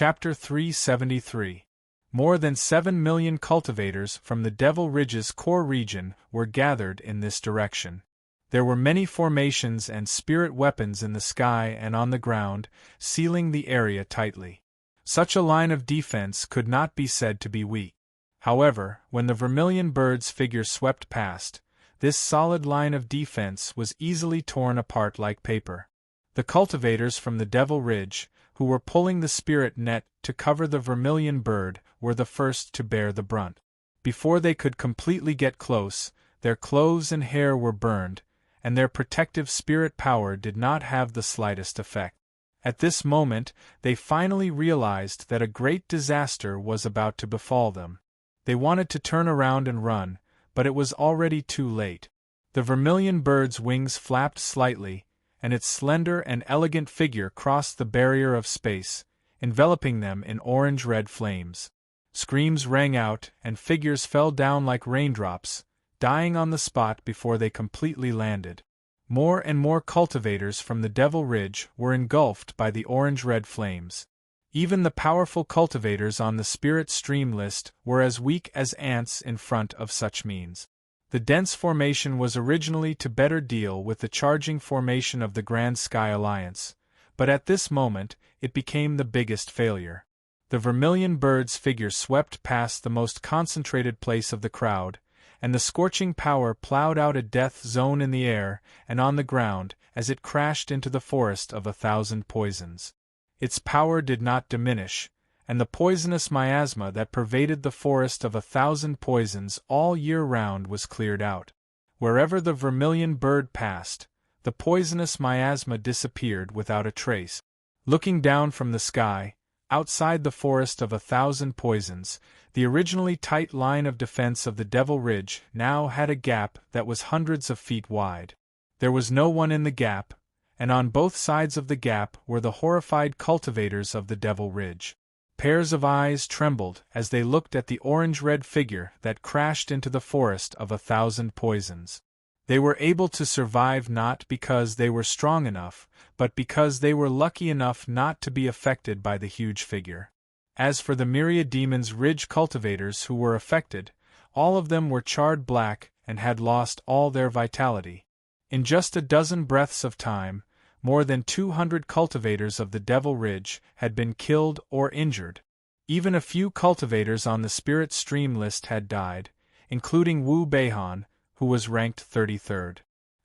Chapter 373. More than 7 million cultivators from the Devil Ridge's core region were gathered in this direction. There were many formations and spirit weapons in the sky and on the ground, sealing the area tightly. Such a line of defense could not be said to be weak. However, when the vermilion bird's figure swept past, this solid line of defense was easily torn apart like paper. The cultivators from the Devil Ridge, who were pulling the spirit net to cover the vermilion bird, were the first to bear the brunt. Before they could completely get close, their clothes and hair were burned, and their protective spirit power did not have the slightest effect. At this moment, they finally realized that a great disaster was about to befall them. They wanted to turn around and run, but it was already too late. The vermilion bird's wings flapped slightly, and its slender and elegant figure crossed the barrier of space, enveloping them in orange-red flames. Screams rang out, and figures fell down like raindrops, dying on the spot before they completely landed. More and more cultivators from the Devil Ridge were engulfed by the orange-red flames. Even the powerful cultivators on the spirit stream list were as weak as ants in front of such means. The dense formation was originally to better deal with the charging formation of the Grand Sky Alliance, but at this moment it became the biggest failure. The vermilion bird's figure swept past the most concentrated place of the crowd, and the scorching power plowed out a death zone in the air and on the ground as it crashed into the forest of 1,000 poisons. Its power did not diminish, and the poisonous miasma that pervaded the forest of 1,000 poisons all year round was cleared out. Wherever the vermilion bird passed, the poisonous miasma disappeared without a trace. Looking down from the sky, outside the forest of 1,000 poisons, the originally tight line of defense of the Devil Ridge now had a gap that was hundreds of feet wide. There was no one in the gap, and on both sides of the gap were the horrified cultivators of the Devil Ridge. Pairs of eyes trembled as they looked at the orange-red figure that crashed into the forest of 1,000 poisons. They were able to survive not because they were strong enough, but because they were lucky enough not to be affected by the huge figure. As for the Myriad Demon's Ridge cultivators who were affected, all of them were charred black and had lost all their vitality. In just a dozen breaths of time, more than 200 cultivators of the Devil Ridge had been killed or injured. Even a few cultivators on the Spirit Stream list had died, including Wu Beihan, who was ranked 33rd.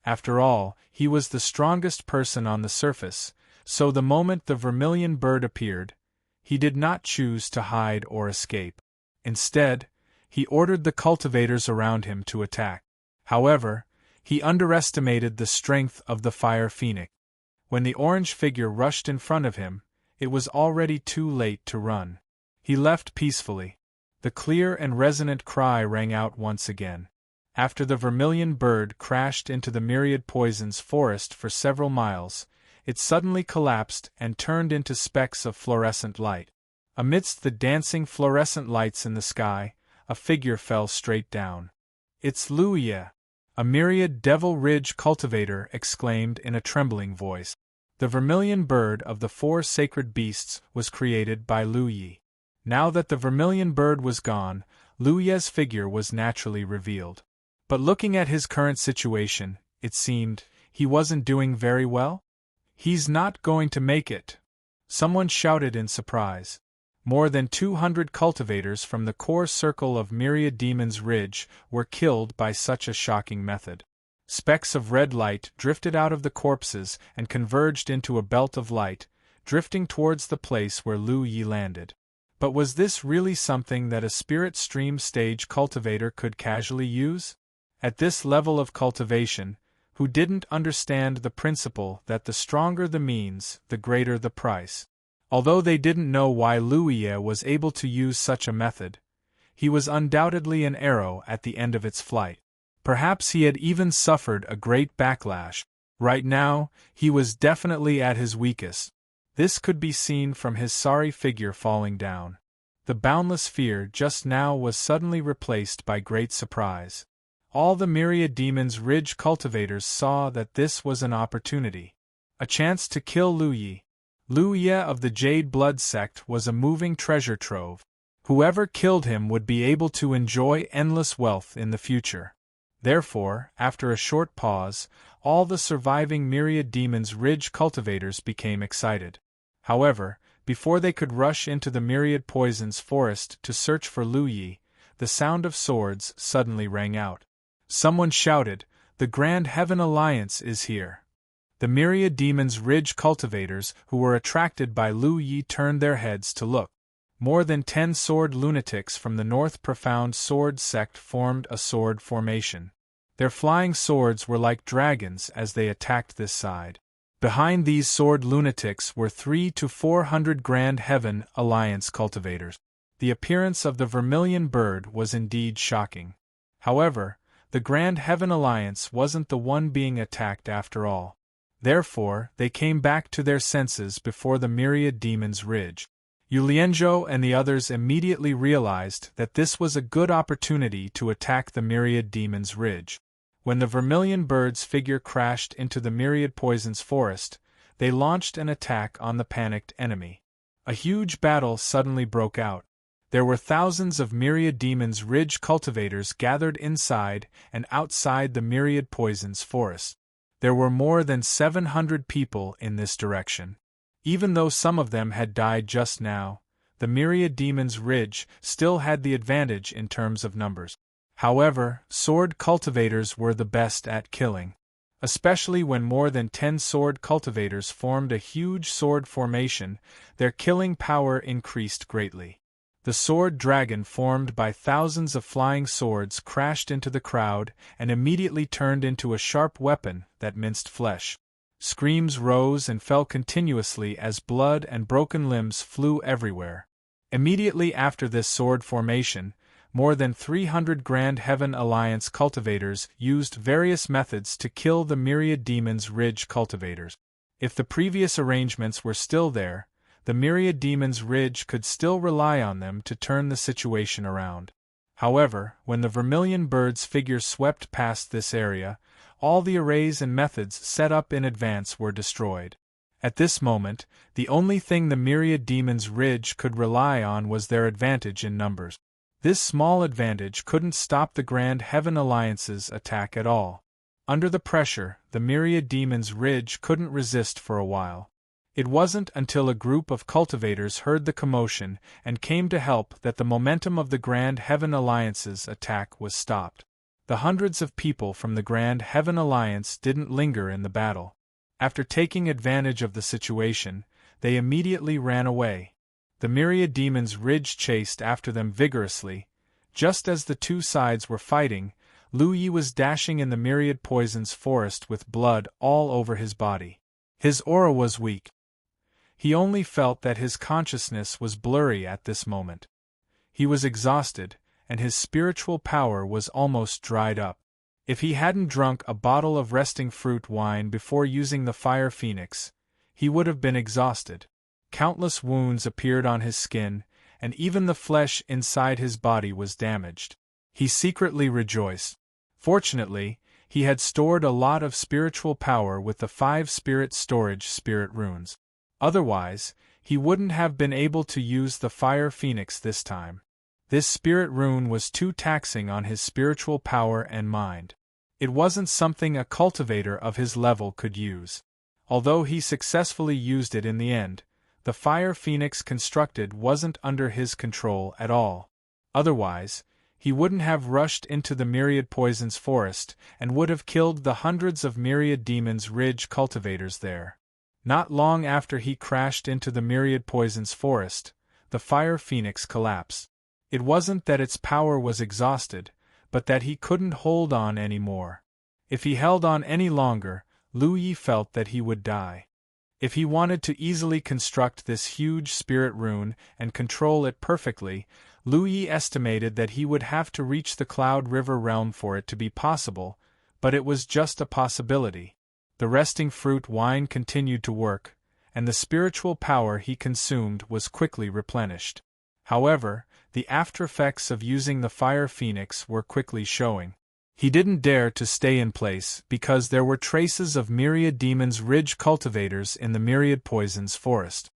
After all, he was the strongest person on the surface, so the moment the vermilion bird appeared, he did not choose to hide or escape. Instead, he ordered the cultivators around him to attack. However, he underestimated the strength of the Fire Phoenix. When the orange figure rushed in front of him, it was already too late to run. He left peacefully. The clear and resonant cry rang out once again. After the vermilion bird crashed into the myriad poisons forest for several miles, it suddenly collapsed and turned into specks of fluorescent light. Amidst the dancing fluorescent lights in the sky, a figure fell straight down. "It's Lu Ye!" a Myriad Devil Ridge cultivator exclaimed in a trembling voice. The vermilion bird of the 4 sacred beasts was created by Lu Ye. Now that the vermilion bird was gone, Lu Ye's figure was naturally revealed. But looking at his current situation, it seemed he wasn't doing very well. "He's not going to make it," someone shouted in surprise. More than 200 cultivators from the core circle of Myriad Demon's Ridge were killed by such a shocking method. Specks of red light drifted out of the corpses and converged into a belt of light, drifting towards the place where Lu Ye landed. But was this really something that a Spirit Stream stage cultivator could casually use? At this level of cultivation, who didn't understand the principle that the stronger the means, the greater the price? Although they didn't know why Lu Ye was able to use such a method, he was undoubtedly an arrow at the end of its flight. Perhaps he had even suffered a great backlash. Right now, he was definitely at his weakest. This could be seen from his sorry figure falling down. The boundless fear just now was suddenly replaced by great surprise. All the Myriad Demon's Ridge cultivators saw that this was an opportunity. A chance to kill Lu Ye. Lu Ye of the Jade Blood sect was a moving treasure trove. Whoever killed him would be able to enjoy endless wealth in the future. Therefore, after a short pause, all the surviving Myriad Demons Ridge cultivators became excited. However, before they could rush into the Myriad Poisons forest to search for Lu Yi, the sound of swords suddenly rang out. Someone shouted, "The Grand Heaven Alliance is here." The Myriad Demons Ridge cultivators who were attracted by Lu Yi turned their heads to look. More than 10 sword lunatics from the North Profound Sword sect formed a sword formation. Their flying swords were like dragons as they attacked this side. Behind these sword lunatics were 300 to 400 Grand Heaven Alliance cultivators. The appearance of the vermilion bird was indeed shocking. However, the Grand Heaven Alliance wasn't the one being attacked after all. Therefore, they came back to their senses before the Myriad Demons Ridge. Yu Lianzhou and the others immediately realized that this was a good opportunity to attack the Myriad Demons Ridge. When the vermilion bird's figure crashed into the Myriad Poisons forest, they launched an attack on the panicked enemy. A huge battle suddenly broke out. There were thousands of Myriad Demons Ridge cultivators gathered inside and outside the Myriad Poisons forest. There were more than 700 people in this direction. Even though some of them had died just now, the Myriad Demons Ridge still had the advantage in terms of numbers. However, sword cultivators were the best at killing. Especially when more than 10 sword cultivators formed a huge sword formation, their killing power increased greatly. The sword dragon formed by thousands of flying swords crashed into the crowd and immediately turned into a sharp weapon that minced flesh. Screams rose and fell continuously as blood and broken limbs flew everywhere. Immediately after this sword formation, more than 300 Grand Heaven Alliance cultivators used various methods to kill the Myriad Demons Ridge cultivators. If the previous arrangements were still there, the Myriad Demons Ridge could still rely on them to turn the situation around. However, when the vermilion bird's figure swept past this area, all the arrays and methods set up in advance were destroyed. At this moment, the only thing the Myriad Demons Ridge could rely on was their advantage in numbers. This small advantage couldn't stop the Grand Heaven Alliance's attack at all. Under the pressure, the Myriad Demons Ridge couldn't resist for a while. It wasn't until a group of cultivators heard the commotion and came to help that the momentum of the Grand Heaven Alliance's attack was stopped. The hundreds of people from the Grand Heaven Alliance didn't linger in the battle. After taking advantage of the situation, they immediately ran away. The Myriad Demons Ridge chased after them vigorously. Just as the two sides were fighting, Lu Yi was dashing in the Myriad Poisons forest with blood all over his body. His aura was weak. He only felt that his consciousness was blurry at this moment. He was exhausted, and his spiritual power was almost dried up. If he hadn't drunk a bottle of resting fruit wine before using the Fire Phoenix, he would have been exhausted. Countless wounds appeared on his skin, and even the flesh inside his body was damaged. He secretly rejoiced. Fortunately, he had stored a lot of spiritual power with the 5 spirit storage spirit runes. Otherwise, he wouldn't have been able to use the Fire Phoenix this time. This spirit rune was too taxing on his spiritual power and mind. It wasn't something a cultivator of his level could use. Although he successfully used it in the end, the Fire Phoenix constructed wasn't under his control at all. Otherwise, he wouldn't have rushed into the Myriad Poisons forest and would have killed the hundreds of Myriad Demons Ridge cultivators there. Not long after he crashed into the Myriad Poisons forest, the Fire Phoenix collapsed. It wasn't that its power was exhausted, but that he couldn't hold on anymore. If he held on any longer, Lu Yi felt that he would die. If he wanted to easily construct this huge spirit rune and control it perfectly, Lu Yi estimated that he would have to reach the Cloud River realm for it to be possible, but it was just a possibility. The resting fruit wine continued to work, and the spiritual power he consumed was quickly replenished. However, the aftereffects of using the Fire Phoenix were quickly showing. He didn't dare to stay in place because there were traces of Myriad Demon's Ridge cultivators in the Myriad Poisons forest.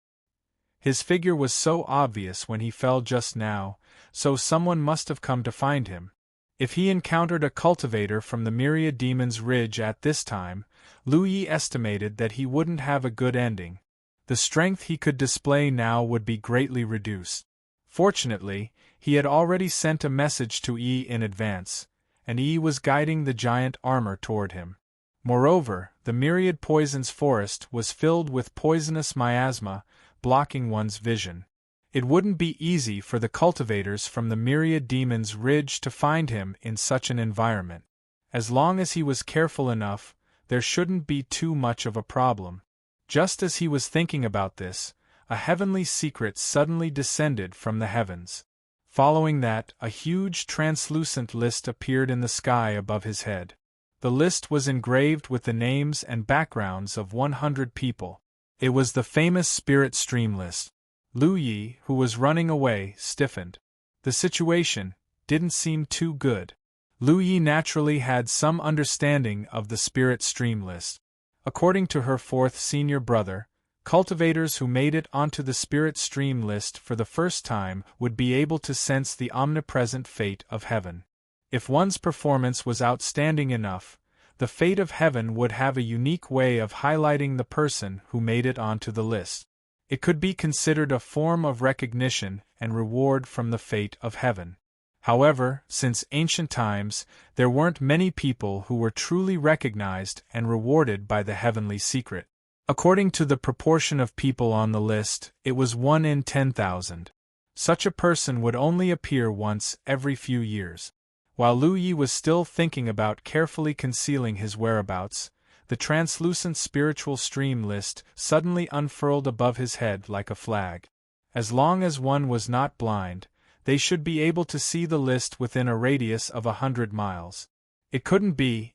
His figure was so obvious when he fell just now, so someone must have come to find him. If he encountered a cultivator from the Myriad Demon's Ridge at this time, Lu Yi estimated that he wouldn't have a good ending. The strength he could display now would be greatly reduced. Fortunately, he had already sent a message to Yi in advance, and Yi was guiding the giant armor toward him. Moreover, the Myriad Poisons forest was filled with poisonous miasma, blocking one's vision. It wouldn't be easy for the cultivators from the Myriad Demon's Ridge to find him in such an environment. As long as he was careful enough, there shouldn't be too much of a problem. Just as he was thinking about this, a heavenly secret suddenly descended from the heavens. Following that, a huge translucent list appeared in the sky above his head. The list was engraved with the names and backgrounds of 100 people. It was the famous Spirit Stream list. Lu Yi, who was running away, stiffened. The situation didn't seem too good. Lu Yi naturally had some understanding of the Spirit Stream list. According to her fourth senior brother, cultivators who made it onto the Spirit Stream list for the first time would be able to sense the omnipresent fate of heaven. If one's performance was outstanding enough, the fate of heaven would have a unique way of highlighting the person who made it onto the list. It could be considered a form of recognition and reward from the fate of heaven. However, since ancient times, there weren't many people who were truly recognized and rewarded by the heavenly secret. According to the proportion of people on the list, it was 1 in 10,000. Such a person would only appear once every few years. While Lu Yi was still thinking about carefully concealing his whereabouts, the translucent spiritual stream list suddenly unfurled above his head like a flag. As long as one was not blind, they should be able to see the list within a radius of 100 miles. It couldn't be,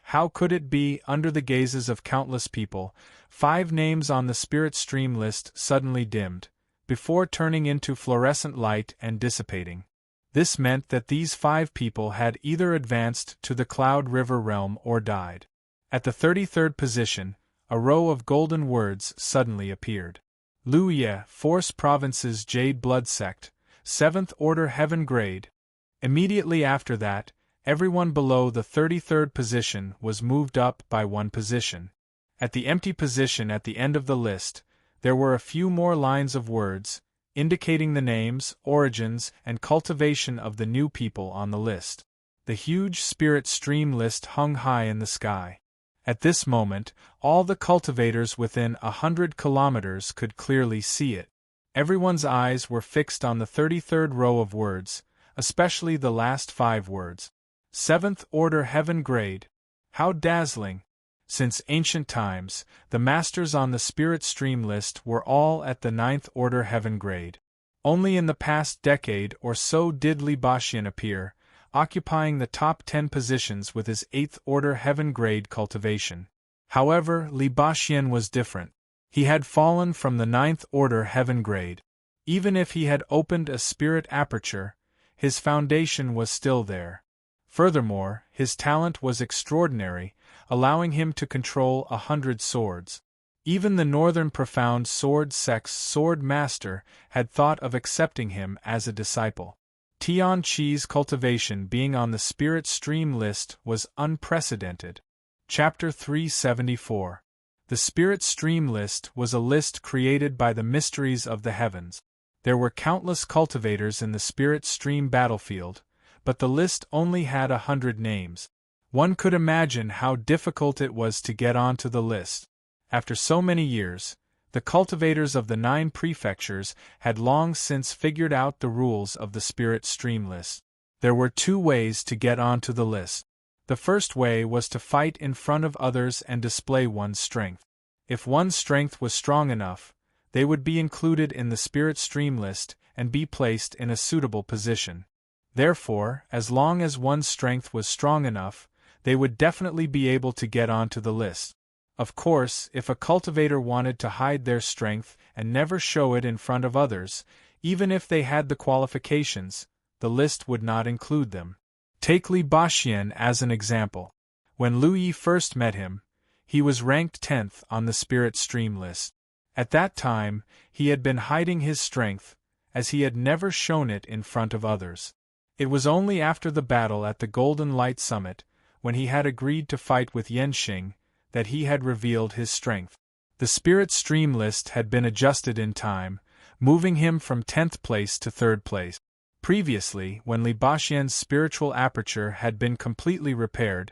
how could it be? Under the gazes of countless people, 5 names on the Spirit Stream list suddenly dimmed, before turning into fluorescent light and dissipating. This meant that these 5 people had either advanced to the Cloud River realm or died. At the 33rd position, a row of golden words suddenly appeared. Lu Ye, Force Province's Jade Blood Sect, 7th Order Heaven Grade. Immediately after that, everyone below the 33rd position was moved up by 1 position. At the empty position at the end of the list, there were a few more lines of words, indicating the names, origins, and cultivation of the new people on the list. The huge Spirit Stream list hung high in the sky. At this moment, all the cultivators within 100 kilometers could clearly see it. Everyone's eyes were fixed on the 33rd row of words, especially the last 5 words. 7th Order Heaven Grade. How dazzling! Since ancient times, the masters on the Spirit Stream list were all at the 9th Order Heaven Grade. Only in the past decade or so did Li Baxian appear, occupying the top 10 positions with his 8th Order Heaven Grade cultivation. However, Li Baxian was different. He had fallen from the 9th Order Heaven Grade. Even if he had opened a spirit aperture, his foundation was still there. Furthermore, his talent was extraordinary, allowing him to control 100 swords. Even the Northern Profound Sword Sect's sword master had thought of accepting him as a disciple. Tian Chi's cultivation being on the Spirit Stream list was unprecedented. Chapter 374. The Spirit Stream list was a list created by the mysteries of the heavens. There were countless cultivators in the Spirit Stream battlefield, but the list only had 100 names. One could imagine how difficult it was to get onto the list. After so many years, the cultivators of the 9 prefectures had long since figured out the rules of the Spirit Stream list. There were 2 ways to get onto the list. The first way was to fight in front of others and display one's strength. If one's strength was strong enough, they would be included in the Spirit Stream list and be placed in a suitable position. Therefore, as long as one's strength was strong enough, they would definitely be able to get onto the list. Of course, if a cultivator wanted to hide their strength and never show it in front of others, even if they had the qualifications, the list would not include them. Take Li Baxian as an example. When Lu Yi first met him, he was ranked 10th on the spirit stream list. At that time, he had been hiding his strength, as he had never shown it in front of others. It was only after the battle at the Golden Light Summit, when he had agreed to fight with Yanxing, that he had revealed his strength. The spirit stream list had been adjusted in time, moving him from 10th place to 3rd place. Previously, when Li Baxian's spiritual aperture had been completely repaired,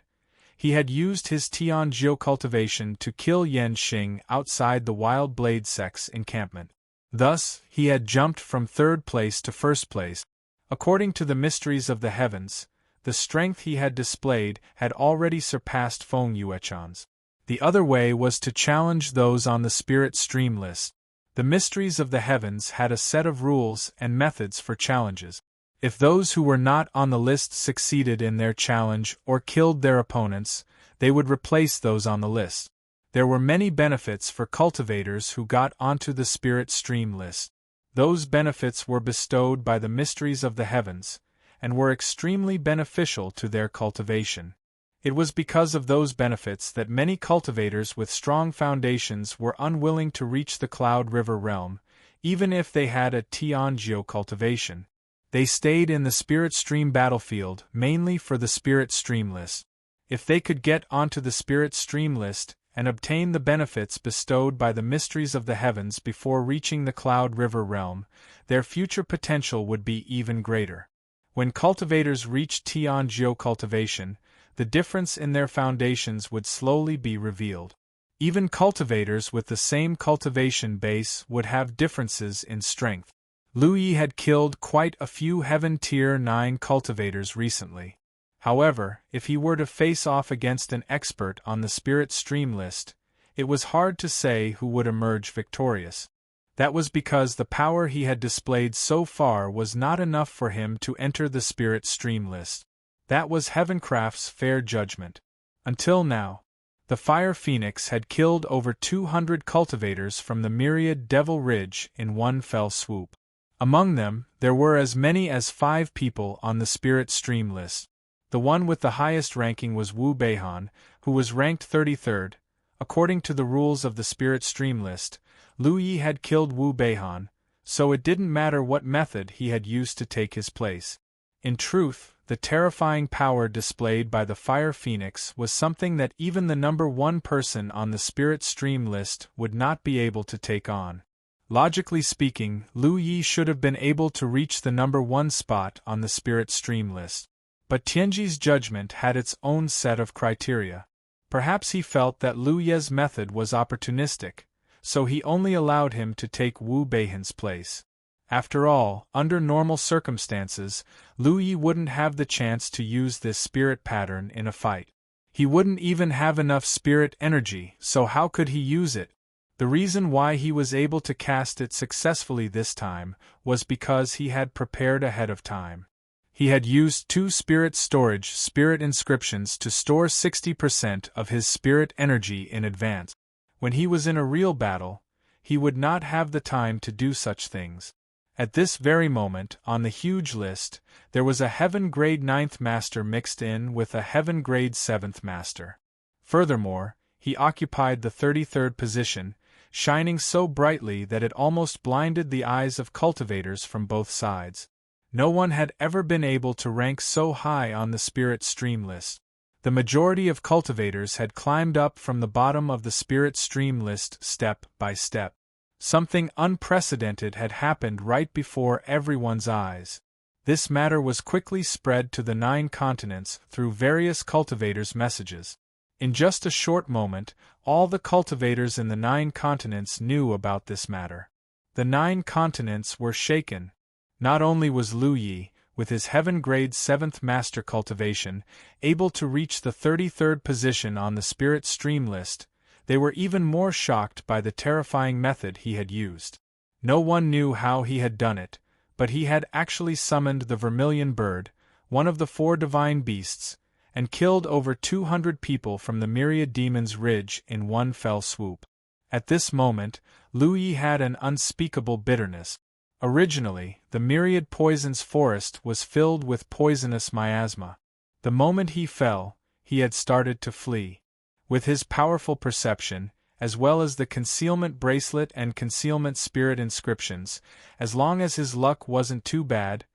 he had used his Tianjiu cultivation to kill Yanxing outside the Wild Blade Sect's encampment. Thus, he had jumped from 3rd place to 1st place. According to the mysteries of the heavens, the strength he had displayed had already surpassed Feng Yuechan's. The other way was to challenge those on the spirit stream list. The mysteries of the heavens had a set of rules and methods for challenges. If those who were not on the list succeeded in their challenge or killed their opponents, they would replace those on the list. There were many benefits for cultivators who got onto the spirit stream list. Those benefits were bestowed by the mysteries of the heavens, and were extremely beneficial to their cultivation. It was because of those benefits that many cultivators with strong foundations were unwilling to reach the Cloud River realm, even if they had a Tianjiu cultivation. They stayed in the spirit stream battlefield mainly for the spirit stream list. If they could get onto the spirit stream list and obtain the benefits bestowed by the mysteries of the heavens before reaching the Cloud River realm, their future potential would be even greater. When cultivators reached Tianjiu cultivation, the difference in their foundations would slowly be revealed. Even cultivators with the same cultivation base would have differences in strength. Lu Yi had killed quite a few Heaven Tier 9 cultivators recently. However, if he were to face off against an expert on the spirit stream list, it was hard to say who would emerge victorious. That was because the power he had displayed so far was not enough for him to enter the spirit stream list. That was Heavencraft's fair judgment. Until now, the Fire Phoenix had killed over 200 cultivators from the myriad Devil Ridge in one fell swoop. Among them, there were as many as 5 people on the spirit stream list. The one with the highest ranking was Wu Beihan, who was ranked 33rd. According to the rules of the spirit stream list, Lu Yi had killed Wu Beihan, so it didn't matter what method he had used to take his place. In truth, the terrifying power displayed by the Fire Phoenix was something that even the number 1 person on the spirit stream list would not be able to take on. Logically speaking, Lu Yi should have been able to reach the number 1 spot on the spirit stream list. But Tianji's judgment had its own set of criteria. Perhaps he felt that Lu Ye's method was opportunistic, so he only allowed him to take Wu Beihan's place. After all, under normal circumstances, Lu Yi wouldn't have the chance to use this spirit pattern in a fight. He wouldn't even have enough spirit energy, so how could he use it? The reason why he was able to cast it successfully this time was because he had prepared ahead of time. He had used 2 spirit storage spirit inscriptions to store 60% of his spirit energy in advance. When he was in a real battle, he would not have the time to do such things. At this very moment, on the huge list, there was a Heaven Grade 9th Master mixed in with a Heaven Grade 7th Master. Furthermore, he occupied the 33rd position, shining so brightly that it almost blinded the eyes of cultivators from both sides. No one had ever been able to rank so high on the spirit stream list. The majority of cultivators had climbed up from the bottom of the spirit stream list step by step. Something unprecedented had happened right before everyone's eyes. This matter was quickly spread to the 9 continents through various cultivators' messages. In just a short moment, all the cultivators in the 9 continents knew about this matter. The 9 continents were shaken. Not only was Lu Yi, with his Heaven Grade 7th Master cultivation, able to reach the 33rd position on the spirit stream list, they were even more shocked by the terrifying method he had used. No one knew how he had done it, but he had actually summoned the Vermilion Bird, one of the 4 divine beasts, and killed over 200 people from the Myriad Demon's Ridge in one fell swoop. At this moment, Lu Yi had an unspeakable bitterness. Originally, the Myriad Poisons forest was filled with poisonous miasma. The moment he fell, he had started to flee. With his powerful perception, as well as the concealment bracelet and concealment spirit inscriptions, as long as his luck wasn't too bad,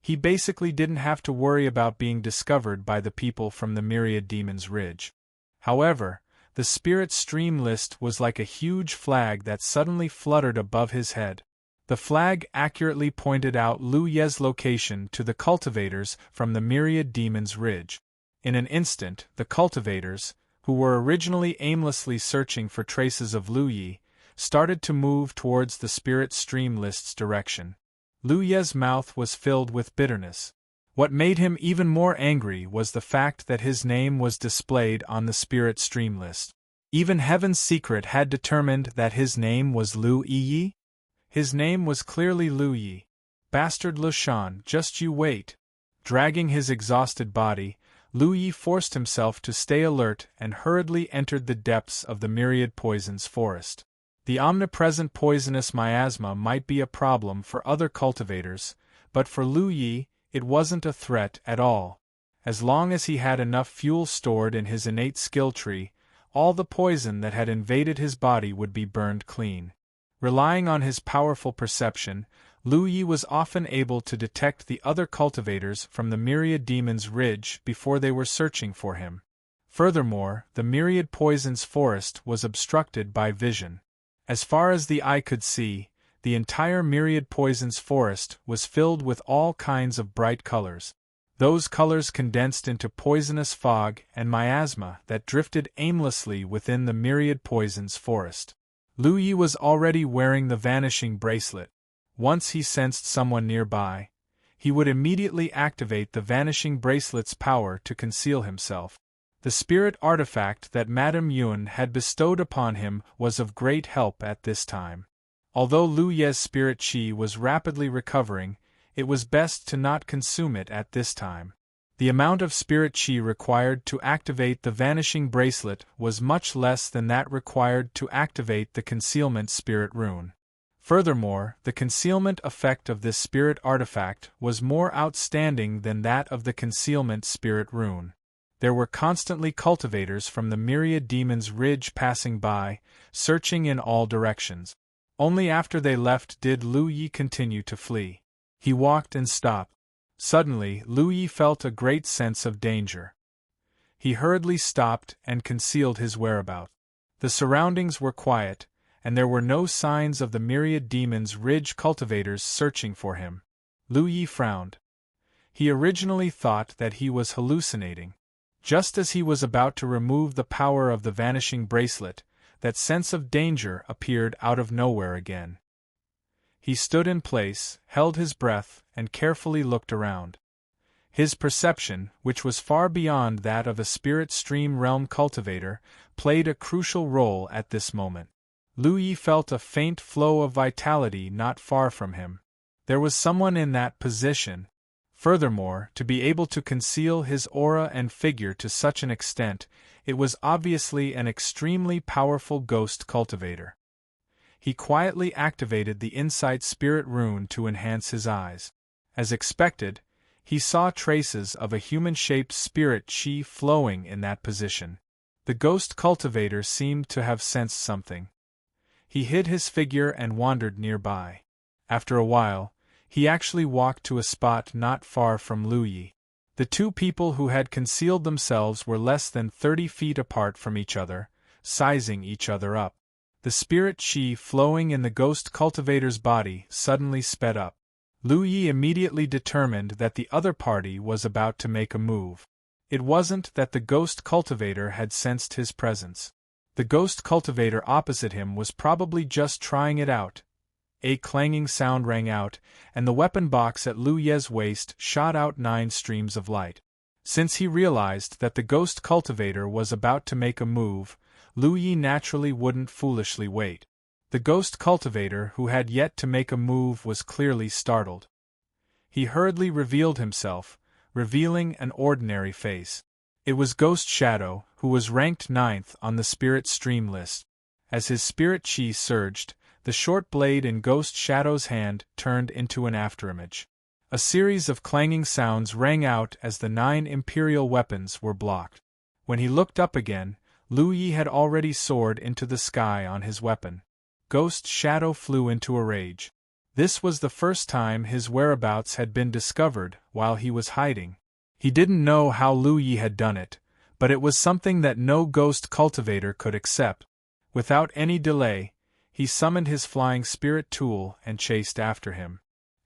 he basically didn't have to worry about being discovered by the people from the Myriad Demons Ridge. However, the spirit stream list was like a huge flag that suddenly fluttered above his head. The flag accurately pointed out Lu Ye's location to the cultivators from the Myriad Demons Ridge. In an instant, the cultivators, who were originally aimlessly searching for traces of Lu Ye, started to move towards the spirit stream list's direction. Lu Ye's mouth was filled with bitterness. What made him even more angry was the fact that his name was displayed on the spirit stream list. Even Heaven's Secret had determined that his name was Lu Yi. His name was clearly Lu Yi. Bastard Lu Shan, just you wait. Dragging his exhausted body, Lu Yi forced himself to stay alert and hurriedly entered the depths of the Myriad Poisons forest. The omnipresent poisonous miasma might be a problem for other cultivators, but for Lu Yi, it wasn't a threat at all. As long as he had enough fuel stored in his innate skill tree, all the poison that had invaded his body would be burned clean. Relying on his powerful perception, Lu Yi was often able to detect the other cultivators from the Myriad Demons Ridge before they were searching for him. Furthermore, the Myriad Poisons forest was obstructed by vision. As far as the eye could see, the entire Myriad Poisons forest was filled with all kinds of bright colors. Those colors condensed into poisonous fog and miasma that drifted aimlessly within the Myriad Poisons forest. Lu Yi was already wearing the vanishing bracelet. Once he sensed someone nearby, he would immediately activate the vanishing bracelet's power to conceal himself. The spirit artifact that Madame Yun had bestowed upon him was of great help at this time. Although Lu Ye's spirit chi was rapidly recovering, it was best to not consume it at this time. The amount of spirit chi required to activate the vanishing bracelet was much less than that required to activate the concealment spirit rune. Furthermore, the concealment effect of this spirit artifact was more outstanding than that of the concealment spirit rune. There were constantly cultivators from the Myriad Demons Ridge passing by, searching in all directions. Only after they left did Lu Yi continue to flee. He walked and stopped. Suddenly, Lu Yi felt a great sense of danger. He hurriedly stopped and concealed his whereabouts. The surroundings were quiet, and there were no signs of the Myriad Demons Ridge cultivators searching for him. Lu Yi frowned. He originally thought that he was hallucinating. Just as he was about to remove the power of the vanishing bracelet, that sense of danger appeared out of nowhere again. He stood in place, held his breath, and carefully looked around. His perception, which was far beyond that of a spirit stream realm cultivator, played a crucial role at this moment. Lu Yi felt a faint flow of vitality not far from him. There was someone in that position. Furthermore, to be able to conceal his aura and figure to such an extent, it was obviously an extremely powerful ghost cultivator. He quietly activated the Insight Spirit rune to enhance his eyes. As expected, he saw traces of a human-shaped spirit chi flowing in that position. The ghost cultivator seemed to have sensed something. He hid his figure and wandered nearby. After a while, he actually walked to a spot not far from Lu Yi. The two people who had concealed themselves were less than 30 feet apart from each other, sizing each other up. The spirit chi flowing in the ghost cultivator's body suddenly sped up. Lu Yi immediately determined that the other party was about to make a move. It wasn't that the ghost cultivator had sensed his presence. The ghost cultivator opposite him was probably just trying it out. A clanging sound rang out, and the weapon box at Lu Ye's waist shot out 9 streams of light. Since he realized that the ghost cultivator was about to make a move, Lu Yi naturally wouldn't foolishly wait. The ghost cultivator who had yet to make a move was clearly startled. He hurriedly revealed himself, revealing an ordinary face. It was Ghost Shadow, who was ranked 9th on the spirit stream list. As his spirit chi surged, the short blade in Ghost Shadow's hand turned into an afterimage. A series of clanging sounds rang out as the 9 imperial weapons were blocked. When he looked up again, Lu Yi had already soared into the sky on his weapon. Ghost Shadow flew into a rage. This was the first time his whereabouts had been discovered while he was hiding. He didn't know how Lu Yi had done it, but it was something that no ghost cultivator could accept. Without any delay, he summoned his flying spirit tool and chased after him.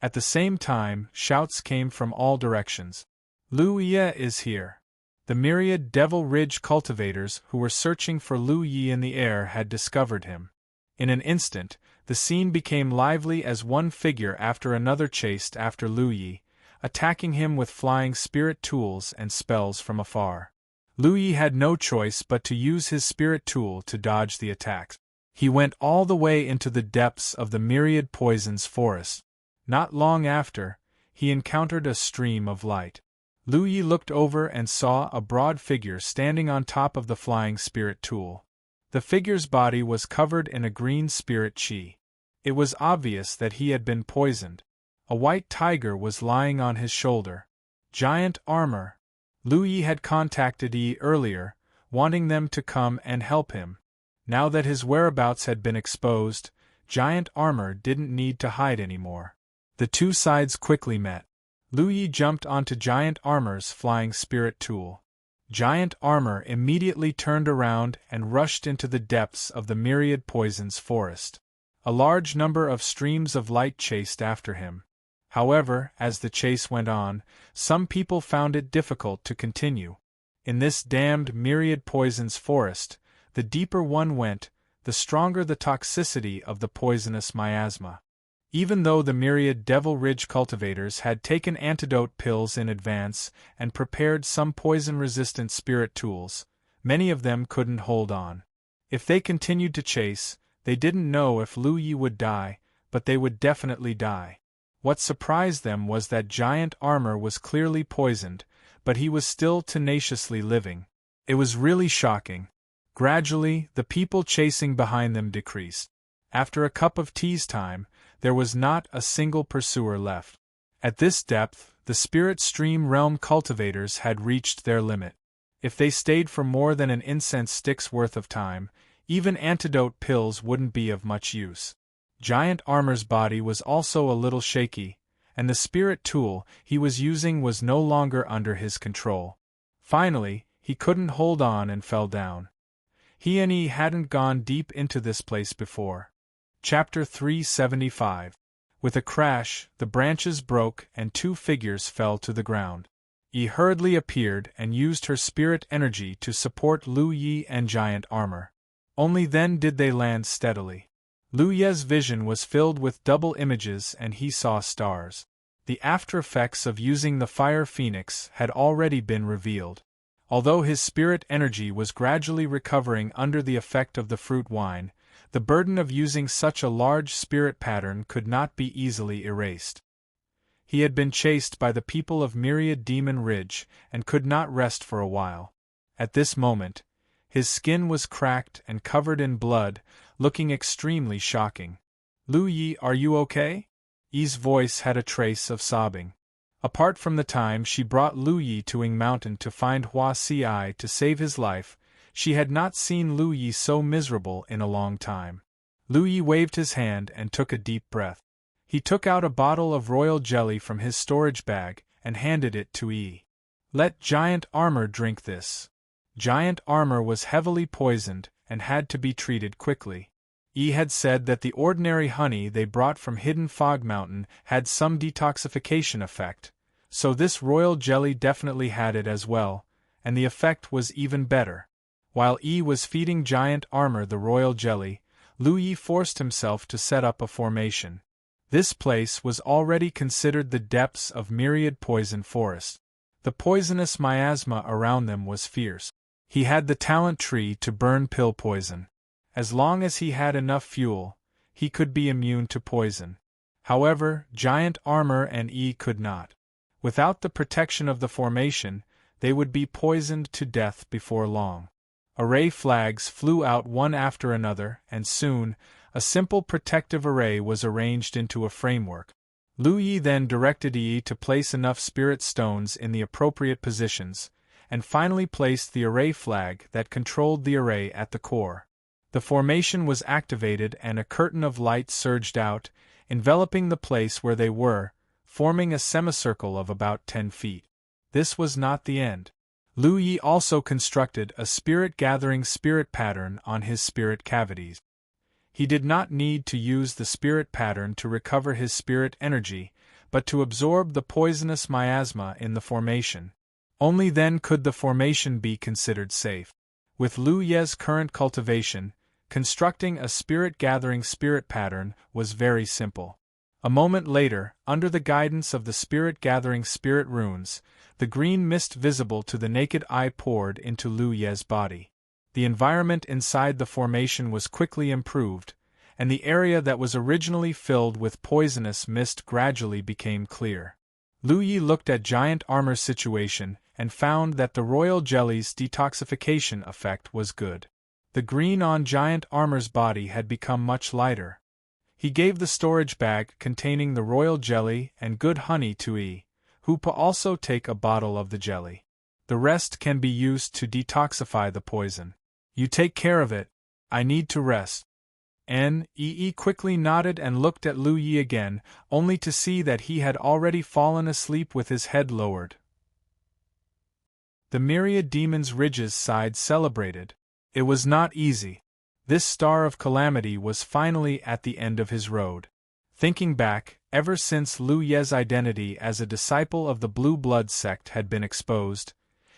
At the same time, shouts came from all directions. Lu Yi is here. The myriad Devil Ridge cultivators who were searching for Lu Yi in the air had discovered him. In an instant, the scene became lively as one figure after another chased after Lu Yi, attacking him with flying spirit tools and spells from afar. Lu Yi had no choice but to use his spirit tool to dodge the attacks. He went all the way into the depths of the myriad poisons forest. Not long after, he encountered a stream of light. Lu Yi looked over and saw a broad figure standing on top of the flying spirit tool. The figure's body was covered in a green spirit chi. It was obvious that he had been poisoned. A white tiger was lying on his shoulder. Giant armor. Lu Yi had contacted Yi earlier, wanting them to come and help him. Now that his whereabouts had been exposed, Giant armor didn't need to hide anymore. The two sides quickly met. Lu Yi jumped onto Giant Armor's flying spirit tool. Giant Armor immediately turned around and rushed into the depths of the myriad poisons forest. A large number of streams of light chased after him. However, as the chase went on, some people found it difficult to continue. In this damned myriad poisons forest, the deeper one went, the stronger the toxicity of the poisonous miasma. Even though the myriad Devil Ridge cultivators had taken antidote pills in advance and prepared some poison-resistant spirit tools, many of them couldn't hold on. If they continued to chase, they didn't know if Lu Yi would die, but they would definitely die. What surprised them was that Giant Armor was clearly poisoned, but he was still tenaciously living. It was really shocking. Gradually, the people chasing behind them decreased. After a cup of tea's time, there was not a single pursuer left. At this depth, the Spirit Stream Realm cultivators had reached their limit. If they stayed for more than an incense stick's worth of time, even antidote pills wouldn't be of much use. Giant Armor's body was also a little shaky, and the spirit tool he was using was no longer under his control. Finally, he couldn't hold on and fell down. He and he hadn't gone deep into this place before. Chapter 375. With a crash, the branches broke and two figures fell to the ground. Yi hurriedly appeared and used her spirit energy to support Lu Yi and Giant Armor. Only then did they land steadily. Lu Yi's vision was filled with double images and he saw stars. The after effects of using the Fire Phoenix had already been revealed. Although his spirit energy was gradually recovering under the effect of the fruit wine, the burden of using such a large spirit pattern could not be easily erased. He had been chased by the people of Myriad Demon Ridge and could not rest for a while. At this moment, his skin was cracked and covered in blood, looking extremely shocking. Lu Yi, are you okay? Yi's voice had a trace of sobbing. Apart from the time she brought Lu Yi to Ing Mountain to find Hua Si to save his life, she had not seen Lu Yi so miserable in a long time. Lu Yi waved his hand and took a deep breath. He took out a bottle of royal jelly from his storage bag and handed it to Yi. Let Giant Armor drink this. Giant Armor was heavily poisoned and had to be treated quickly. Yi had said that the ordinary honey they brought from Hidden Fog Mountain had some detoxification effect, so this royal jelly definitely had it as well, and the effect was even better. While Yi was feeding Giant Armor the royal jelly, Lu Yi forced himself to set up a formation. This place was already considered the depths of myriad poison forest. The poisonous miasma around them was fierce. He had the talent tree to burn pill poison. As long as he had enough fuel, he could be immune to poison. However, Giant Armor and Yi could not. Without the protection of the formation, they would be poisoned to death before long. Array flags flew out one after another, and soon, a simple protective array was arranged into a framework. Lu Yi then directed Yi to place enough spirit stones in the appropriate positions, and finally placed the array flag that controlled the array at the core. The formation was activated and a curtain of light surged out, enveloping the place where they were, forming a semicircle of about 10 feet. This was not the end. Lu Yi also constructed a spirit-gathering spirit pattern on his spirit cavities. He did not need to use the spirit pattern to recover his spirit energy, but to absorb the poisonous miasma in the formation. Only then could the formation be considered safe. With Lu Ye's current cultivation, constructing a spirit-gathering spirit pattern was very simple. A moment later, under the guidance of the spirit-gathering spirit runes, the green mist visible to the naked eye poured into Lu Ye's body. The environment inside the formation was quickly improved, and the area that was originally filled with poisonous mist gradually became clear. Lu Yi looked at Giant Armor's situation and found that the royal jelly's detoxification effect was good. The green on Giant Armor's body had become much lighter. He gave the storage bag containing the royal jelly and good honey to Yi, who also take a bottle of the jelly. The rest can be used to detoxify the poison. You take care of it. I need to rest. Yi quickly nodded and looked at Lu Yi again, only to see that he had already fallen asleep with his head lowered. The myriad demons' ridges side celebrated. It was not easy. This star of calamity was finally at the end of his road. Thinking back, ever since Lu Ye's identity as a disciple of the Blue Blood sect had been exposed,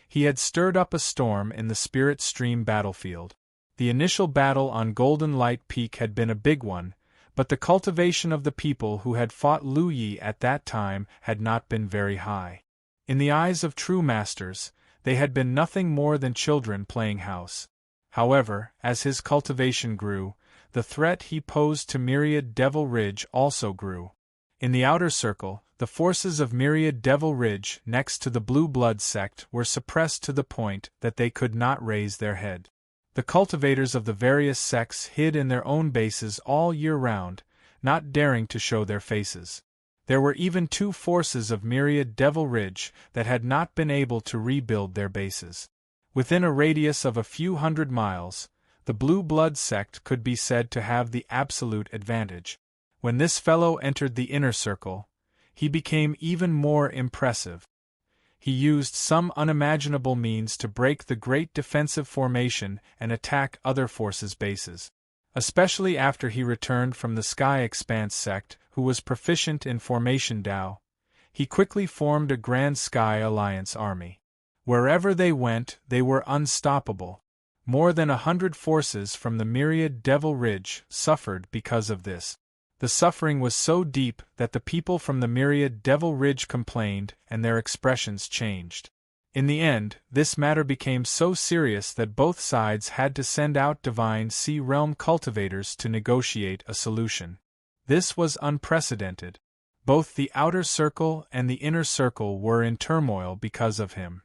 he had stirred up a storm in the Spirit Stream battlefield. The initial battle on Golden Light Peak had been a big one, but the cultivation of the people who had fought Lu Yi at that time had not been very high. In the eyes of true masters, they had been nothing more than children playing house. However, as his cultivation grew, the threat he posed to Myriad Devil Ridge also grew. In the outer circle, the forces of Myriad Devil Ridge next to the Blue Blood sect were suppressed to the point that they could not raise their head. The cultivators of the various sects hid in their own bases all year round, not daring to show their faces. There were even 2 forces of Myriad Devil Ridge that had not been able to rebuild their bases. Within a radius of a few hundred miles, the Blue Blood sect could be said to have the absolute advantage. When this fellow entered the inner circle, he became even more impressive. He used some unimaginable means to break the great defensive formation and attack other forces' bases. Especially after he returned from the Sky Expanse sect, who was proficient in formation Dao, he quickly formed a Grand Sky Alliance army. Wherever they went, they were unstoppable. More than 100 forces from the Myriad Devil Ridge suffered because of this. The suffering was so deep that the people from the Myriad Devil Ridge complained and their expressions changed. In the end, this matter became so serious that both sides had to send out Divine Sea Realm cultivators to negotiate a solution. This was unprecedented. Both the outer circle and the inner circle were in turmoil because of him.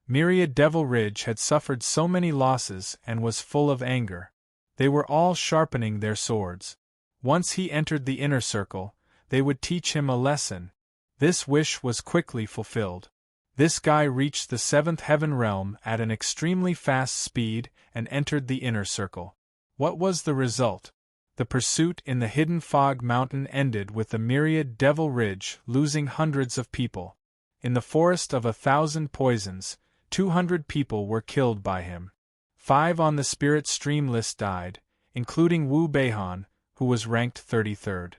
Myriad Devil Ridge had suffered so many losses and was full of anger. They were all sharpening their swords. Once he entered the inner circle, they would teach him a lesson. This wish was quickly fulfilled. This guy reached the 7th heaven realm at an extremely fast speed and entered the inner circle. What was the result? The pursuit in the Hidden Fog Mountain ended with the Myriad Devil Ridge losing hundreds of people. In the Forest of 1,000 Poisons, 200 people were killed by him. 5 on the Spirit Stream list died, including Wu Beihan, who was ranked 33rd.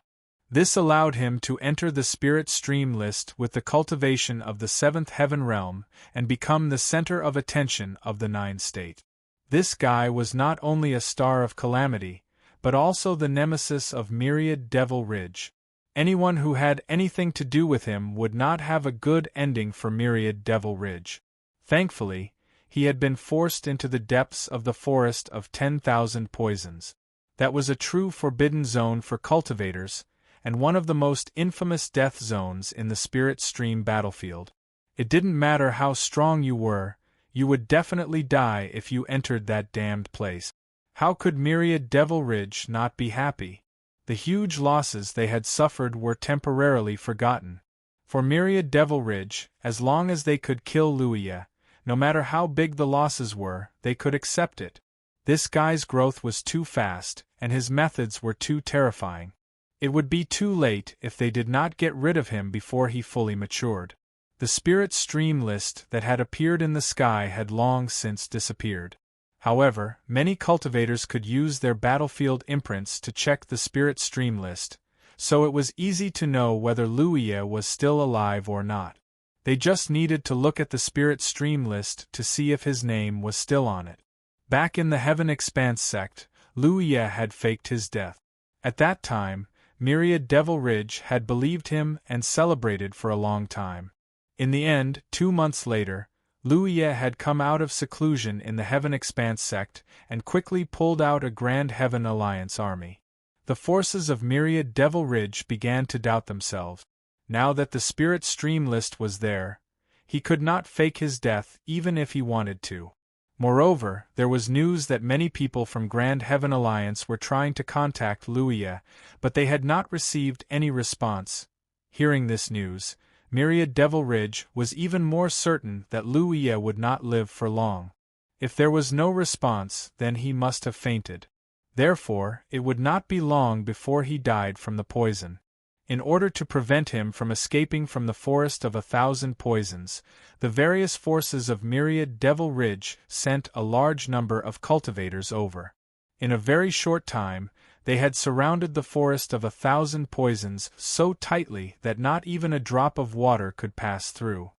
This allowed him to enter the Spirit Stream list with the cultivation of the 7th Heaven Realm and become the center of attention of the 9 state. This guy was not only a star of calamity, but also the nemesis of Myriad Devil Ridge. Anyone who had anything to do with him would not have a good ending for Myriad Devil Ridge. Thankfully, he had been forced into the depths of the Forest of 10,000 Poisons. That was a true forbidden zone for cultivators, and one of the most infamous death zones in the Spirit Stream battlefield. It didn't matter how strong you were, you would definitely die if you entered that damned place. How could Myriad Devil Ridge not be happy? The huge losses they had suffered were temporarily forgotten. For Myriad Devil Ridge, as long as they could kill Luia, no matter how big the losses were, they could accept it. This guy's growth was too fast, and his methods were too terrifying. It would be too late if they did not get rid of him before he fully matured. The spirit stream list that had appeared in the sky had long since disappeared. However, many cultivators could use their battlefield imprints to check the spirit stream list, so it was easy to know whether Luia was still alive or not. They just needed to look at the spirit stream list to see if his name was still on it. Back in the Heaven Expanse sect, Luia had faked his death. At that time, Myriad Devil Ridge had believed him and celebrated for a long time. In the end, 2 months later, Luia had come out of seclusion in the Heaven Expanse sect and quickly pulled out a Grand Heaven Alliance army. The forces of Myriad Devil Ridge began to doubt themselves. Now that the spirit stream list was there, he could not fake his death even if he wanted to. Moreover, there was news that many people from Grand Heaven Alliance were trying to contact Luia, but they had not received any response. Hearing this news, Myriad Devil Ridge was even more certain that Luia would not live for long. If there was no response, then he must have fainted. Therefore, it would not be long before he died from the poison. In order to prevent him from escaping from the forest of 1,000 poisons, the various forces of Myriad Devil Ridge sent a large number of cultivators over. In a very short time, they had surrounded the forest of 1,000 poisons so tightly that not even a drop of water could pass through.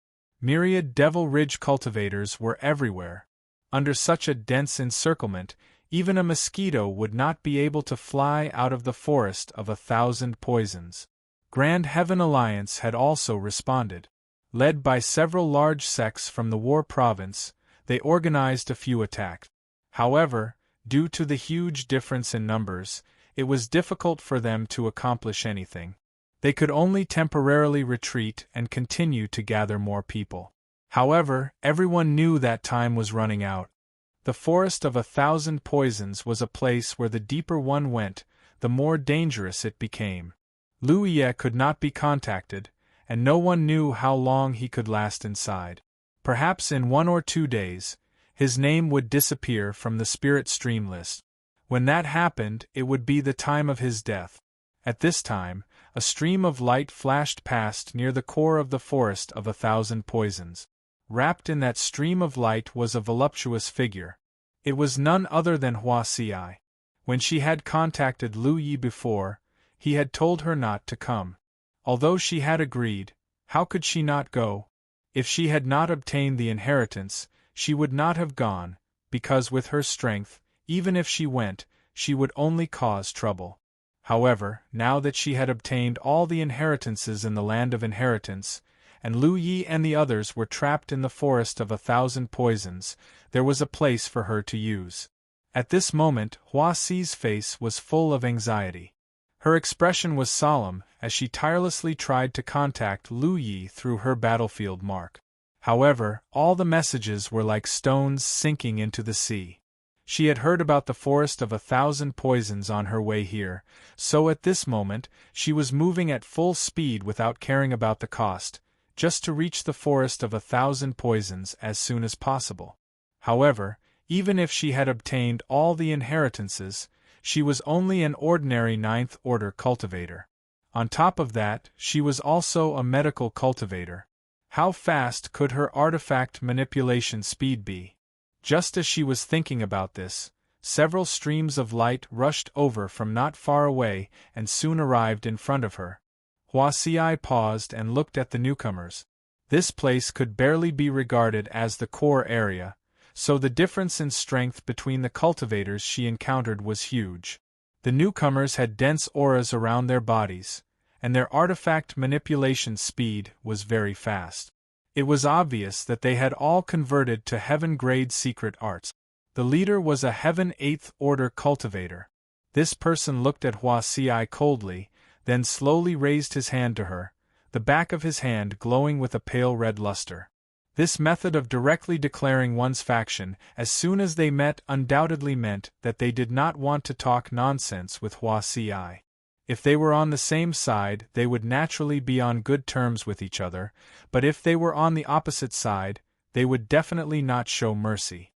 Myriad Devil Ridge cultivators were everywhere. Under such a dense encirclement, even a mosquito would not be able to fly out of the forest of 1,000 poisons. Grand Heaven Alliance had also responded. Led by several large sects from the War Province, they organized a few attacks. However, due to the huge difference in numbers, it was difficult for them to accomplish anything. They could only temporarily retreat and continue to gather more people. However, everyone knew that time was running out. The forest of 1,000 poisons was a place where the deeper one went, the more dangerous it became. Luia could not be contacted, and no one knew how long he could last inside. Perhaps in 1 or 2 days, his name would disappear from the spirit stream list. When that happened, it would be the time of his death. At this time, a stream of light flashed past near the core of the forest of 1,000 poisons. Wrapped in that stream of light was a voluptuous figure. It was none other than Huasi. When she had contacted Lu Yi before, he had told her not to come. Although she had agreed, how could she not go? If she had not obtained the inheritance, she would not have gone, because with her strength, even if she went, she would only cause trouble. However, now that she had obtained all the inheritances in the land of inheritance, and Lu Yi and the others were trapped in the forest of 1,000 poisons, there was a place for her to use. At this moment, Huasi's face was full of anxiety. Her expression was solemn as she tirelessly tried to contact Lu Yi through her battlefield mark. However, all the messages were like stones sinking into the sea. She had heard about the forest of 1,000 poisons on her way here, so at this moment, she was moving at full speed without caring about the cost, just to reach the forest of 1,000 poisons as soon as possible. However, even if she had obtained all the inheritances, she was only an ordinary 9th order cultivator. On top of that, she was also a medical cultivator. How fast could her artifact manipulation speed be? Just as she was thinking about this, several streams of light rushed over from not far away and soon arrived in front of her. Huasi paused and looked at the newcomers. This place could barely be regarded as the core area, so the difference in strength between the cultivators she encountered was huge. The newcomers had dense auras around their bodies, and their artifact manipulation speed was very fast. It was obvious that they had all converted to heaven-grade secret arts. The leader was a Heaven 8th Order cultivator. This person looked at Huasi coldly, then slowly raised his hand to her, the back of his hand glowing with a pale red luster. This method of directly declaring one's faction as soon as they met undoubtedly meant that they did not want to talk nonsense with Huasi. If they were on the same side, they would naturally be on good terms with each other, but if they were on the opposite side, they would definitely not show mercy.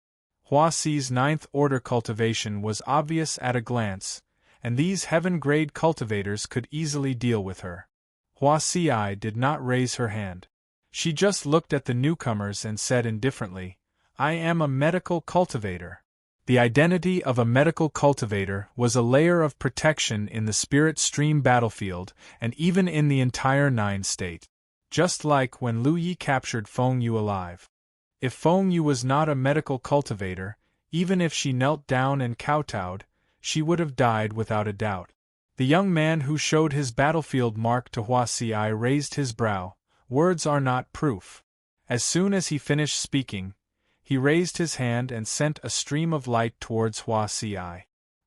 Hua Xi's ninth-order cultivation was obvious at a glance, and these heaven-grade cultivators could easily deal with her. Hua Xi did not raise her hand. She just looked at the newcomers and said indifferently, "I am a medical cultivator." The identity of a medical cultivator was a layer of protection in the spirit stream battlefield and even in the entire Nine State. Just like when Lu Yi captured Feng Yu alive. If Feng Yu was not a medical cultivator, even if she knelt down and kowtowed, she would have died without a doubt. The young man who showed his battlefield mark to Hua Xi raised his brow. Words are not proof. As soon as he finished speaking, he raised his hand and sent a stream of light towards Hua Xi.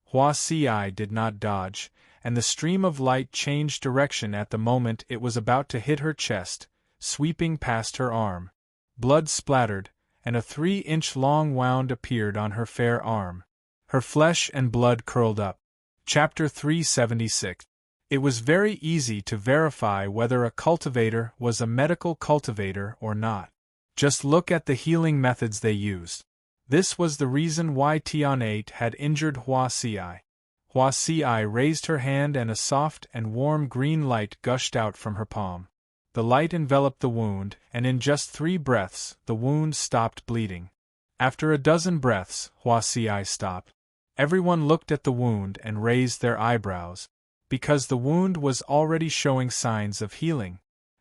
Hua Xi did not dodge, and the stream of light changed direction at the moment it was about to hit her chest, sweeping past her arm. Blood splattered, and a 3-inch-long wound appeared on her fair arm. Her flesh and blood curled up. Chapter 376. It was very easy to verify whether a cultivator was a medical cultivator or not. Just look at the healing methods they used. This was the reason why Tian 8 had injured Hua Xi. Hua Xi raised her hand and a soft and warm green light gushed out from her palm. The light enveloped the wound, and in just 3 breaths, the wound stopped bleeding. After a dozen breaths, Hua Xi stopped. Everyone looked at the wound and raised their eyebrows, because the wound was already showing signs of healing.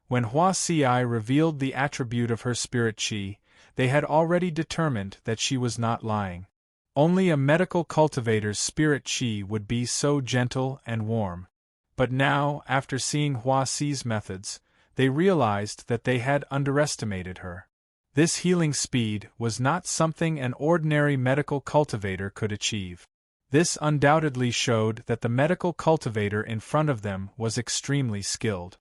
When Hua Xi revealed the attribute of her spirit qi, they had already determined that she was not lying. Only a medical cultivator's spirit qi would be so gentle and warm. But now, after seeing Hua Xi's methods, they realized that they had underestimated her. This healing speed was not something an ordinary medical cultivator could achieve. This undoubtedly showed that the medical cultivator in front of them was extremely skilled.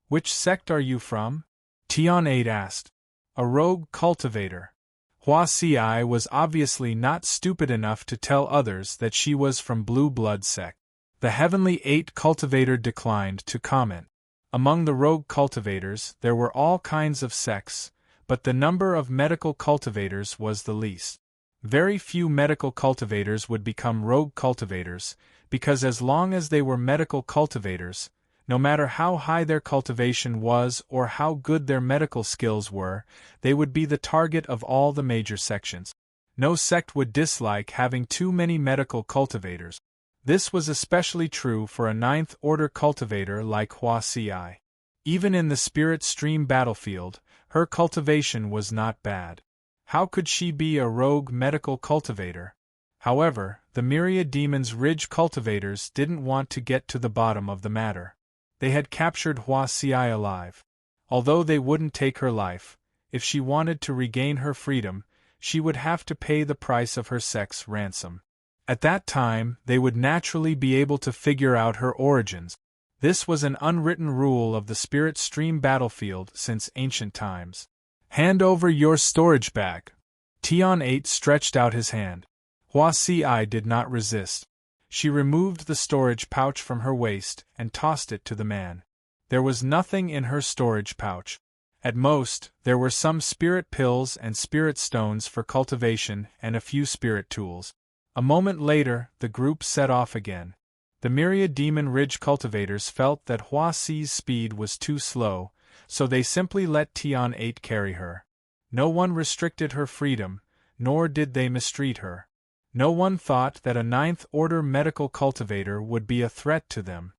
"Which sect are you from?" Tian 8 asked. "A rogue cultivator." Hua Xi was obviously not stupid enough to tell others that she was from Blue Blood sect. The Heavenly 8 cultivator declined to comment. Among the rogue cultivators there were all kinds of sects, but the number of medical cultivators was the least. Very few medical cultivators would become rogue cultivators, because as long as they were medical cultivators, no matter how high their cultivation was or how good their medical skills were, they would be the target of all the major sections. No sect would dislike having too many medical cultivators. This was especially true for a ninth-order cultivator like Hua Xi. Even in the spirit stream battlefield, her cultivation was not bad. How could she be a rogue medical cultivator? However, the Myriad Demon's Ridge cultivators didn't want to get to the bottom of the matter. They had captured Hua Xi alive. Although they wouldn't take her life, if she wanted to regain her freedom, she would have to pay the price of her sex ransom. At that time, they would naturally be able to figure out her origins. This was an unwritten rule of the spirit stream battlefield since ancient times. "Hand over your storage bag." Tian 8 stretched out his hand. Hua Xi did not resist. She removed the storage pouch from her waist and tossed it to the man. There was nothing in her storage pouch. At most, there were some spirit pills and spirit stones for cultivation and a few spirit tools. A moment later, the group set off again. The Myriad Demon Ridge cultivators felt that Hua Xi's speed was too slow, so they simply let Tian 8 carry her. No one restricted her freedom, nor did they mistreat her. No one thought that a ninth-order medical cultivator would be a threat to them.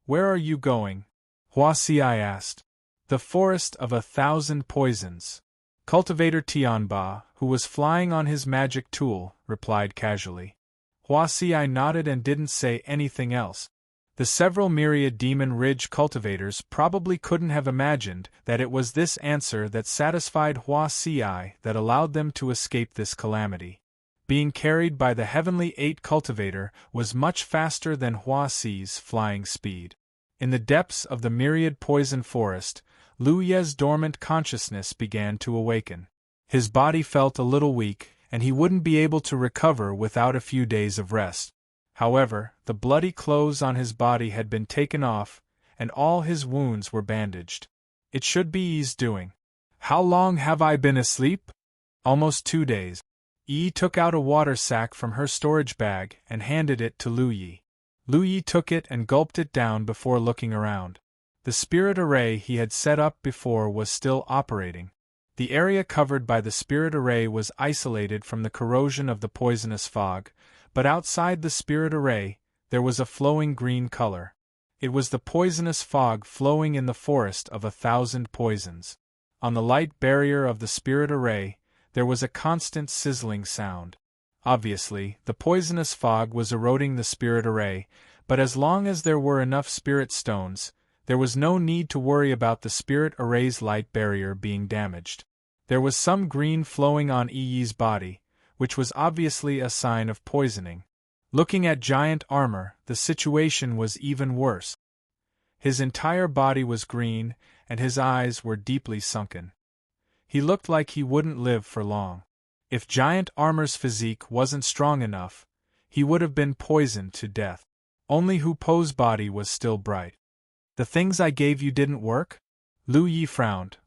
"Where are you going?" Hua Xi asked. "The forest of 1,000 poisons." Cultivator Tianba, who was flying on his magic tool, replied casually. Hua Xi nodded and didn't say anything else. The several Myriad Demon Ridge cultivators probably couldn't have imagined that it was this answer that satisfied Hua Xi that allowed them to escape this calamity. Being carried by the Heavenly 8 cultivator was much faster than Hua Xi's flying speed. In the depths of the myriad poison forest, Lu Ye's dormant consciousness began to awaken. His body felt a little weak, and he wouldn't be able to recover without a few days of rest. However, the bloody clothes on his body had been taken off, and all his wounds were bandaged. It should be Yi's doing. How long have I been asleep? Almost 2 days. Yi took out a water sack from her storage bag and handed it to Lu Yi. Lu Yi took it and gulped it down before looking around. The spirit array he had set up before was still operating. The area covered by the spirit array was isolated from the corrosion of the poisonous fog, but outside the spirit array, there was a flowing green color. It was the poisonous fog flowing in the forest of 1,000 poisons. On the light barrier of the spirit array, there was a constant sizzling sound. Obviously, the poisonous fog was eroding the spirit array, but as long as there were enough spirit stones, there was no need to worry about the spirit array's light barrier being damaged. There was some green flowing on Yi's body, which was obviously a sign of poisoning. Looking at giant armor, the situation was even worse. His entire body was green, and his eyes were deeply sunken. He looked like he wouldn't live for long. If giant armor's physique wasn't strong enough, he would have been poisoned to death. Only Hu Po's body was still bright. The things I gave you didn't work? Lu Yi frowned.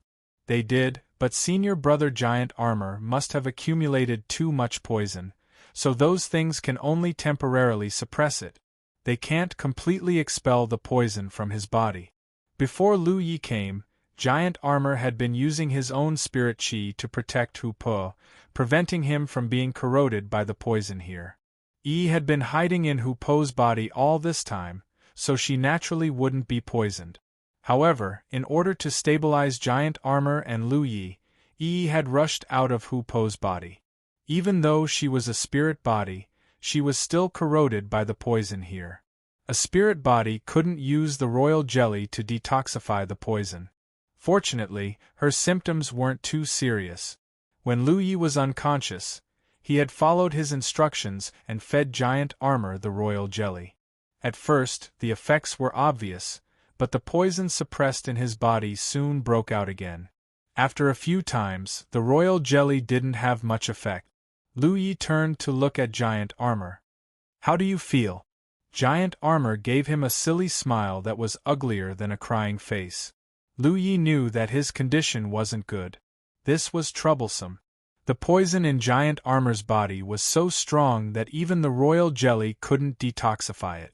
They did, but senior brother giant armor must have accumulated too much poison, so those things can only temporarily suppress it. They can't completely expel the poison from his body. Before Lu Yi came, giant armor had been using his own spirit chi to protect Hu Po, preventing him from being corroded by the poison here. Yi had been hiding in Hu Po's body all this time, so she naturally wouldn't be poisoned. However, in order to stabilize giant armor and Lu Yi, Yi had rushed out of Hu Po's body. Even though she was a spirit body, she was still corroded by the poison here. A spirit body couldn't use the royal jelly to detoxify the poison. Fortunately, her symptoms weren't too serious. When Lu Yi was unconscious, he had followed his instructions and fed giant armor the royal jelly. At first, the effects were obvious, but the poison suppressed in his body soon broke out again. After a few times, the royal jelly didn't have much effect. Lu Yi turned to look at giant armor. How do you feel? Giant armor gave him a silly smile that was uglier than a crying face. Lu Yi knew that his condition wasn't good. This was troublesome. The poison in giant armor's body was so strong that even the royal jelly couldn't detoxify it.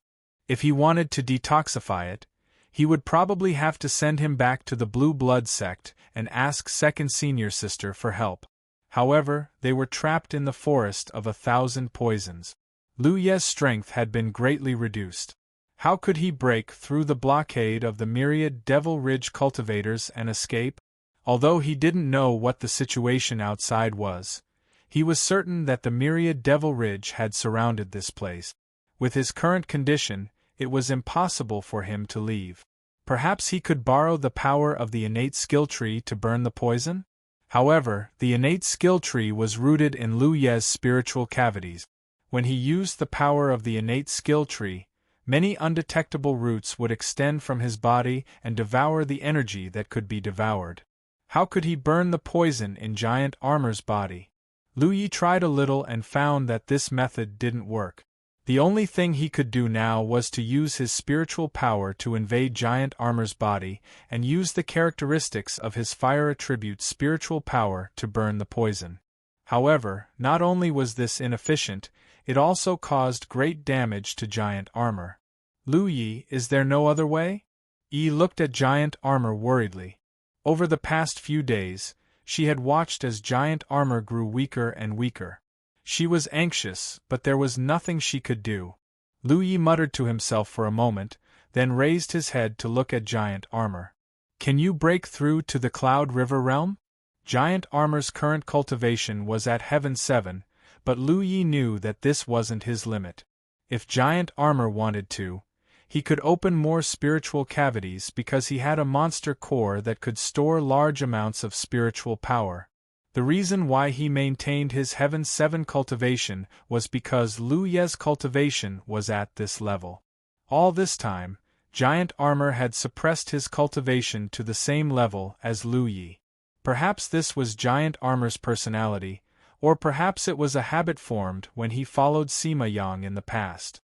If he wanted to detoxify it, he would probably have to send him back to the Blue Blood sect and ask second senior sister for help. However, they were trapped in the forest of 1,000 poisons. Lu Ye's strength had been greatly reduced. How could he break through the blockade of the myriad Devil Ridge cultivators and escape? Although he didn't know what the situation outside was, he was certain that the myriad Devil Ridge had surrounded this place. With his current condition, it was impossible for him to leave. Perhaps he could borrow the power of the innate skill tree to burn the poison? However, the innate skill tree was rooted in Lu Ye's spiritual cavities. When he used the power of the innate skill tree, many undetectable roots would extend from his body and devour the energy that could be devoured. How could he burn the poison in giant armor's body? Lu Yi tried a little and found that this method didn't work. The only thing he could do now was to use his spiritual power to invade giant armor's body and use the characteristics of his fire attribute spiritual power to burn the poison. However, not only was this inefficient, it also caused great damage to giant armor. Lu Yi, is there no other way? Yi looked at giant armor worriedly. Over the past few days, she had watched as giant armor grew weaker and weaker. She was anxious, but there was nothing she could do. Lu Yi muttered to himself for a moment, then raised his head to look at giant armor. Can you break through to the Cloud River realm? Giant armor's current cultivation was at Heaven 7, but Lu Yi knew that this wasn't his limit. If giant armor wanted to, he could open more spiritual cavities because he had a monster core that could store large amounts of spiritual power. The reason why he maintained his Heaven 7 cultivation was because Lu Ye's cultivation was at this level. All this time, giant armor had suppressed his cultivation to the same level as Lu Yi. Perhaps this was giant armor's personality, or perhaps it was a habit formed when he followed Sima Yang in the past.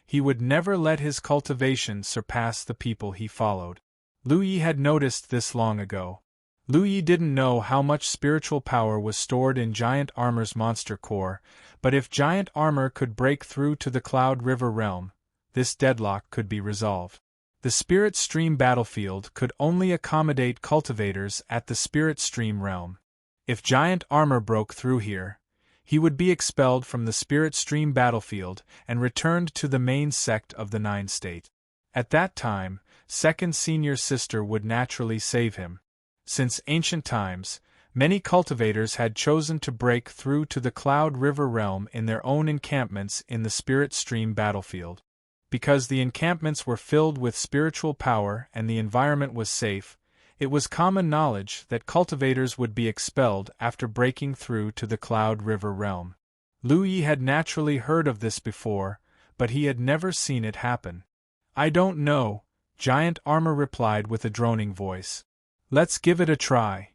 He would never let his cultivation surpass the people he followed. Lu Yi had noticed this long ago. Lu Yi didn't know how much spiritual power was stored in Giant Armor's monster core, but if Giant Armor could break through to the Cloud River realm, this deadlock could be resolved. The Spirit Stream battlefield could only accommodate cultivators at the Spirit Stream realm. If Giant Armor broke through here, he would be expelled from the Spirit Stream battlefield and returned to the main sect of the Nine State. At that time, Second Senior Sister would naturally save him. Since ancient times, many cultivators had chosen to break through to the Cloud River realm in their own encampments in the Spirit Stream battlefield. Because the encampments were filled with spiritual power and the environment was safe, it was common knowledge that cultivators would be expelled after breaking through to the Cloud River realm. Lu Yi had naturally heard of this before, but he had never seen it happen. "I don't know," Giant Armor replied with a droning voice. "Let's give it a try."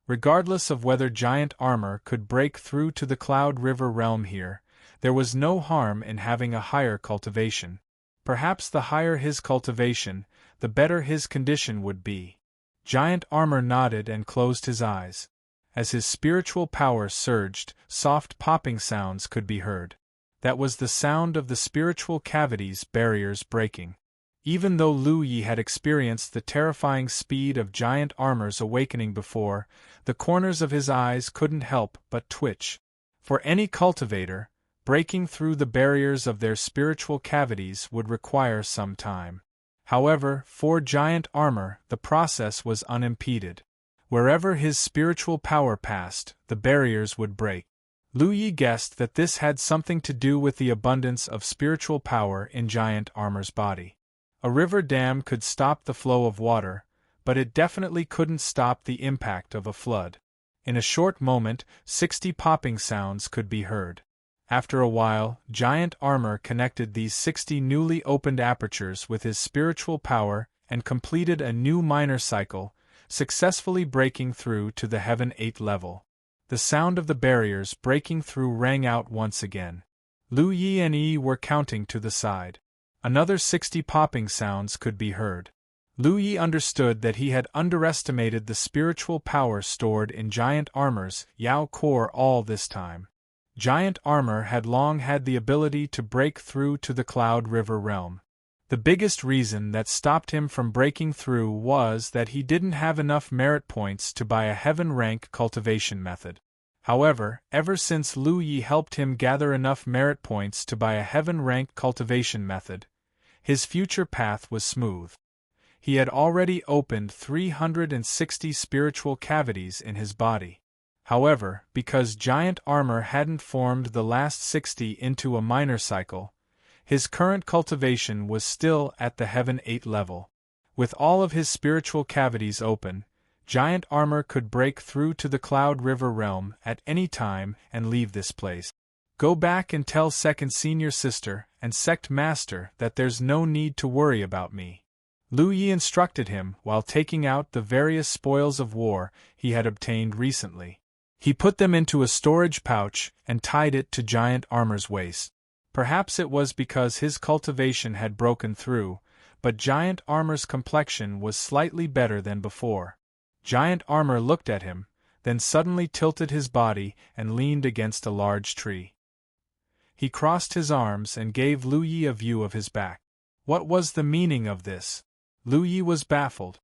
Regardless of whether Giant Armor could break through to the Cloud River realm here, there was no harm in having a higher cultivation. Perhaps the higher his cultivation, the better his condition would be. Giant Armor nodded and closed his eyes. As his spiritual power surged, soft popping sounds could be heard. That was the sound of the spiritual cavities barriers breaking. Even though Lu Yi had experienced the terrifying speed of Giant Armor's awakening before, the corners of his eyes couldn't help but twitch. For any cultivator, breaking through the barriers of their spiritual cavities would require some time. However, for Giant Armor, the process was unimpeded. Wherever his spiritual power passed, the barriers would break. Lu Yi guessed that this had something to do with the abundance of spiritual power in Giant Armor's body. A river dam could stop the flow of water, but it definitely couldn't stop the impact of a flood. In a short moment, 60 popping sounds could be heard. After a while, Giant Armor connected these 60 newly opened apertures with his spiritual power and completed a new minor cycle, successfully breaking through to the Heaven 8 level. The sound of the barriers breaking through rang out once again. Lu Yi and Yi were counting to the side. Another 60 popping sounds could be heard. Lu Yi understood that he had underestimated the spiritual power stored in Giant Armor's Yao core all this time. Giant Armor had long had the ability to break through to the Cloud River realm. The biggest reason that stopped him from breaking through was that he didn't have enough merit points to buy a heaven rank cultivation method. However, ever since Lu Yi helped him gather enough merit points to buy a heaven rank cultivation method, his future path was smooth. He had already opened 360 spiritual cavities in his body. However, because Giant Armor hadn't formed the last 60 into a minor cycle, his current cultivation was still at the Heaven 8 level. With all of his spiritual cavities open, Giant Armor could break through to the Cloud River realm at any time and leave this place. "Go back and tell Second Senior Sister and Sect Master that there's no need to worry about me," Lu Yi instructed him while taking out the various spoils of war he had obtained recently. He put them into a storage pouch and tied it to Giant Armor's waist. Perhaps it was because his cultivation had broken through, but Giant Armor's complexion was slightly better than before. Giant Armor looked at him, then suddenly tilted his body and leaned against a large tree. He crossed his arms and gave Lu Yi a view of his back. What was the meaning of this? Lu Yi was baffled.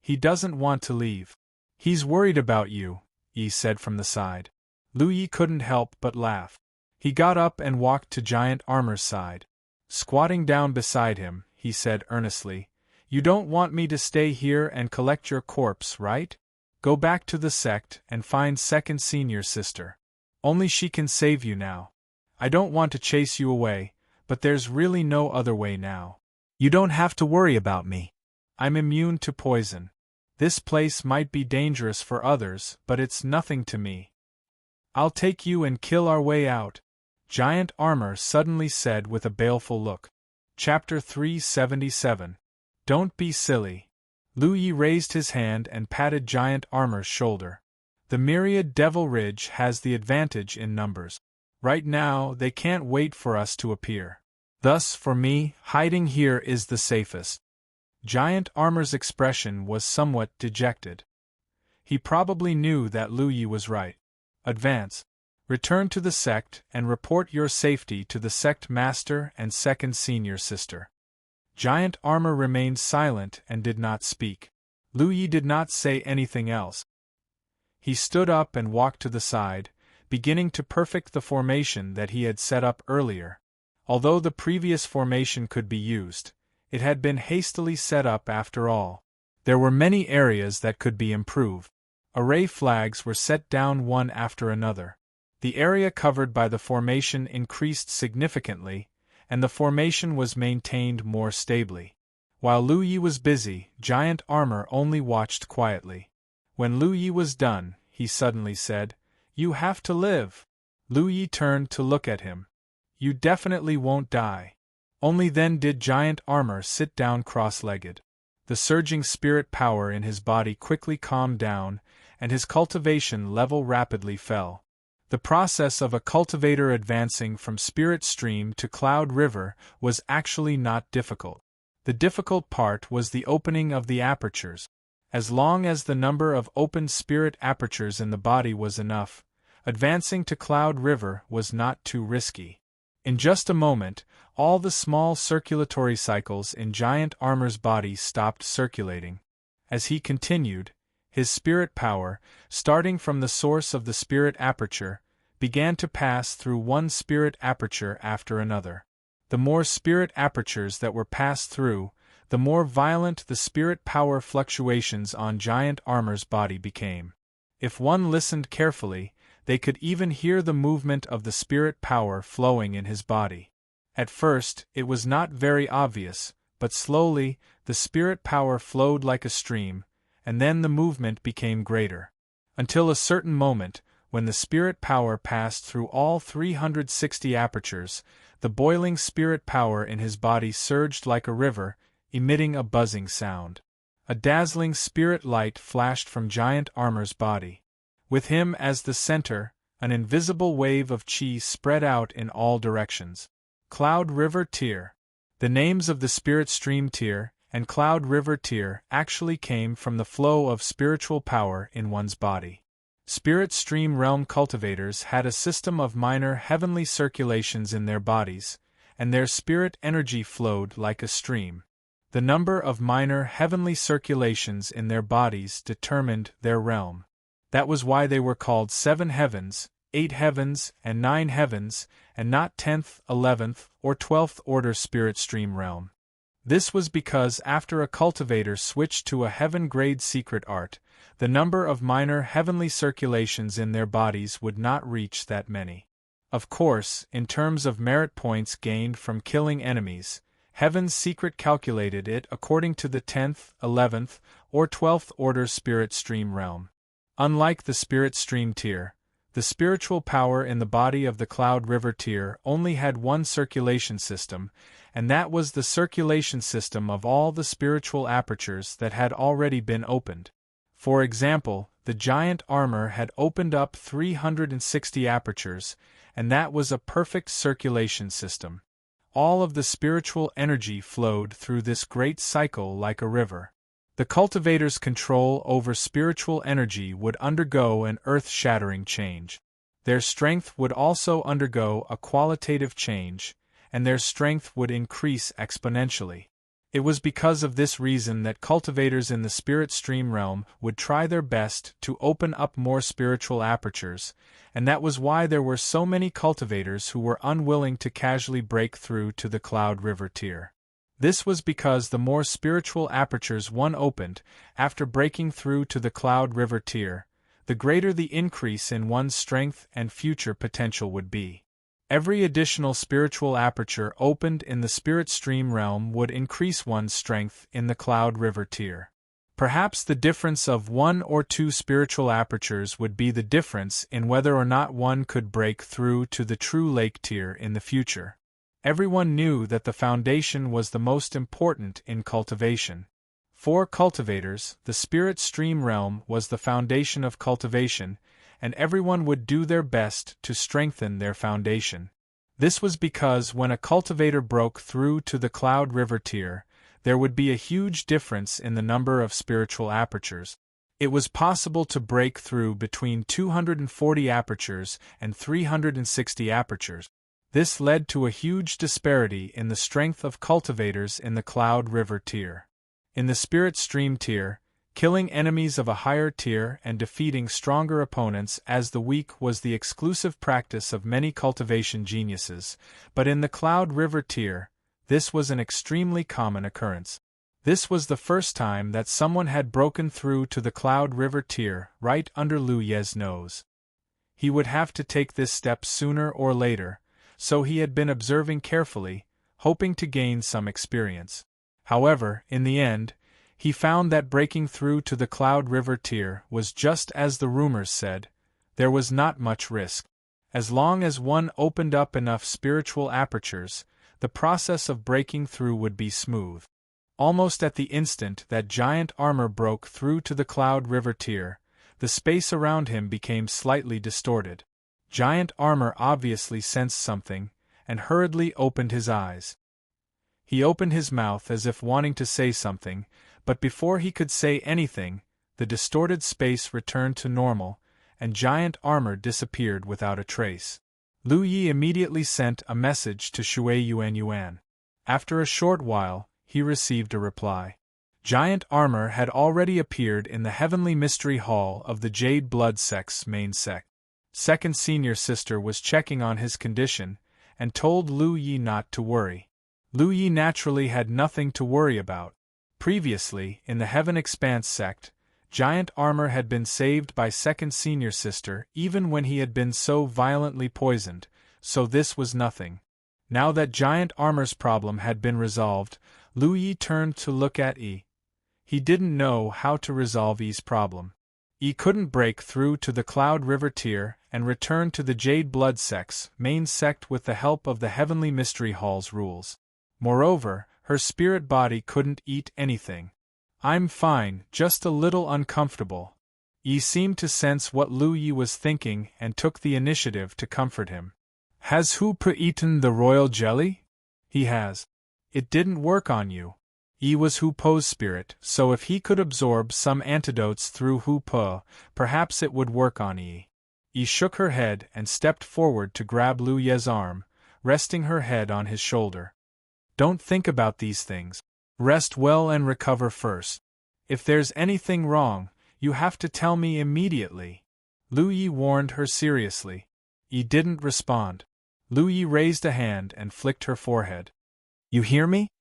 "He doesn't want to leave. He's worried about you," Yi said from the side. Lu Yi couldn't help but laugh. He got up and walked to Giant Armor's side. Squatting down beside him, he said earnestly, "You don't want me to stay here and collect your corpse, right? Go back to the sect and find Second Senior Sister. Only she can save you now. I don't want to chase you away, but there's really no other way now. You don't have to worry about me. I'm immune to poison. This place might be dangerous for others, but it's nothing to me. I'll take you and kill our way out," Giant Armor suddenly said with a baleful look. Chapter 377. Don't be silly. Lu Yi raised his hand and patted Giant Armor's shoulder. The myriad Devil Ridge has the advantage in numbers. Right now, they can't wait for us to appear. Thus, for me, hiding here is the safest. Giant Armor's expression was somewhat dejected. He probably knew that Lu Yi was right. Advance. Return to the sect and report your safety to the sect master and second senior sister. Giant Armor remained silent and did not speak. Lu Yi did not say anything else. He stood up and walked to the side, beginning to perfect the formation that he had set up earlier. Although the previous formation could be used, it had been hastily set up after all. There were many areas that could be improved. Array flags were set down one after another. The area covered by the formation increased significantly, and the formation was maintained more stably. While Lu Yi was busy, Giant Armor only watched quietly. When Lu Yi was done, he suddenly said, "You have to live." Lu Yi turned to look at him. "You definitely won't die." Only then did Giant Armor sit down cross-legged. The surging spirit power in his body quickly calmed down, and his cultivation level rapidly fell. The process of a cultivator advancing from Spirit Stream to Cloud River was actually not difficult. The difficult part was the opening of the apertures. As long as the number of open spirit apertures in the body was enough, advancing to Cloud River was not too risky. In just a moment, all the small circulatory cycles in Giant Armor's body stopped circulating. As he continued, his spirit power, starting from the source of the spirit aperture, began to pass through one spirit aperture after another. The more spirit apertures that were passed through, the more violent the spirit power fluctuations on Giant Armor's body became. If one listened carefully, they could even hear the movement of the spirit power flowing in his body. At first, it was not very obvious, but slowly, the spirit power flowed like a stream, and then the movement became greater. Until a certain moment, when the spirit power passed through all 360 apertures, the boiling spirit power in his body surged like a river, emitting a buzzing sound. A dazzling spirit light flashed from Giant Armor's body. With him as the center, an invisible wave of chi spread out in all directions. Cloud River Tier. The names of the Spirit Stream Tier and Cloud River Tier actually came from the flow of spiritual power in one's body. Spirit Stream Realm cultivators had a system of minor heavenly circulations in their bodies, and their spirit energy flowed like a stream. The number of minor heavenly circulations in their bodies determined their realm. That was why they were called 7 heavens, 8 heavens, and 9 heavens, and not 10th, 11th, or 12th order spirit stream realm. This was because after a cultivator switched to a heaven-grade secret art, the number of minor heavenly circulations in their bodies would not reach that many. Of course, in terms of merit points gained from killing enemies, Heaven's Secret calculated it according to the 10th, 11th, or 12th order spirit stream realm. Unlike the Spirit Stream Tier, the spiritual power in the body of the Cloud River Tier only had one circulation system, and that was the circulation system of all the spiritual apertures that had already been opened. For example, the Giant Armor had opened up 360 apertures, and that was a perfect circulation system. All of the spiritual energy flowed through this great cycle like a river. The cultivator's control over spiritual energy would undergo an earth-shattering change. Their strength would also undergo a qualitative change, and their strength would increase exponentially. It was because of this reason that cultivators in the spirit stream realm would try their best to open up more spiritual apertures, and that was why there were so many cultivators who were unwilling to casually break through to the Cloud River Tier. This was because the more spiritual apertures one opened, after breaking through to the Cloud River Tier, the greater the increase in one's strength and future potential would be. Every additional spiritual aperture opened in the spirit stream realm would increase one's strength in the Cloud River Tier. Perhaps the difference of 1 or 2 spiritual apertures would be the difference in whether or not one could break through to the true Lake Tier in the future. Everyone knew that the foundation was the most important in cultivation. For cultivators, the spirit stream realm was the foundation of cultivation, and everyone would do their best to strengthen their foundation. This was because when a cultivator broke through to the Cloud River tier, there would be a huge difference in the number of spiritual apertures. It was possible to break through between 240 apertures and 360 apertures. This led to a huge disparity in the strength of cultivators in the Cloud River tier. In the Spirit Stream tier, killing enemies of a higher tier and defeating stronger opponents as the weak was the exclusive practice of many cultivation geniuses, but in the Cloud River tier, this was an extremely common occurrence. This was the first time that someone had broken through to the Cloud River tier right under Lu Ye's nose. He would have to take this step sooner or later, so he had been observing carefully, hoping to gain some experience. However, in the end, he found that breaking through to the Cloud River tier was just as the rumors said. There was not much risk. As long as one opened up enough spiritual apertures, the process of breaking through would be smooth. Almost at the instant that giant armor broke through to the Cloud River tier, the space around him became slightly distorted. Giant armor obviously sensed something, and hurriedly opened his eyes. He opened his mouth as if wanting to say something, but before he could say anything, the distorted space returned to normal, and giant armor disappeared without a trace. Lu Yi immediately sent a message to Shui Yuan. After a short while, he received a reply. Giant armor had already appeared in the Heavenly Mystery Hall of the Jade Blood Sect's main sect. Second senior sister was checking on his condition, and told Lu Yi not to worry. Lu Yi naturally had nothing to worry about. Previously, in the Heaven Expanse sect, giant armor had been saved by second senior sister even when he had been so violently poisoned, so this was nothing. Now that giant armor's problem had been resolved, Lu Yi turned to look at Yi. He didn't know how to resolve Yi's problem. Yi couldn't break through to the Cloud River tier and return to the Jade Blood Sect's main sect with the help of the Heavenly Mystery Hall's rules. Moreover, her spirit body couldn't eat anything. "I'm fine, just a little uncomfortable." Yi seemed to sense what Lu Yi was thinking and took the initiative to comfort him. "Has Hu Pe eaten the royal jelly?" "He has. It didn't work on you." Yi was Hu Po's spirit, so if he could absorb some antidotes through Hu Po, perhaps it would work on Yi. Yi shook her head and stepped forward to grab Lu Ye's arm, resting her head on his shoulder. "Don't think about these things. Rest well and recover first. If there's anything wrong, you have to tell me immediately." Lu Yi warned her seriously. Yi didn't respond. Lu Yi raised a hand and flicked her forehead. "You hear me?"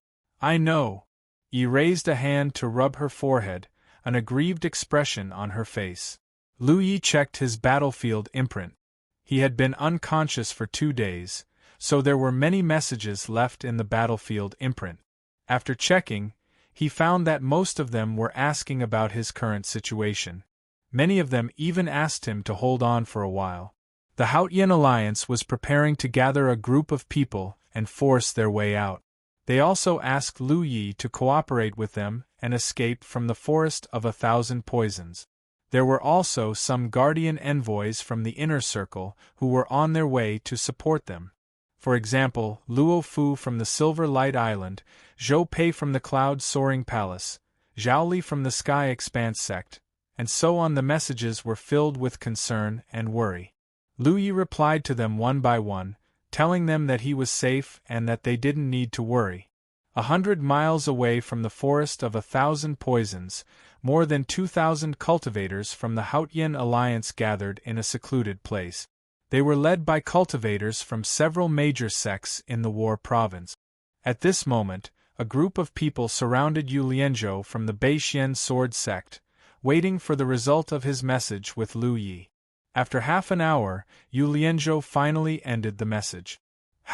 "I know." Yi raised a hand to rub her forehead, an aggrieved expression on her face. Lu Yi checked his battlefield imprint. He had been unconscious for 2 days, so there were many messages left in the battlefield imprint. After checking, he found that most of them were asking about his current situation. Many of them even asked him to hold on for a while. The Haotian Alliance was preparing to gather a group of people and force their way out. They also asked Lu Yi to cooperate with them and escape from the Forest of 1,000 Poisons. There were also some guardian envoys from the inner circle who were on their way to support them. For example, Luo Fu from the Silver Light Island, Zhou Pei from the Cloud Soaring Palace, Zhao Li from the Sky Expanse sect, and so on. The messages were filled with concern and worry. Lu Yi replied to them one by one, telling them that he was safe and that they didn't need to worry. 100 miles away from the Forest of 1,000 Poisons, more than 2,000 cultivators from the Haotian Alliance gathered in a secluded place. They were led by cultivators from several major sects in the War Province. At this moment, a group of people surrounded Yu Lianzhou from the Beixian Sword sect, waiting for the result of his message with Lu Yi. After half an hour, Yu Lianzhou finally ended the message.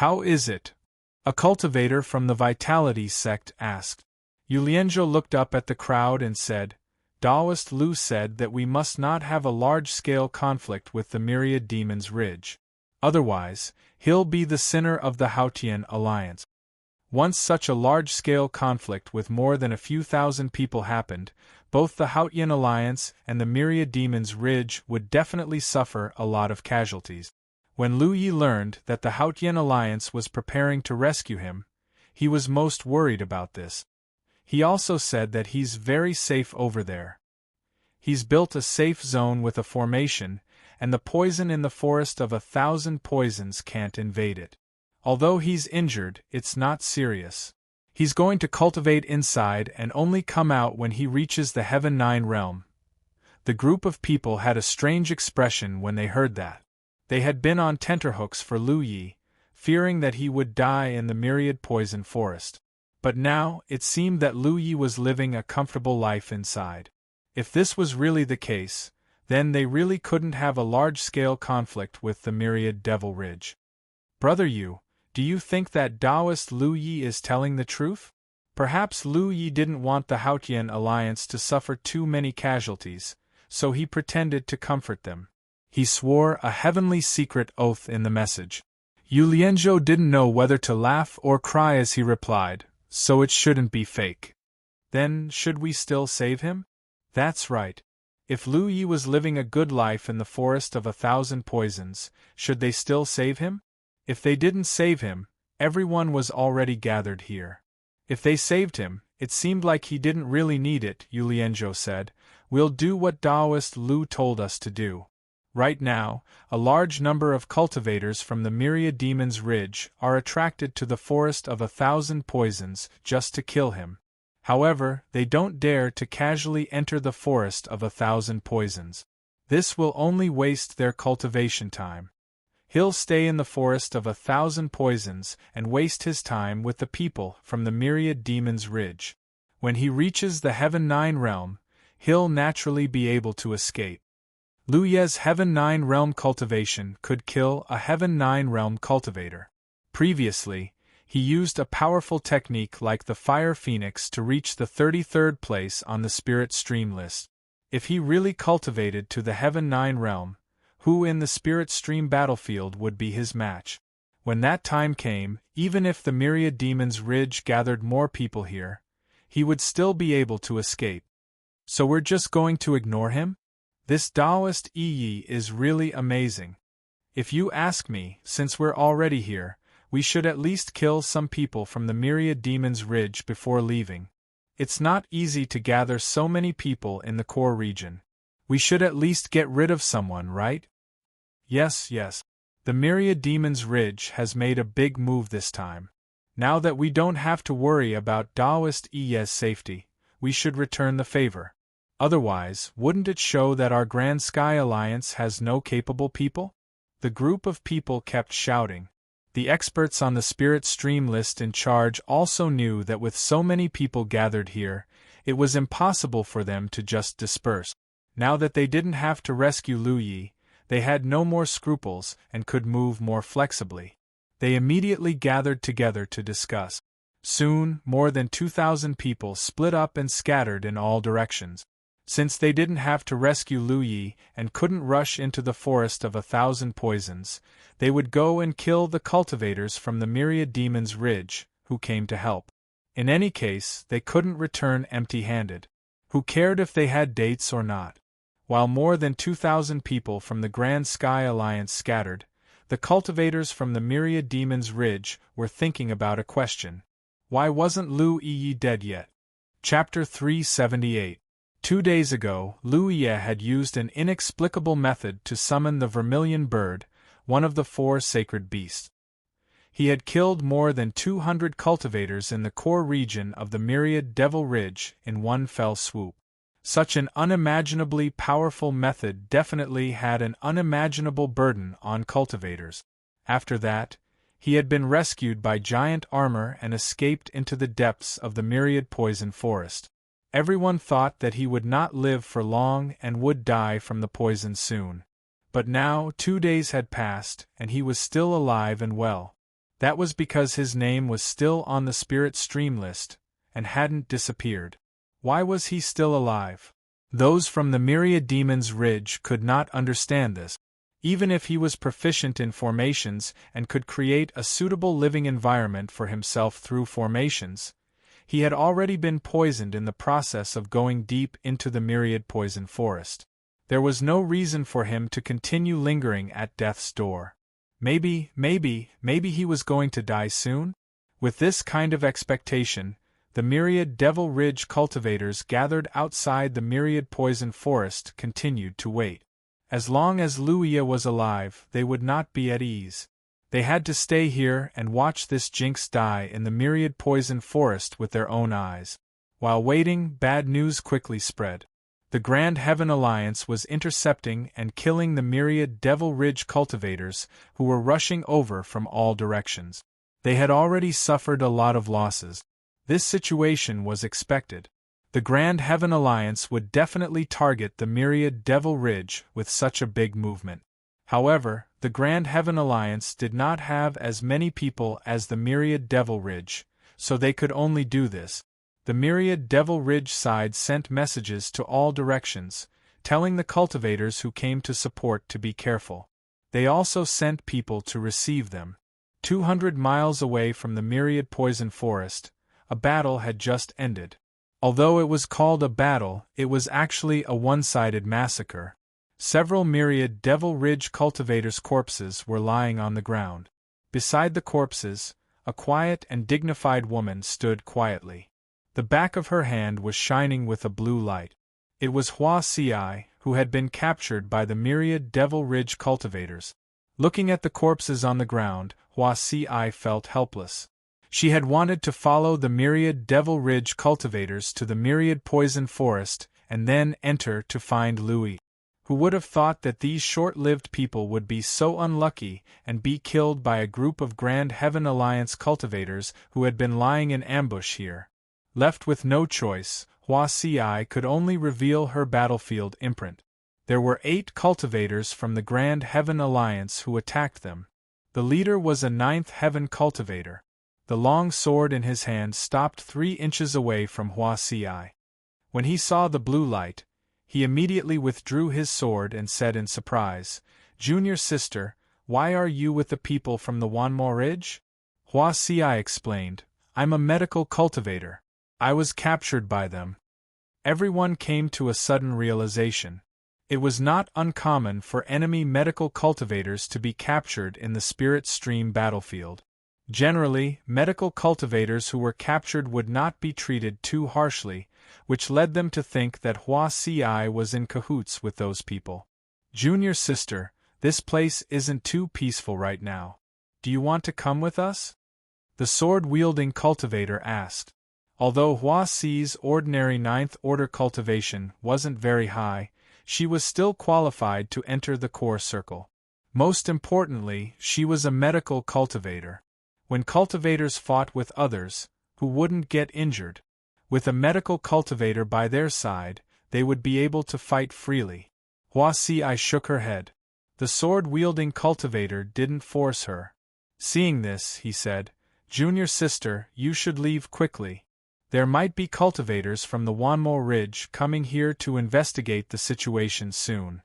"How is it?" a cultivator from the Vitality sect asked. Yu Lianzhou looked up at the crowd and said, "Daoist Lu said that we must not have a large-scale conflict with the Myriad Demon's Ridge. Otherwise, he'll be the sinner of the Haotian Alliance." Once such a large-scale conflict with more than a few thousand people happened, both the Haotian Alliance and the Myriad Demon's Ridge would definitely suffer a lot of casualties. When Lu Yi learned that the Haotian alliance was preparing to rescue him, he was most worried about this. He also said that he's very safe over there. He's built a safe zone with a formation, and the poison in the forest of 1,000 poisons can't invade it. Although he's injured, it's not serious. He's going to cultivate inside and only come out when he reaches the Heaven 9 realm. The group of people had a strange expression when they heard that. They had been on tenterhooks for Lu Yi, fearing that he would die in the myriad poison forest. But now, it seemed that Lu Yi was living a comfortable life inside. If this was really the case, then they really couldn't have a large-scale conflict with the myriad Devil Ridge. Brother Yu, do you think that Taoist Lu Yi is telling the truth? Perhaps Lu Yi didn't want the Haotian alliance to suffer too many casualties, so he pretended to comfort them. He swore a heavenly secret oath in the message. Yu Lianzhou didn't know whether to laugh or cry as he replied, so it shouldn't be fake. Then, should we still save him? That's right. If Lu Yi was living a good life in the forest of 1,000 poisons, should they still save him? If they didn't save him, everyone was already gathered here. If they saved him, it seemed like he didn't really need it, Yu Lianzhou said. We'll do what Taoist Lu told us to do. Right now, a large number of cultivators from the Myriad Demon's Ridge are attracted to the forest of 1,000 poisons just to kill him. However, they don't dare to casually enter the forest of 1,000 poisons. This will only waste their cultivation time. He'll stay in the forest of 1,000 poisons and waste his time with the people from the Myriad Demon's Ridge. When he reaches the Heaven 9 realm, he'll naturally be able to escape. Lu Ye's Heaven 9 realm cultivation could kill a Heaven 9 realm cultivator. Previously, he used a powerful technique like the Fire Phoenix to reach the 33rd place on the Spirit Stream list. If he really cultivated to the Heaven 9 realm, who in the Spirit Stream battlefield would be his match? When that time came, even if the Myriad Demon's Ridge gathered more people here, he would still be able to escape. So we're just going to ignore him? This Taoist Yi is really amazing. If you ask me, since we're already here, we should at least kill some people from the Myriad Demon's Ridge before leaving. It's not easy to gather so many people in the core region. We should at least get rid of someone, right? Yes. The Myriad Demon's Ridge has made a big move this time. Now that we don't have to worry about Taoist Yi's safety, we should return the favor. Otherwise, wouldn't it show that our Grand Sky Alliance has no capable people? The group of people kept shouting. The experts on the Spirit Stream list in charge also knew that with so many people gathered here, it was impossible for them to just disperse. Now that they didn't have to rescue Lu Yi, they had no more scruples and could move more flexibly. They immediately gathered together to discuss. Soon, more than 2,000 people split up and scattered in all directions. Since they didn't have to rescue Lu Yi and couldn't rush into the forest of 1,000 poisons, they would go and kill the cultivators from the Myriad Demon's Ridge, who came to help. In any case, they couldn't return empty-handed. Who cared if they had dates or not? While more than 2,000 people from the Grand Sky Alliance scattered, the cultivators from the Myriad Demon's Ridge were thinking about a question. Why wasn't Lu Yi dead yet? Chapter 378. 2 days ago, Lu Yi had used an inexplicable method to summon the vermilion bird, one of the 4 sacred beasts. He had killed more than 200 cultivators in the core region of the Myriad Devil Ridge in one fell swoop. Such an unimaginably powerful method definitely had an unimaginable burden on cultivators. After that, he had been rescued by giant armor and escaped into the depths of the Myriad Poison Forest. Everyone thought that he would not live for long and would die from the poison soon. But now 2 days had passed, and he was still alive and well. That was because his name was still on the Spirit Stream list, and hadn't disappeared. Why was he still alive? Those from the Myriad Demon's Ridge could not understand this. Even if he was proficient in formations and could create a suitable living environment for himself through formations, he had already been poisoned in the process of going deep into the Myriad Poison Forest. There was no reason for him to continue lingering at death's door. Maybe he was going to die soon? With this kind of expectation, the myriad Devil Ridge cultivators gathered outside the myriad poison forest continued to wait. As long as Luia was alive, they would not be at ease. They had to stay here and watch this jinx die in the myriad poison forest with their own eyes. While waiting, bad news quickly spread. The Grand Heaven Alliance was intercepting and killing the myriad Devil Ridge cultivators who were rushing over from all directions. They had already suffered a lot of losses. This situation was expected. The Grand Heaven Alliance would definitely target the myriad Devil Ridge with such a big movement. However, the Grand Heaven Alliance did not have as many people as the myriad Devil Ridge, so they could only do this. The myriad Devil Ridge side sent messages to all directions, telling the cultivators who came to support to be careful. They also sent people to receive them. 200 miles away from the myriad poison forest, a battle had just ended. Although it was called a battle, it was actually a one-sided massacre. Several myriad Devil Ridge cultivators' corpses were lying on the ground. Beside the corpses, a quiet and dignified woman stood quietly. The back of her hand was shining with a blue light. It was Hua Ci, who had been captured by the myriad Devil Ridge cultivators. Looking at the corpses on the ground, Hua Ci felt helpless. She had wanted to follow the myriad Devil Ridge cultivators to the myriad poison forest and then enter to find Louis. Who would have thought that these short-lived people would be so unlucky and be killed by a group of Grand Heaven Alliance cultivators who had been lying in ambush here? Left with no choice, Hua Ci could only reveal her battlefield imprint. There were 8 cultivators from the Grand Heaven Alliance who attacked them. The leader was a 9th Heaven cultivator. The long sword in his hand stopped 3 inches away from Hua Ci. When he saw the blue light, he immediately withdrew his sword and said in surprise, "Junior sister, why are you with the people from the Wanmo Ridge?" Hua Ci explained, "I'm a medical cultivator. I was captured by them." Everyone came to a sudden realization. It was not uncommon for enemy medical cultivators to be captured in the Spirit Stream battlefield. Generally, medical cultivators who were captured would not be treated too harshly, which led them to think that Hua Ci was in cahoots with those people. "Junior sister, this place isn't too peaceful right now. Do you want to come with us?" the sword-wielding cultivator asked. Although Hua Ci's ordinary 9th order cultivation wasn't very high, she was still qualified to enter the core circle. Most importantly, she was a medical cultivator. When cultivators fought with others, who wouldn't get injured, with a medical cultivator by their side, they would be able to fight freely. Hua Ci shook her head. The sword-wielding cultivator didn't force her. Seeing this, he said, "Junior sister, you should leave quickly. There might be cultivators from the Wanmo Ridge coming here to investigate the situation soon."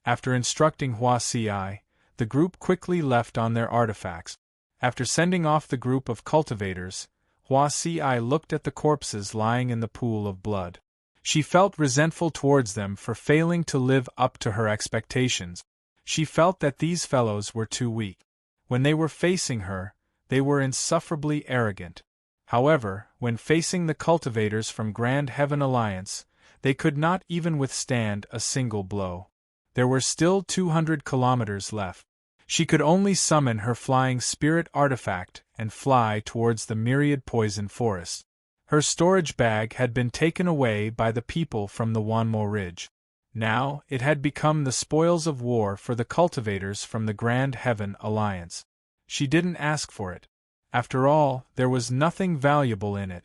After instructing Hua Ci, the group quickly left on their artifacts. After sending off the group of cultivators, Hua Ci looked at the corpses lying in the pool of blood. She felt resentful towards them for failing to live up to her expectations. She felt that these fellows were too weak. When they were facing her, they were insufferably arrogant. However, when facing the cultivators from Grand Heaven Alliance, they could not even withstand a single blow. There were still 200 kilometers left. She could only summon her flying spirit artifact and fly towards the myriad poison forest. Her storage bag had been taken away by the people from the Wanmo Ridge. Now, it had become the spoils of war for the cultivators from the Grand Heaven Alliance. She didn't ask for it. After all, there was nothing valuable in it.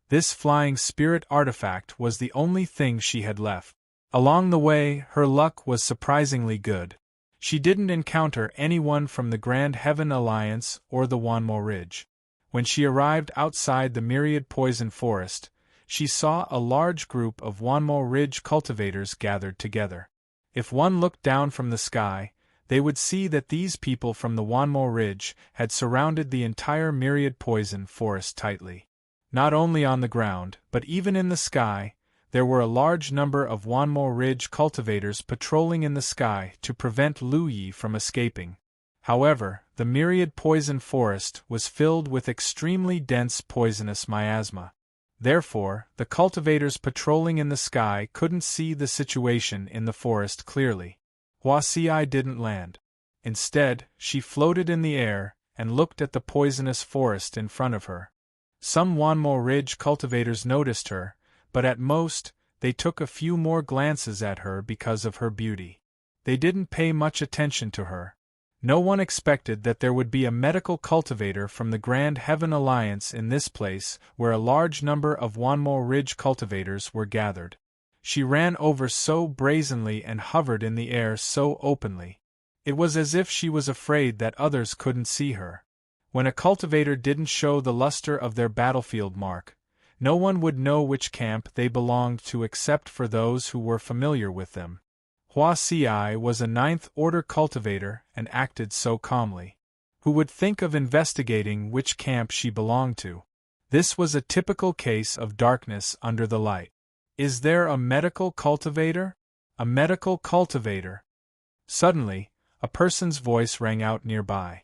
This flying spirit artifact was the only thing she had left. Along the way, her luck was surprisingly good. She didn't encounter anyone from the Grand Heaven Alliance or the Wanmo Ridge. When she arrived outside the myriad poison forest, she saw a large group of Wanmo Ridge cultivators gathered together. If one looked down from the sky, they would see that these people from the Wanmo Ridge had surrounded the entire myriad poison forest tightly. Not only on the ground, but even in the sky, there were a large number of Wanmo Ridge cultivators patrolling in the sky to prevent Lu Yi from escaping. However, the myriad poison forest was filled with extremely dense poisonous miasma. Therefore, the cultivators patrolling in the sky couldn't see the situation in the forest clearly. Huasii didn't land. Instead, she floated in the air and looked at the poisonous forest in front of her. Some Wanmo Ridge cultivators noticed her, but at most, they took a few more glances at her because of her beauty. They didn't pay much attention to her. No one expected that there would be a medical cultivator from the Grand Heaven Alliance in this place where a large number of Wanmo Ridge cultivators were gathered. She ran over so brazenly and hovered in the air so openly. It was as if she was afraid that others couldn't see her. When a cultivator didn't show the luster of their battlefield mark, no one would know which camp they belonged to except for those who were familiar with them. Huasii was a ninth-order cultivator and acted so calmly. Who would think of investigating which camp she belonged to? This was a typical case of darkness under the light. Is there a medical cultivator? A medical cultivator. Suddenly, a person's voice rang out nearby.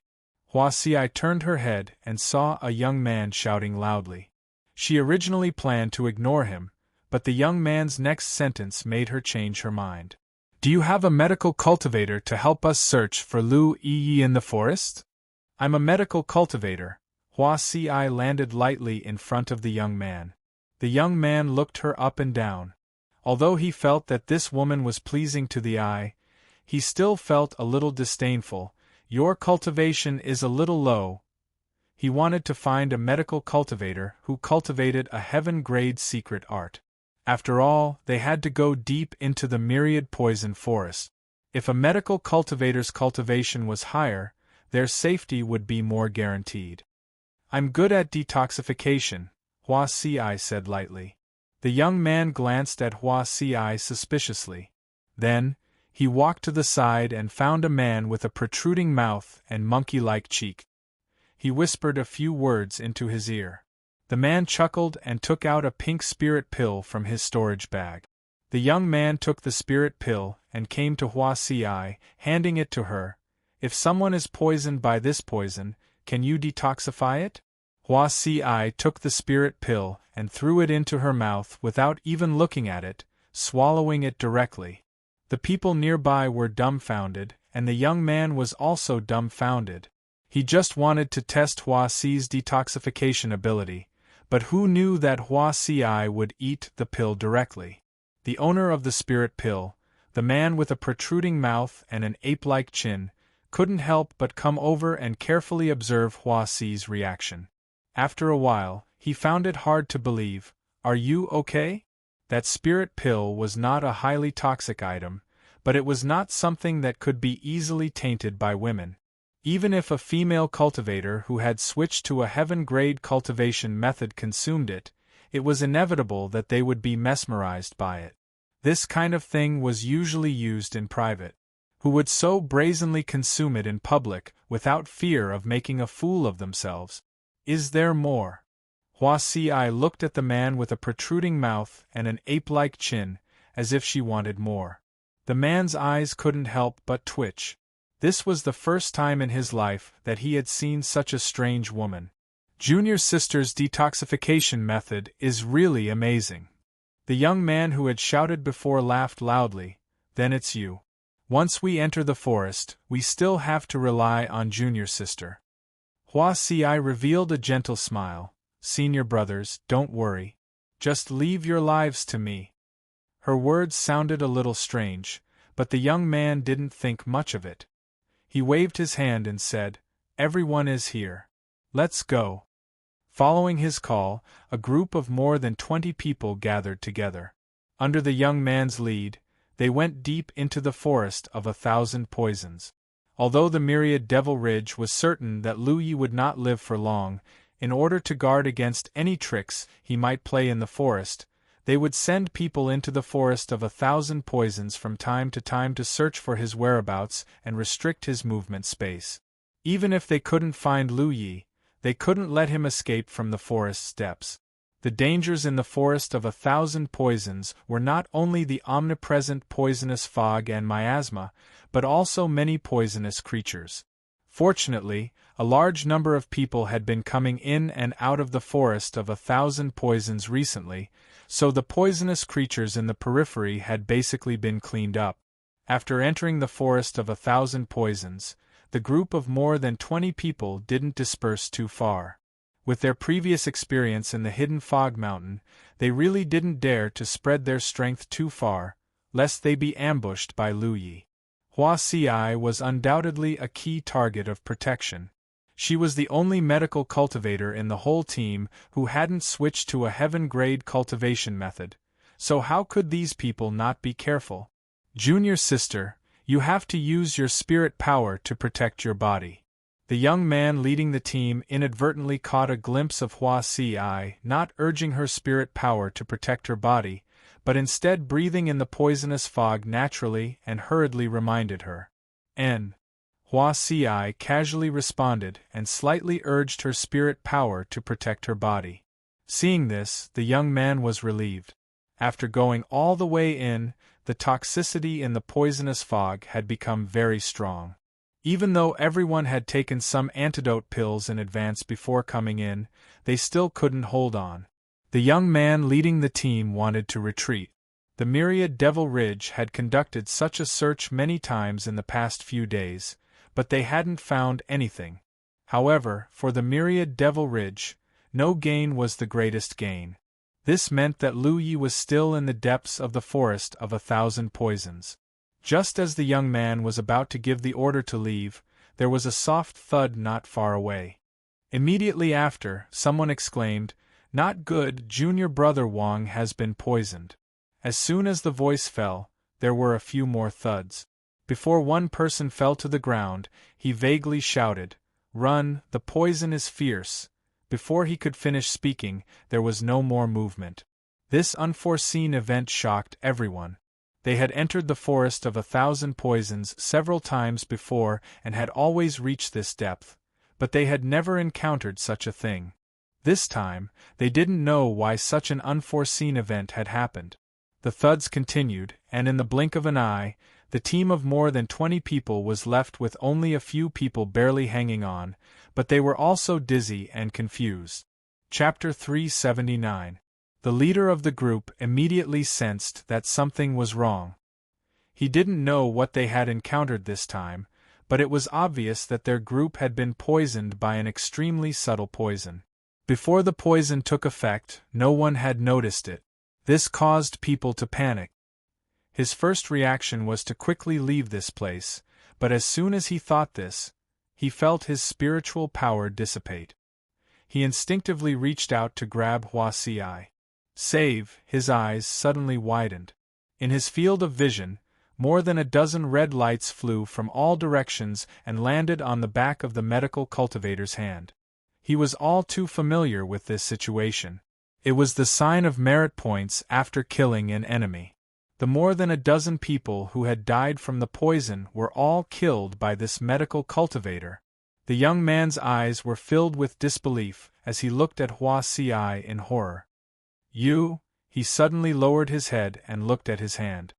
Huasii turned her head and saw a young man shouting loudly. She originally planned to ignore him, but the young man's next sentence made her change her mind. Do you have a medical cultivator to help us search for Lu Yi in the forest? I'm a medical cultivator. Huasii landed lightly in front of the young man. The young man looked her up and down. Although he felt that this woman was pleasing to the eye, he still felt a little disdainful. Your cultivation is a little low. He wanted to find a medical cultivator who cultivated a heaven-grade secret art. After all, they had to go deep into the myriad poison forest. If a medical cultivator's cultivation was higher, their safety would be more guaranteed. I'm good at detoxification, Huasii said lightly. The young man glanced at Huasii suspiciously. Then, he walked to the side and found a man with a protruding mouth and monkey-like cheek. He whispered a few words into his ear. The man chuckled and took out a pink spirit pill from his storage bag. The young man took the spirit pill and came to Huasii, handing it to her. If someone is poisoned by this poison, can you detoxify it? Huasii took the spirit pill and threw it into her mouth without even looking at it, swallowing it directly. The people nearby were dumbfounded, and the young man was also dumbfounded. He just wanted to test Huasii's detoxification ability. But who knew that Huasii would eat the pill directly? The owner of the spirit pill, the man with a protruding mouth and an ape-like chin, couldn't help but come over and carefully observe Huasii's reaction. After a while, he found it hard to believe. Are you okay? That spirit pill was not a highly toxic item, but it was not something that could be easily tainted by women. Even if a female cultivator who had switched to a heaven-grade cultivation method consumed it, it was inevitable that they would be mesmerized by it. This kind of thing was usually used in private. Who would so brazenly consume it in public without fear of making a fool of themselves? Is there more? Huasii looked at the man with a protruding mouth and an ape-like chin, as if she wanted more. The man's eyes couldn't help but twitch. This was the first time in his life that he had seen such a strange woman. Junior sister's detoxification method is really amazing. The young man who had shouted before laughed loudly. Then it's you. Once we enter the forest, we still have to rely on junior sister. Huasii revealed a gentle smile. Senior brothers, don't worry. Just leave your lives to me. Her words sounded a little strange, but the young man didn't think much of it. He waved his hand and said, Everyone is here. Let's go. Following his call, a group of more than 20 people gathered together. Under the young man's lead, they went deep into the forest of 1,000 poisons. Although the myriad Devil Ridge was certain that Lu Yi would not live for long, in order to guard against any tricks he might play in the forest, they would send people into the forest of 1,000 poisons from time to search for his whereabouts and restrict his movement space. Even if they couldn't find Lu Yi, they couldn't let him escape from the forest's depths. The dangers in the forest of 1,000 poisons were not only the omnipresent poisonous fog and miasma, but also many poisonous creatures. Fortunately, a large number of people had been coming in and out of the forest of 1,000 poisons recently, so the poisonous creatures in the periphery had basically been cleaned up. After entering the forest of 1,000 poisons, the group of more than 20 people didn't disperse too far. With their previous experience in the hidden fog mountain, they really didn't dare to spread their strength too far, lest they be ambushed by Lu Yi. Hua Xi was undoubtedly a key target of protection. She was the only medical cultivator in the whole team who hadn't switched to a heaven-grade cultivation method, so how could these people not be careful? Junior sister, you have to use your spirit power to protect your body. The young man leading the team inadvertently caught a glimpse of Hua Xi, not urging her spirit power to protect her body, but instead breathing in the poisonous fog naturally and hurriedly reminded her. Hua Xi casually responded and slightly urged her spirit power to protect her body. Seeing this, the young man was relieved. After going all the way in, the toxicity in the poisonous fog had become very strong. Even though everyone had taken some antidote pills in advance before coming in, they still couldn't hold on. The young man leading the team wanted to retreat. The myriad Devil Ridge had conducted such a search many times in the past few days, but they hadn't found anything. However, for the myriad Devil Ridge, no gain was the greatest gain. This meant that Lu Yi was still in the depths of the forest of 1,000 poisons. Just as the young man was about to give the order to leave, there was a soft thud not far away. Immediately after, someone exclaimed, "Not good, junior brother Wang has been poisoned." As soon as the voice fell, there were a few more thuds. Before one person fell to the ground, he vaguely shouted, "Run, the poison is fierce." Before he could finish speaking, there was no more movement. This unforeseen event shocked everyone. They had entered the forest of 1,000 poisons several times before and had always reached this depth, but they had never encountered such a thing. This time, they didn't know why such an unforeseen event had happened. The thuds continued, and in the blink of an eye, the team of more than 20 people was left with only a few people barely hanging on, but they were also dizzy and confused. Chapter 379. The leader of the group immediately sensed that something was wrong. He didn't know what they had encountered this time, but it was obvious that their group had been poisoned by an extremely subtle poison. Before the poison took effect, no one had noticed it. This caused people to panic. His first reaction was to quickly leave this place, but as soon as he thought this, he felt his spiritual power dissipate. He instinctively reached out to grab Hua Xi. Save, his eyes suddenly widened. In his field of vision, more than a dozen red lights flew from all directions and landed on the back of the medical cultivator's hand. He was all too familiar with this situation. It was the sign of merit points after killing an enemy. The more than a dozen people who had died from the poison were all killed by this medical cultivator. The young man's eyes were filled with disbelief as he looked at Hua Xi in horror. "You?" He suddenly lowered his head and looked at his hand.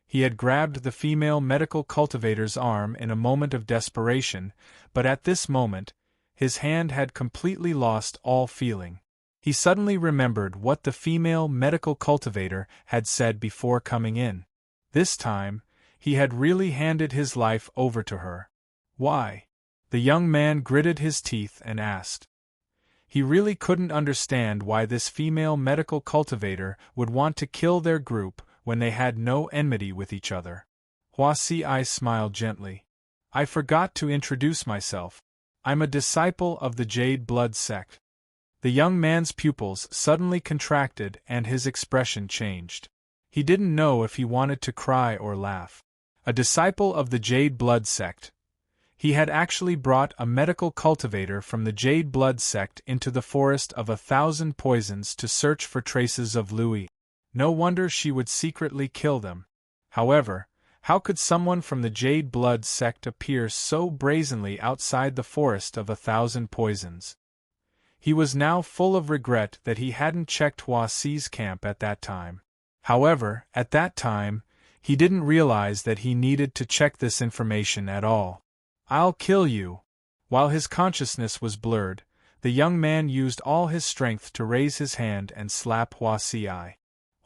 He had grabbed the female medical cultivator's arm in a moment of desperation, but at this moment, his hand had completely lost all feeling. He suddenly remembered what the female medical cultivator had said before coming in. This time, he had really handed his life over to her. Why? The young man gritted his teeth and asked. He really couldn't understand why this female medical cultivator would want to kill their group when they had no enmity with each other. Hua Xi smiled gently. "I forgot to introduce myself. I'm a disciple of the Jade Blood sect." The young man's pupils suddenly contracted and his expression changed. He didn't know if he wanted to cry or laugh. A disciple of the Jade Blood sect. He had actually brought a medical cultivator from the Jade Blood sect into the forest of 1,000 poisons to search for traces of Lu Yi. No wonder she would secretly kill them. However, how could someone from the Jade Blood sect appear so brazenly outside the forest of 1,000 poisons? He was now full of regret that he hadn't checked Hua Xi's camp at that time. However, at that time, he didn't realize that he needed to check this information at all. I'll kill you! While his consciousness was blurred, the young man used all his strength to raise his hand and slap Hua Si.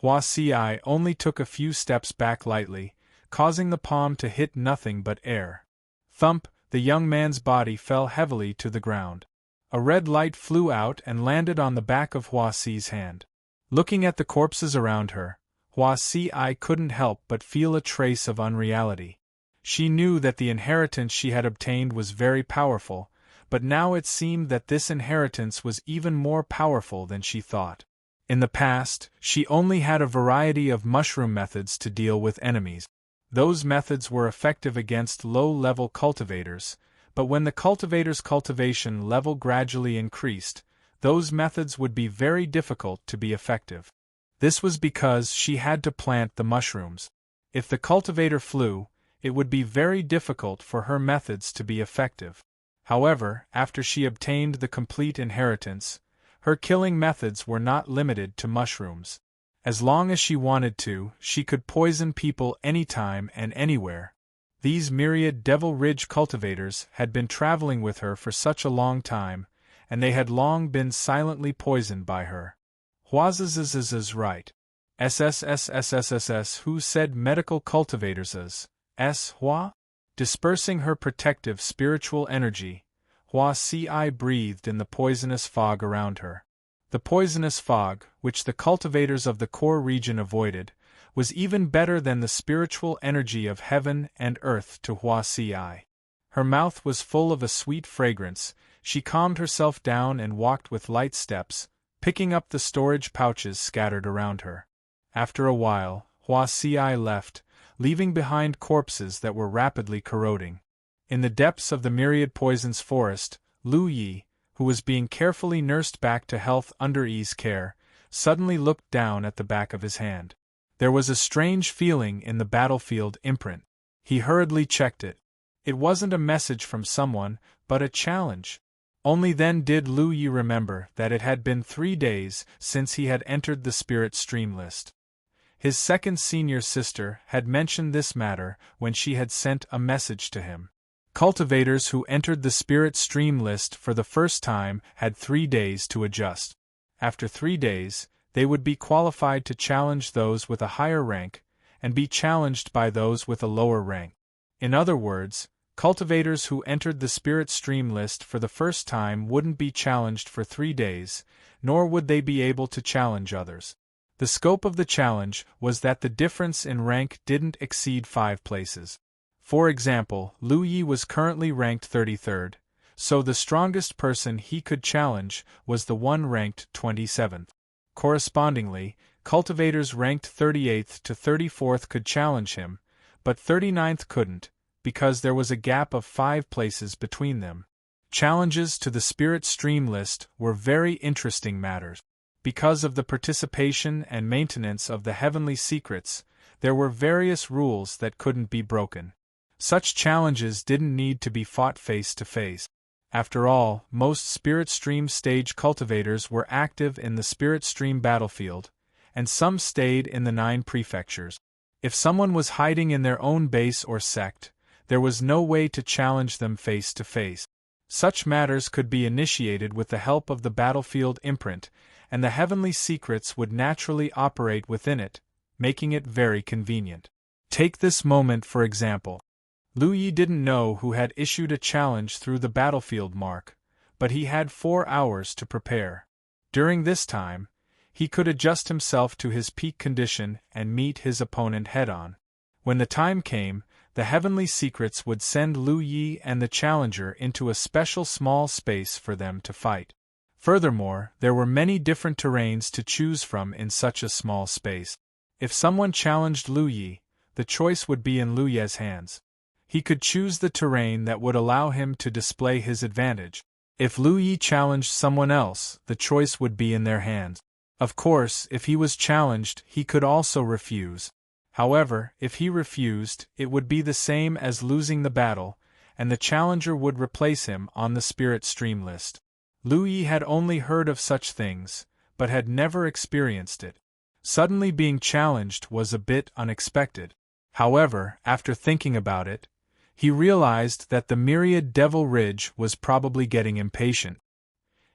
Hua Si only took a few steps back lightly, causing the palm to hit nothing but air. Thump! The young man's body fell heavily to the ground. A red light flew out and landed on the back of Hua Si's hand. Looking at the corpses around her, Hua Si couldn't help but feel a trace of unreality. She knew that the inheritance she had obtained was very powerful, but now it seemed that this inheritance was even more powerful than she thought. In the past, she only had a variety of mushroom methods to deal with enemies. Those methods were effective against low-level cultivators, but when the cultivator's cultivation level gradually increased, those methods would be very difficult to be effective. This was because she had to plant the mushrooms. If the cultivator flew, it would be very difficult for her methods to be effective. However, after she obtained the complete inheritance, her killing methods were not limited to mushrooms. As long as she wanted to, she could poison people anytime and anywhere. These myriad Devil Ridge cultivators had been traveling with her for such a long time, and they had long been silently poisoned by her. Huazazazazaz right. SSSSSSS who said medical cultivators as Hua? Dispersing her protective spiritual energy, Hua Si breathed in the poisonous fog around her. The poisonous fog, which the cultivators of the core region avoided, was even better than the spiritual energy of heaven and earth to Hua Si. Her mouth was full of a sweet fragrance. She calmed herself down and walked with light steps, picking up the storage pouches scattered around her. After a while, Hua Si left, leaving behind corpses that were rapidly corroding. In the depths of the myriad poisons forest, Lu Yi, who was being carefully nursed back to health under Yi's care, suddenly looked down at the back of his hand. There was a strange feeling in the battlefield imprint. He hurriedly checked it. It wasn't a message from someone, but a challenge. Only then did Lu Yi remember that it had been 3 days since he had entered the spirit stream list. His second senior sister had mentioned this matter when she had sent a message to him. Cultivators who entered the spirit stream list for the first time had 3 days to adjust. After 3 days, they would be qualified to challenge those with a higher rank, and be challenged by those with a lower rank. In other words, cultivators who entered the spirit stream list for the first time wouldn't be challenged for 3 days, nor would they be able to challenge others. The scope of the challenge was that the difference in rank didn't exceed 5 places. For example, Lu Yi was currently ranked 33rd, so the strongest person he could challenge was the one ranked 27th. Correspondingly, cultivators ranked 38th to 34th could challenge him, but 39th couldn't, because there was a gap of 5 places between them. Challenges to the spirit stream list were very interesting matters. Because of the participation and maintenance of the heavenly secrets, there were various rules that couldn't be broken. Such challenges didn't need to be fought face to face. After all, most spirit stream stage cultivators were active in the spirit stream battlefield, and some stayed in the 9 prefectures. If someone was hiding in their own base or sect, there was no way to challenge them face to face. Such matters could be initiated with the help of the battlefield imprint, and the heavenly secrets would naturally operate within it, making it very convenient. Take this moment for example. Lu Yi didn't know who had issued a challenge through the battlefield mark, but he had 4 hours to prepare. During this time, he could adjust himself to his peak condition and meet his opponent head-on. When the time came, the heavenly secrets would send Lu Yi and the challenger into a special small space for them to fight. Furthermore, there were many different terrains to choose from in such a small space. If someone challenged Lu Yi, the choice would be in Lu Yi's hands. He could choose the terrain that would allow him to display his advantage. If Lu Yi challenged someone else, the choice would be in their hands. Of course, if he was challenged, he could also refuse. However, if he refused, it would be the same as losing the battle, and the challenger would replace him on the spirit stream list. Lu Yi had only heard of such things, but had never experienced it. Suddenly being challenged was a bit unexpected. However, after thinking about it, He realized that the myriad Devil Ridge was probably getting impatient.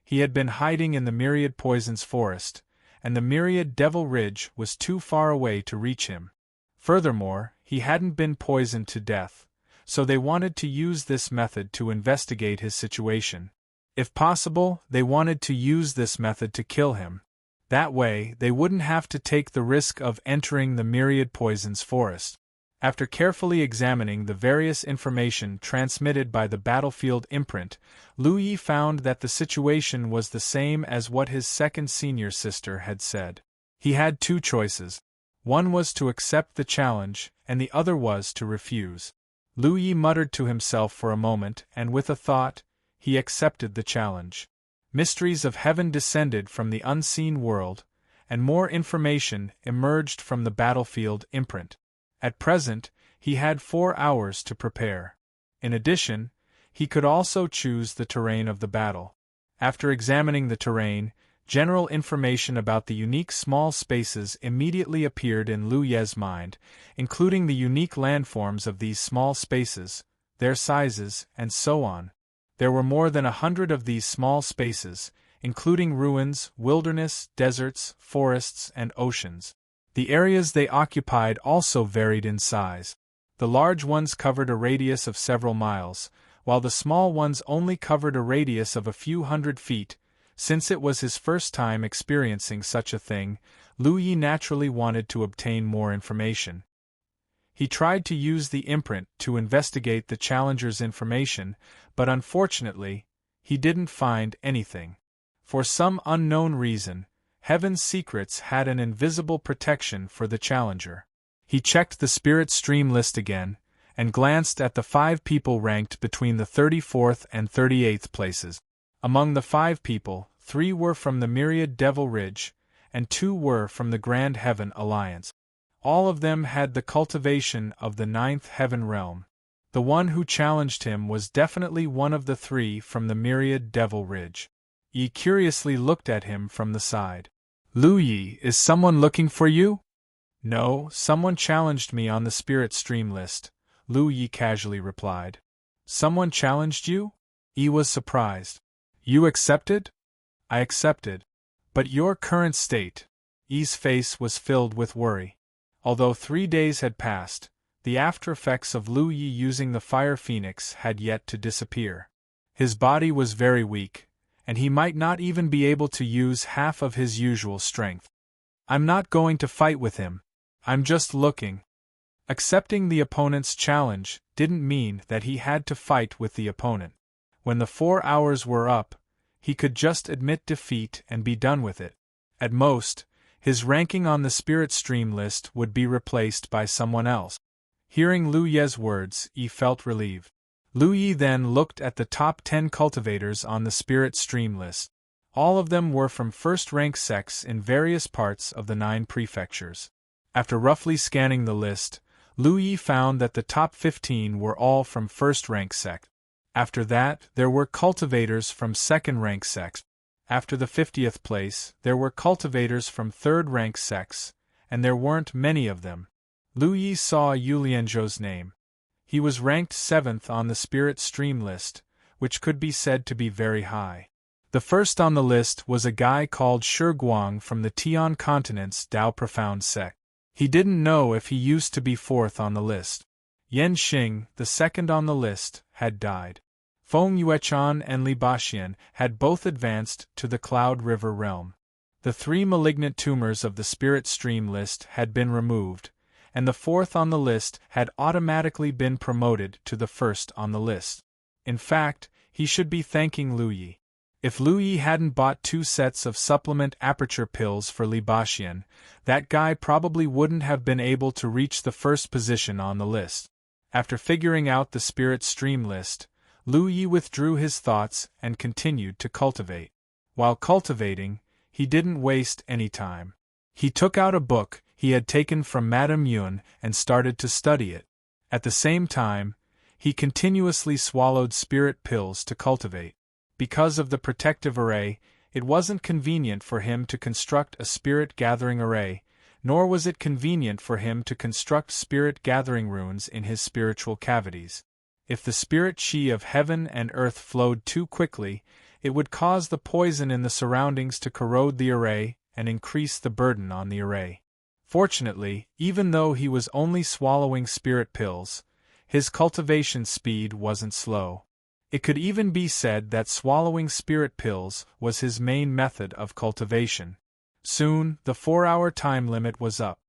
He had been hiding in the myriad Poisons forest, and the myriad Devil Ridge was too far away to reach him. Furthermore, he hadn't been poisoned to death, so they wanted to use this method to investigate his situation. If possible, they wanted to use this method to kill him. That way, they wouldn't have to take the risk of entering the myriad Poisons forest. After carefully examining the various information transmitted by the battlefield imprint, Lu Yi found that the situation was the same as what his second senior sister had said. He had two choices. One was to accept the challenge, and the other was to refuse. Lu Yi muttered to himself for a moment, and with a thought, he accepted the challenge. Mysteries of heaven descended from the unseen world, and more information emerged from the battlefield imprint. At present, he had 4 hours to prepare. In addition, he could also choose the terrain of the battle. After examining the terrain, general information about the unique small spaces immediately appeared in Lu Ye's mind, including the unique landforms of these small spaces, their sizes, and so on. There were more than 100 of these small spaces, including ruins, wilderness, deserts, forests, and oceans. The areas they occupied also varied in size. The large ones covered a radius of several miles, while the small ones only covered a radius of a few hundred feet. Since it was his first time experiencing such a thing, Lu Yi naturally wanted to obtain more information. He tried to use the imprint to investigate the challenger's information, but unfortunately, he didn't find anything. For some unknown reason, Heaven's secrets had an invisible protection for the challenger. He checked the spirit stream list again, and glanced at the 5 people ranked between the 34th and 38th places. Among the 5 people, 3 were from the myriad Devil Ridge, and 2 were from the Grand Heaven Alliance. All of them had the cultivation of the 9th Heaven Realm. The one who challenged him was definitely one of the 3 from the myriad Devil Ridge. Yi curiously looked at him from the side. Lu Yi, is someone looking for you? No, someone challenged me on the spirit stream list, Lu Yi casually replied. Someone challenged you? Yi was surprised. You accepted? I accepted. But your current state? Yi's face was filled with worry. Although 3 days had passed, the after effects of Lu Yi using the Fire Phoenix had yet to disappear. His body was very weak, and he might not even be able to use half of his usual strength. I'm not going to fight with him. I'm just looking. Accepting the opponent's challenge didn't mean that he had to fight with the opponent. When the 4 hours were up, he could just admit defeat and be done with it. At most, his ranking on the spirit stream list would be replaced by someone else. Hearing Lu Ye's words, Yi felt relieved. Lu Yi then looked at the top 10 cultivators on the spirit stream list. All of them were from first-rank sects in various parts of the 9 prefectures. After roughly scanning the list, Lu Yi found that the top 15 were all from first-rank sects. After that, there were cultivators from second-rank sects. After the 50th place, there were cultivators from third-rank sects, and there weren't many of them. Lu Yi saw Yulianzhou's name. He was ranked 7th on the spirit stream list, which could be said to be very high. The first on the list was a guy called Shi Guang from the Tian Continent's Dao Profound sect. He didn't know if he used to be 4th on the list. Yan Xing, the second on the list, had died. Feng Yuechan and Li Baxian had both advanced to the Cloud River realm. The 3 malignant tumors of the spirit stream list had been removed, and the 4th on the list had automatically been promoted to the 1st on the list. In fact, he should be thanking Lu Yi. If Lu Yi hadn't bought 2 sets of supplement aperture pills for Li Baxian, that guy probably wouldn't have been able to reach the 1st position on the list. After figuring out the spirit stream list, Lu Yi withdrew his thoughts and continued to cultivate. While cultivating, he didn't waste any time. He took out a book he had taken from Madame Yun and started to study it. At the same time, he continuously swallowed spirit pills to cultivate. Because of the protective array, it wasn't convenient for him to construct a spirit gathering array, nor was it convenient for him to construct spirit gathering runes in his spiritual cavities. If the spirit chi of heaven and earth flowed too quickly, it would cause the poison in the surroundings to corrode the array and increase the burden on the array. Fortunately, even though he was only swallowing spirit pills, his cultivation speed wasn't slow. It could even be said that swallowing spirit pills was his main method of cultivation. Soon, the 4-hour time limit was up.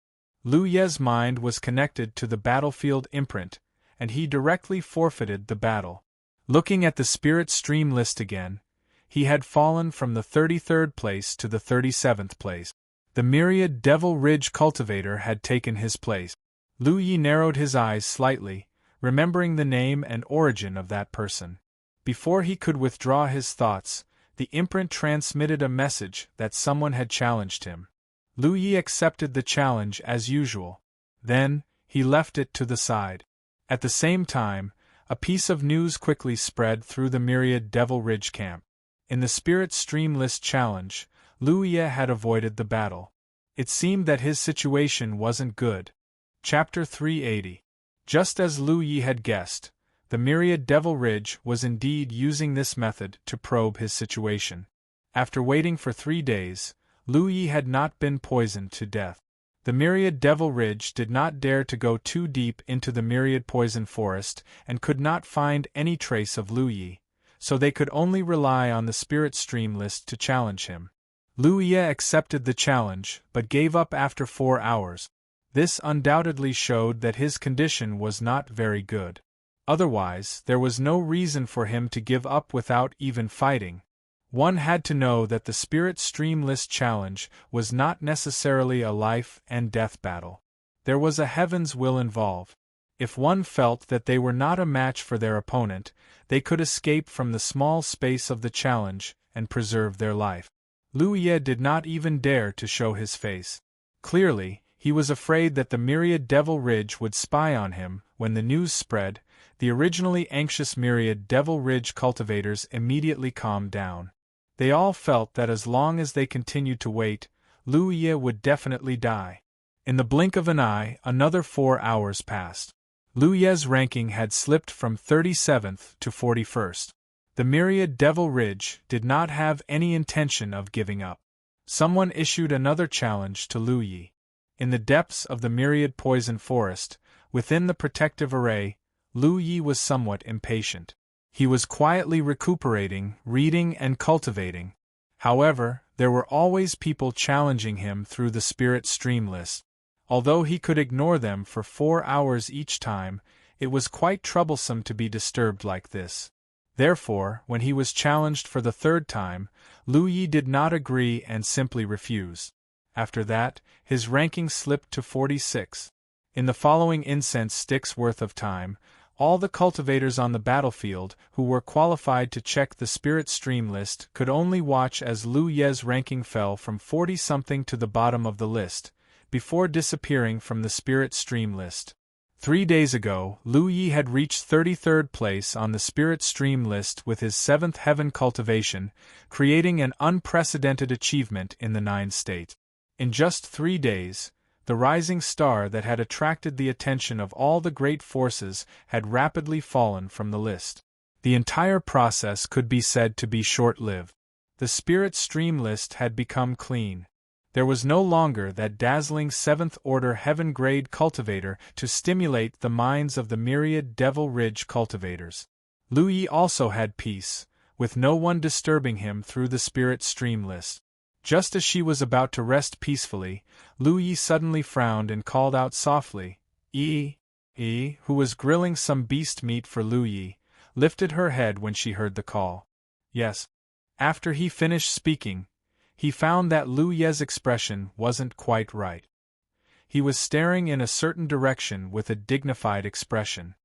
Lu Ye's mind was connected to the battlefield imprint, and he directly forfeited the battle. Looking at the spirit stream list again, he had fallen from the 33rd place to the 37th place. The myriad Devil Ridge cultivator had taken his place. Lu Yi narrowed his eyes slightly, remembering the name and origin of that person. Before he could withdraw his thoughts, the imprint transmitted a message that someone had challenged him. Lu Yi accepted the challenge as usual. Then, he left it to the side. At the same time, a piece of news quickly spread through the myriad Devil Ridge camp. In the Spirit Stream List challenge, Lu Yi had avoided the battle. It seemed that his situation wasn't good. Chapter 380. Just as Lu Yi had guessed, the myriad Devil Ridge was indeed using this method to probe his situation. After waiting for 3 days, Lu Yi had not been poisoned to death. The myriad Devil Ridge did not dare to go too deep into the myriad poison forest and could not find any trace of Lu Yi, so they could only rely on the Spirit Stream List to challenge him. Lu Yi accepted the challenge, but gave up after 4 hours. This undoubtedly showed that his condition was not very good. Otherwise, there was no reason for him to give up without even fighting. One had to know that the Spirit Stream List challenge was not necessarily a life and death battle. There was a heaven's will involved. If one felt that they were not a match for their opponent, they could escape from the small space of the challenge and preserve their life. Lu Yi did not even dare to show his face. Clearly, he was afraid that the myriad Devil Ridge would spy on him. When the news spread, the originally anxious myriad Devil Ridge cultivators immediately calmed down. They all felt that as long as they continued to wait, Lu Yi would definitely die. In the blink of an eye, another 4 hours passed. Lu Yi's ranking had slipped from 37th to 41st. The myriad Devil Ridge did not have any intention of giving up. Someone issued another challenge to Lu Yi. In the depths of the myriad poison forest, within the protective array, Lu Yi was somewhat impatient. He was quietly recuperating, reading and cultivating. However, there were always people challenging him through the Spirit Stream List. Although he could ignore them for 4 hours each time, it was quite troublesome to be disturbed like this. Therefore, when he was challenged for the 3rd time, Lu Yi did not agree and simply refused. After that, his ranking slipped to 46. In the following incense sticks worth of time, all the cultivators on the battlefield who were qualified to check the Spirit Stream List could only watch as Lu Yi's ranking fell from 40-something to the bottom of the list, before disappearing from the Spirit Stream List. 3 days ago, Lu Yi had reached 33rd place on the Spirit Stream List with his 7th heaven cultivation, creating an unprecedented achievement in the 9 states. In just 3 days, the rising star that had attracted the attention of all the great forces had rapidly fallen from the list. The entire process could be said to be short-lived. The Spirit Stream List had become clean. There was no longer that dazzling 7th-order heaven-grade cultivator to stimulate the minds of the myriad Devil Ridge cultivators. Lu Yi also had peace, with no one disturbing him through the Spirit Stream List. Just as she was about to rest peacefully, Lu Yi suddenly frowned and called out softly. Who was grilling some beast meat for Lu Yi, lifted her head when she heard the call. Yes. After he finished speaking, he found that Lu Yi's expression wasn't quite right. He was staring in a certain direction with a dignified expression.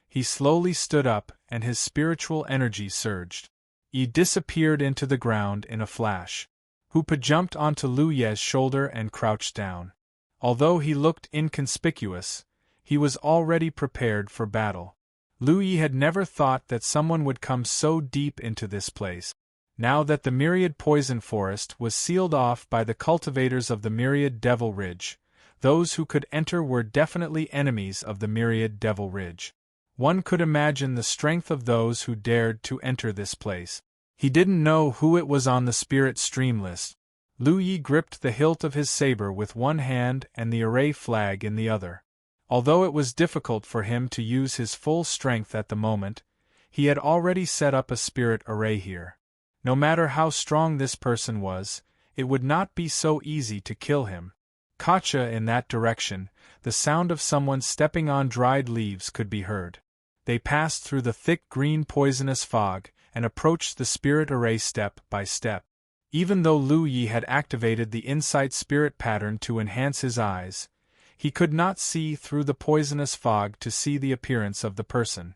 He slowly stood up and his spiritual energy surged. He disappeared into the ground in a flash. Hoopa jumped onto Lu Yi's shoulder and crouched down. Although he looked inconspicuous, he was already prepared for battle. Lu Yi had never thought that someone would come so deep into this place. Now that the myriad poison forest was sealed off by the cultivators of the myriad Devil Ridge, those who could enter were definitely enemies of the myriad Devil Ridge. One could imagine the strength of those who dared to enter this place. He didn't know who it was on the spirit stream list. Lu Yi gripped the hilt of his saber with one hand and the array flag in the other. Although it was difficult for him to use his full strength at the moment, he had already set up a spirit array here. No matter how strong this person was, it would not be so easy to kill him. Gotcha! In that direction, the sound of someone stepping on dried leaves could be heard. They passed through the thick green poisonous fog and approached the spirit array step by step. Even though Lu Yi had activated the insight spirit pattern to enhance his eyes, he could not see through the poisonous fog to see the appearance of the person.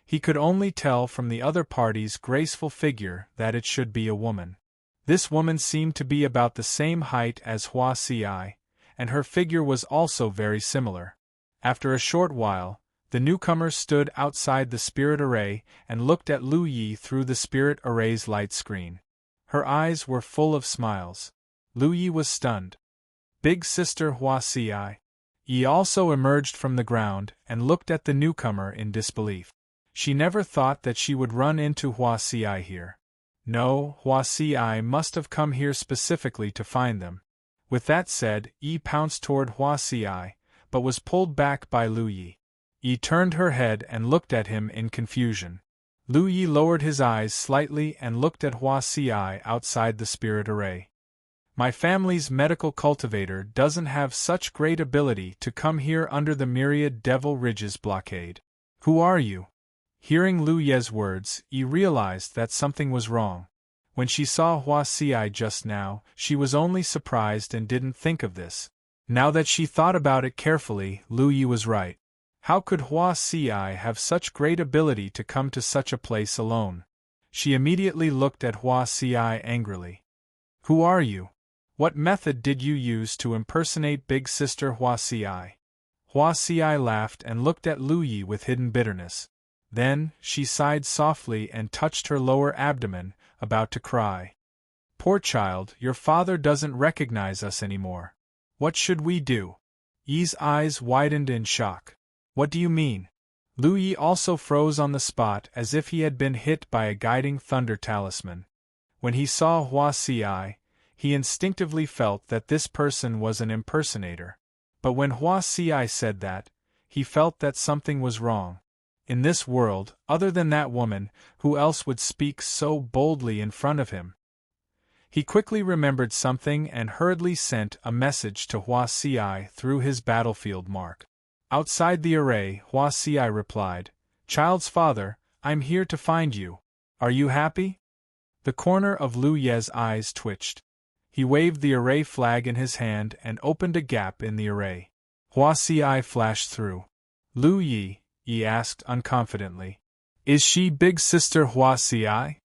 He could only tell from the other party's graceful figure that it should be a woman. This woman seemed to be about the same height as Hua Ci, and her figure was also very similar. After a short while, the newcomer stood outside the spirit array and looked at Lu Yi through the spirit array's light screen. Her eyes were full of smiles. Lu Yi was stunned. Big sister Hua Ci. Yi also emerged from the ground and looked at the newcomer in disbelief. She never thought that she would run into Hua Ci here. No, Hua Ci must have come here specifically to find them. With that said, Yi pounced toward Hua Ci, but was pulled back by Lu Yi. Yi turned her head and looked at him in confusion. Lu Yi lowered his eyes slightly and looked at Hua Ci outside the spirit array. My family's medical cultivator doesn't have such great ability to come here under the myriad Devil Ridges blockade. Who are you? Hearing Lu Ye's words, Yi realized that something was wrong. When she saw Hua Ci just now, she was only surprised and didn't think of this. Now that she thought about it carefully, Lu Yi was right. How could Hua Ci have such great ability to come to such a place alone? She immediately looked at Hua Ci angrily. Who are you? What method did you use to impersonate Big Sister Hua Ci? Hua Ci laughed and looked at Lu Yi with hidden bitterness. Then, she sighed softly and touched her lower abdomen, about to cry. Poor child, your father doesn't recognize us anymore. What should we do? Yi's eyes widened in shock. What do you mean? Lu Yi also froze on the spot as if he had been hit by a guiding thunder talisman. When he saw Hua Ci, he instinctively felt that this person was an impersonator. But when Hua Ci said that, he felt that something was wrong. In this world, other than that woman, who else would speak so boldly in front of him? He quickly remembered something and hurriedly sent a message to Hua Ci through his battlefield mark. Outside the array, Hua Ci replied, Child's father, I'm here to find you. Are you happy? The corner of Lu Ye's eyes twitched. He waved the array flag in his hand and opened a gap in the array. Hua Ci flashed through. Lu Yi, Yi asked unconfidently. Is she Big Sister Hua Ci?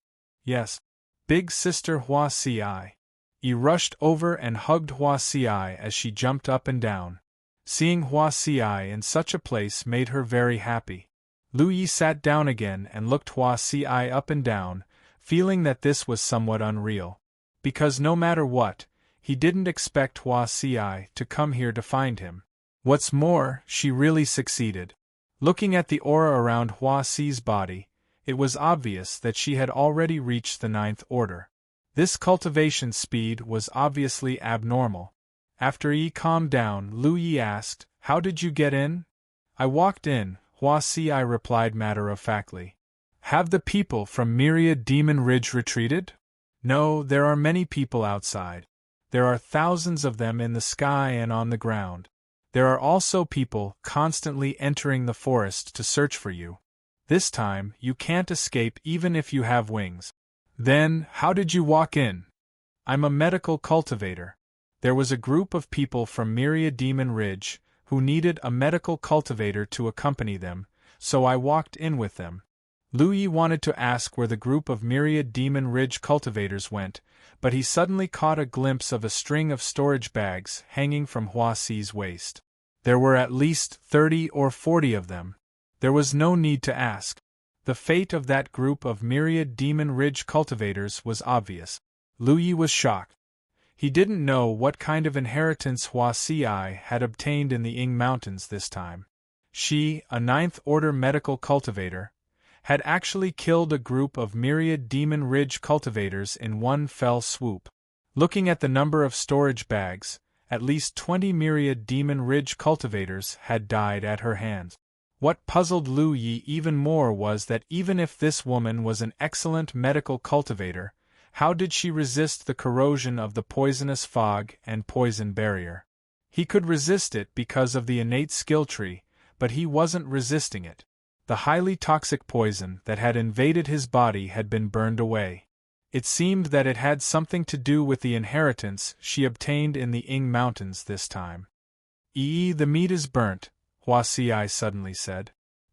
Yes. Big Sister Hua Ci. Yi rushed over and hugged Hua Ci as she jumped up and down. Seeing Hua Ci in such a place made her very happy. Lu Yi sat down again and looked Hua Ci up and down, feeling that this was somewhat unreal. Because no matter what, he didn't expect Hua Ci to come here to find him. What's more, she really succeeded. Looking at the aura around Hua Ci's body, it was obvious that she had already reached the 9th order. This cultivation speed was obviously abnormal. After Yi calmed down, Lu Yi asked, How did you get in? I walked in, Hua Ci replied matter-of-factly. Have the people from Myriad Demon Ridge retreated? No, there are many people outside. There are thousands of them in the sky and on the ground. There are also people constantly entering the forest to search for you. This time, you can't escape even if you have wings. Then, how did you walk in? I'm a medical cultivator. There was a group of people from Myriad Demon Ridge who needed a medical cultivator to accompany them, so I walked in with them. Lu Yi wanted to ask where the group of Myriad Demon Ridge cultivators went, but he suddenly caught a glimpse of a string of storage bags hanging from Hua Ci's waist. There were at least 30 or 40 of them. There was no need to ask. The fate of that group of Myriad Demon Ridge cultivators was obvious. Lu Yi was shocked. He didn't know what kind of inheritance Hua Ci had obtained in the Ying Mountains this time. She, a ninth-order medical cultivator, had actually killed a group of myriad Demon Ridge cultivators in one fell swoop. Looking at the number of storage bags, at least 20 myriad Demon Ridge cultivators had died at her hands. What puzzled Lu Yi even more was that even if this woman was an excellent medical cultivator, how did she resist the corrosion of the poisonous fog and poison barrier? He could resist it because of the innate skill tree, but he wasn't resisting it. The highly toxic poison that had invaded his body had been burned away. It seemed that it had something to do with the inheritance she obtained in the Ing Mountains this time. The meat is burnt, Hua Si suddenly said.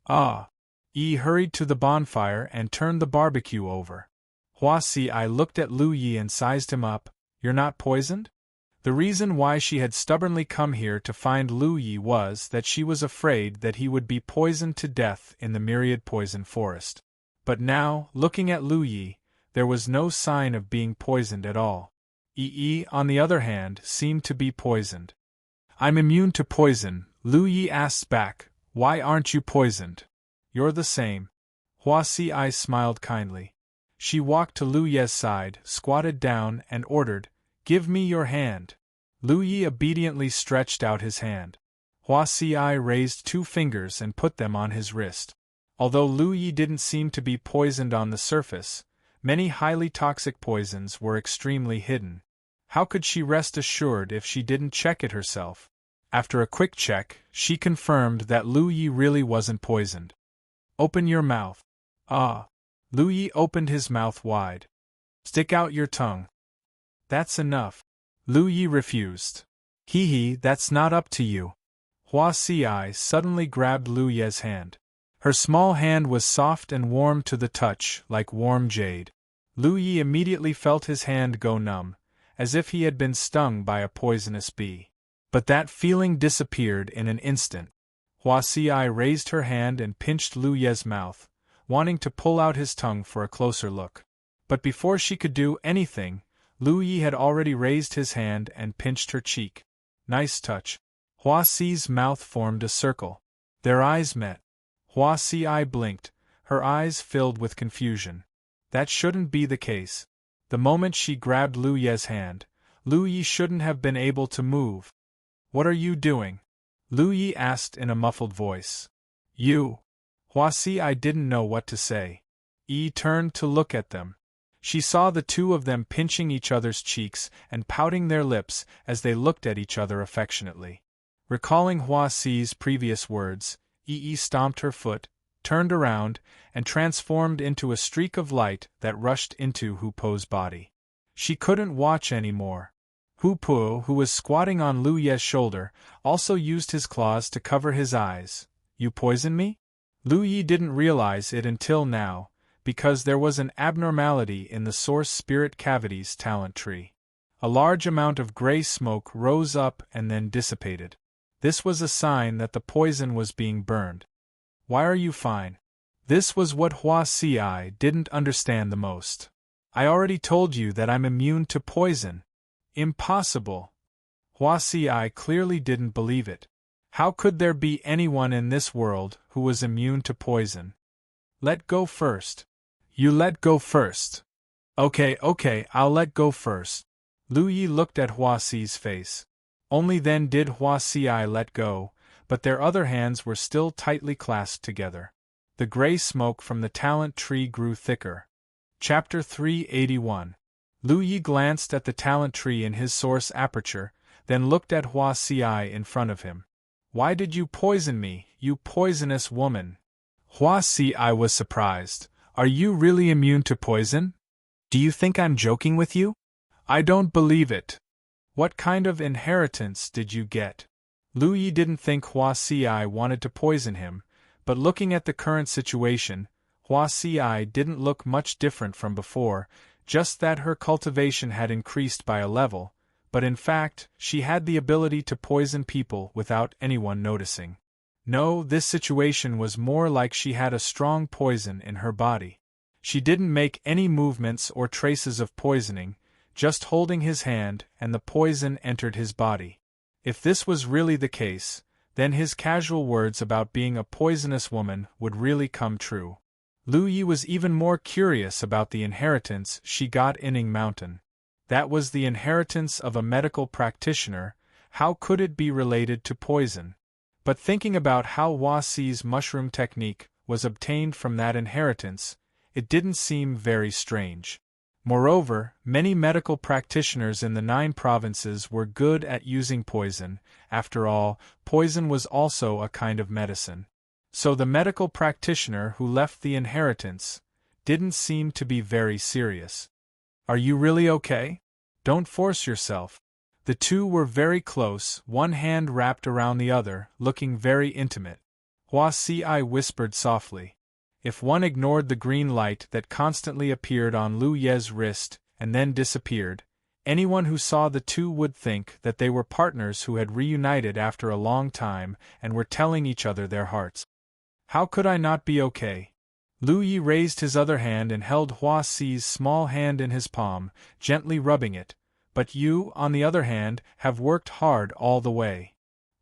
Ah! Hurried to the bonfire and turned the barbecue over. Hua Si looked at Lu Yi and sized him up. You're not poisoned? The reason why she had stubbornly come here to find Lu Yi was that she was afraid that he would be poisoned to death in the myriad poison forest. But now, looking at Lu Yi, there was no sign of being poisoned at all. On the other hand, seemed to be poisoned. I'm immune to poison, Lu Yi asked back. Why aren't you poisoned? You're the same. Hua Si smiled kindly. She walked to Lu Yi's side, squatted down, and ordered, Give me your hand. Lu Yi obediently stretched out his hand. Hua Si raised 2 fingers and put them on his wrist. Although Lu Yi didn't seem to be poisoned on the surface, many highly toxic poisons were extremely hidden. How could she rest assured if she didn't check it herself? After a quick check, she confirmed that Lu Yi really wasn't poisoned. Open your mouth. Ah! Lu Yi opened his mouth wide. Stick out your tongue. That's enough. Lu Yi refused. That's not up to you. Hua Si suddenly grabbed Lu Yi's hand. Her small hand was soft and warm to the touch, like warm jade. Lu Yi immediately felt his hand go numb, as if he had been stung by a poisonous bee. But that feeling disappeared in an instant. Hua Si raised her hand and pinched Lu Yi's mouth, wanting to pull out his tongue for a closer look. But before she could do anything, Lu Yi had already raised his hand and pinched her cheek. Nice touch. Hua Si's mouth formed a circle. Their eyes met. Hua Si blinked, her eyes filled with confusion. That shouldn't be the case. The moment she grabbed Lu Yi's hand, Lu Yi shouldn't have been able to move. What are you doing? Lu Yi asked in a muffled voice. You. Hua Si didn't know what to say. Turned to look at them. She saw the two of them pinching each other's cheeks and pouting their lips as they looked at each other affectionately. Recalling Hua Si's previous words, stomped her foot, turned around, and transformed into a streak of light that rushed into Hu Po's body. She couldn't watch anymore. Hu Po, who was squatting on Lu Yi's shoulder, also used his claws to cover his eyes. You poison me? Lu Yi didn't realize it until now, because there was an abnormality in the Source Spirit Cavity's talent tree. A large amount of gray smoke rose up and then dissipated. This was a sign that the poison was being burned. Why are you fine? This was what Hua Si didn't understand the most. I already told you that I'm immune to poison. Impossible. Hua Si clearly didn't believe it. How could there be anyone in this world who was immune to poison? Let go first. You let go first. Okay, I'll let go first. Lu Yi looked at Hua Si's face. Only then did Hua Si let go, but their other hands were still tightly clasped together. The gray smoke from the talent tree grew thicker. Chapter 381. Lu Yi glanced at the talent tree in his source aperture, then looked at Hua Si in front of him. Why did you poison me, you poisonous woman? Hua Si was surprised. Are you really immune to poison? Do you think I'm joking with you? I don't believe it. What kind of inheritance did you get? Lu Yi didn't think Hua Si wanted to poison him, but looking at the current situation, Hua Si didn't look much different from before, just that her cultivation had increased by a level, but in fact, she had the ability to poison people without anyone noticing. No, this situation was more like she had a strong poison in her body. She didn't make any movements or traces of poisoning, just holding his hand and the poison entered his body. If this was really the case, Then his casual words about being a poisonous woman would really come true. Lu Yi was even more curious about the inheritance she got in Ing Mountain. That was the inheritance of a medical practitioner. How could it be related to poison? But thinking about how Hua Xi's mushroom technique was obtained from that inheritance, it didn't seem very strange. Moreover, many medical practitioners in the 9 provinces were good at using poison. After all, poison was also a kind of medicine. So the medical practitioner who left the inheritance didn't seem to be very serious. Are you really okay? Don't force yourself. The two were very close, one hand wrapped around the other, looking very intimate. Hua Xi whispered softly. If one ignored the green light that constantly appeared on Lu Ye's wrist and then disappeared, anyone who saw the two would think that they were partners who had reunited after a long time and were telling each other their hearts. How could I not be okay? Lu Yi raised his other hand and held Hua Xi's small hand in his palm, gently rubbing it. But you, on the other hand, have worked hard all the way.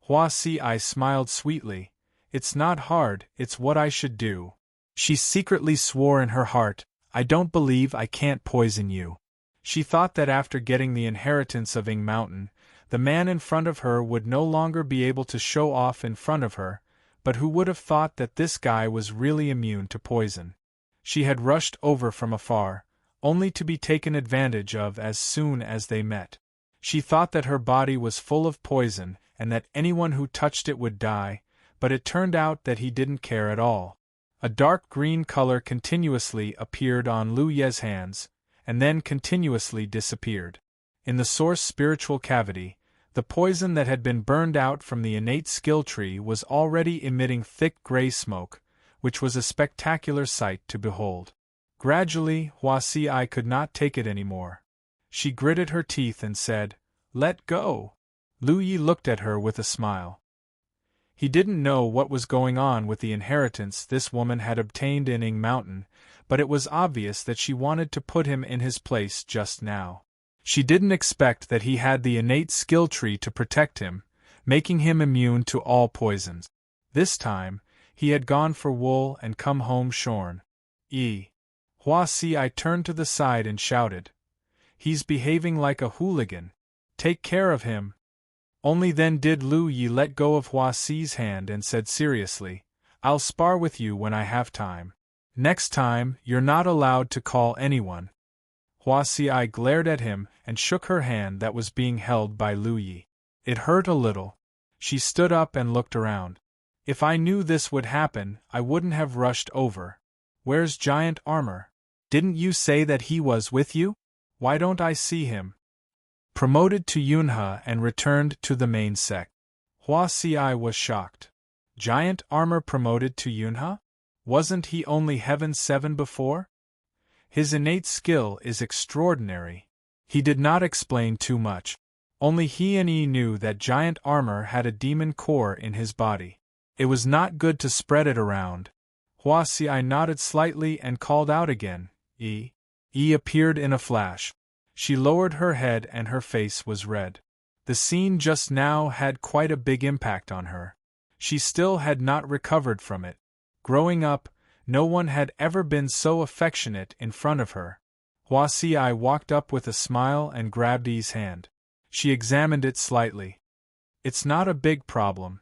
Hua Xi smiled sweetly. It's not hard, it's what I should do. She secretly swore in her heart, I don't believe I can't poison you. She thought that after getting the inheritance of Ing Mountain, the man in front of her would no longer be able to show off in front of her, but who would have thought that this guy was really immune to poison? She had rushed over from afar, only to be taken advantage of as soon as they met. She thought that her body was full of poison and that anyone who touched it would die, but it turned out that he didn't care at all. A dark green color continuously appeared on Lu Ye's hands, and then continuously disappeared. In the source spiritual cavity, the poison that had been burned out from the innate skill tree was already emitting thick gray smoke, which was a spectacular sight to behold. Gradually, Hua Xi could not take it anymore. She gritted her teeth and said, Let go. Lu Yi looked at her with a smile. He didn't know what was going on with the inheritance this woman had obtained in Ing Mountain, but it was obvious that she wanted to put him in his place just now. She didn't expect that he had the innate skill tree to protect him, making him immune to all poisons. This time, he had gone for wool and come home shorn. Hua Xi turned to the side and shouted, He's behaving like a hooligan. Take care of him. Only then did Lu Yi let go of Hua Xi's hand and said seriously, I'll spar with you when I have time. Next time, you're not allowed to call anyone. Hua Xi glared at him and shook her hand that was being held by Lu Yi. It hurt a little. She stood up and looked around. If I knew this would happen, I wouldn't have rushed over. Where's Giant Armor? Didn't you say that he was with you? Why don't I see him? Promoted to Yunhe and returned to the main sect. Hua Xi was shocked. Giant Armor promoted to Yunhe? Wasn't he only Heaven 7 before? His innate skill is extraordinary. He did not explain too much. Only he and Yi knew that Giant Armor had a demon core in his body. It was not good to spread it around. Hua Xi nodded slightly and called out again, Yi. Yi appeared in a flash. She lowered her head and her face was red. The scene just now had quite a big impact on her. She still had not recovered from it. Growing up, no one had ever been so affectionate in front of her. Hua Xi walked up with a smile and grabbed Yi's hand. She examined it slightly. It's not a big problem.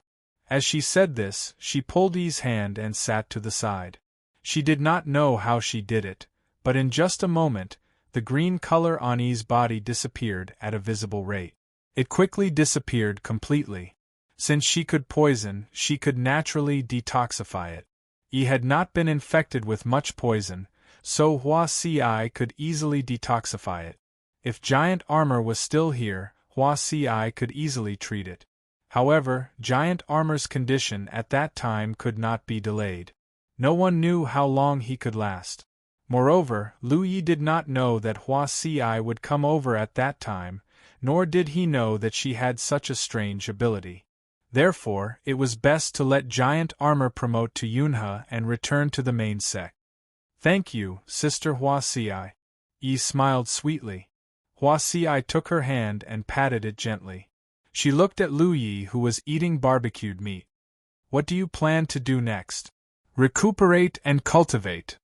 As she said this, she pulled Yi's hand and sat to the side. She did not know how she did it, but in just a moment, the green color on Yi's body disappeared at a visible rate. It quickly disappeared completely. Since she could poison, she could naturally detoxify it. Yi had not been infected with much poison, so Hua Xi could easily detoxify it. If Giant Armor was still here, Hua Xi could easily treat it. However, Giant Armor's condition at that time could not be delayed. No one knew how long he could last. Moreover, Lu Yi did not know that Hua Xi would come over at that time, nor did he know that she had such a strange ability. Therefore, it was best to let Giant Armor promote to Yunhe and return to the main sect. Thank you, Sister Hua Xi. Yi smiled sweetly. Hua Xi took her hand and patted it gently. She looked at Lu Yi, who was eating barbecued meat. What do you plan to do next? Recuperate and cultivate.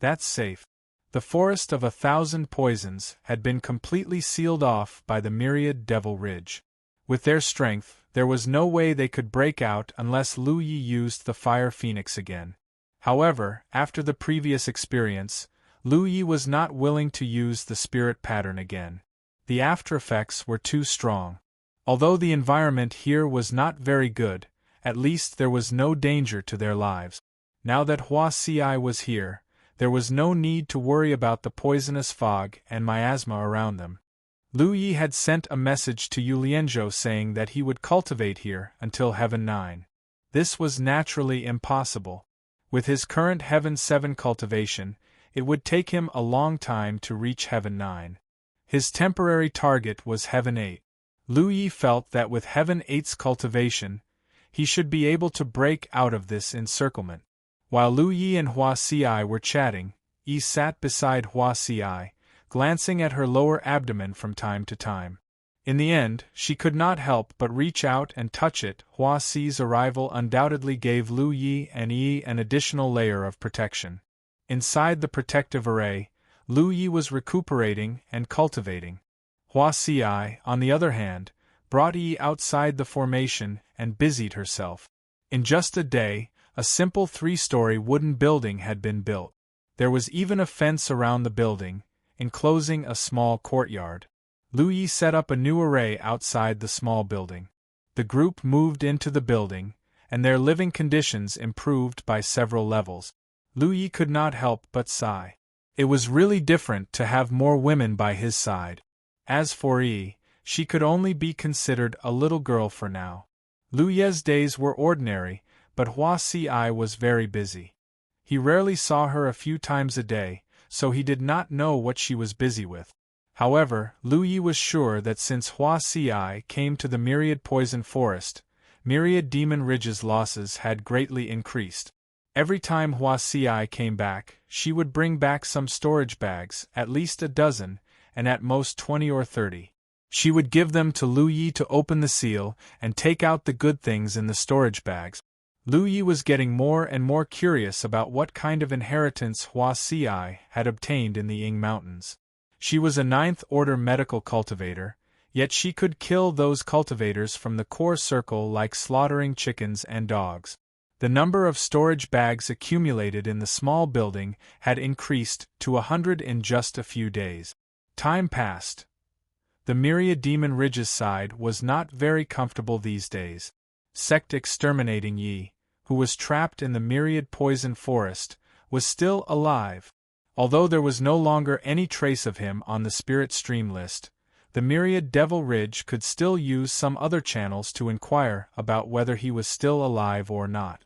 That's safe. The forest of 1,000 poisons had been completely sealed off by the myriad Devil Ridge. With their strength, there was no way they could break out unless Lu Yi used the Fire Phoenix again. However, after the previous experience, Lu Yi was not willing to use the spirit pattern again. The aftereffects were too strong. Although the environment here was not very good, at least there was no danger to their lives. Now that Hua Ci was here, there was no need to worry about the poisonous fog and miasma around them. Lu Yi had sent a message to Yu Lianzhou saying that he would cultivate here until Heaven 9. This was naturally impossible. With his current Heaven 7 cultivation, it would take him a long time to reach Heaven 9. His temporary target was Heaven 8. Lu Yi felt that with Heaven 8's cultivation, he should be able to break out of this encirclement. While Lu Yi and Hua Ci were chatting, Yi sat beside Hua Ci, glancing at her lower abdomen from time to time. In the end, she could not help but reach out and touch it. Hua Ci's arrival undoubtedly gave Lu Yi and Yi an additional layer of protection. Inside the protective array, Lu Yi was recuperating and cultivating. Hua Ci, on the other hand, brought Yi outside the formation and busied herself. In just a day, a simple 3-story wooden building had been built. There was even a fence around the building, enclosing a small courtyard. Lu Yi set up a new array outside the small building. The group moved into the building, and their living conditions improved by several levels. Lu Yi could not help but sigh. It was really different to have more women by his side. As for Yi, she could only be considered a little girl for now. Lu Ye's days were ordinary, but Hua Ci was very busy. He rarely saw her a few times a day, so he did not know what she was busy with. However, Lu Yi was sure that since Hua Ci came to the Myriad Poison Forest, Myriad Demon Ridge's losses had greatly increased. Every time Hua Ci came back, she would bring back some storage bags, at least a dozen, and at most 20 or 30. She would give them to Lu Yi to open the seal and take out the good things in the storage bags. Lu Yi was getting more and more curious about what kind of inheritance Hua Ci had obtained in the Ying Mountains. She was a 9th-order medical cultivator, yet she could kill those cultivators from the core circle like slaughtering chickens and dogs. The number of storage bags accumulated in the small building had increased to 100 in just a few days. Time passed. The Myriad Demon Ridge's side was not very comfortable these days. Sect Exterminating Yi, who was trapped in the Myriad Poison Forest, was still alive. Although there was no longer any trace of him on the Spirit Stream list, the Myriad Devil Ridge could still use some other channels to inquire about whether he was still alive or not.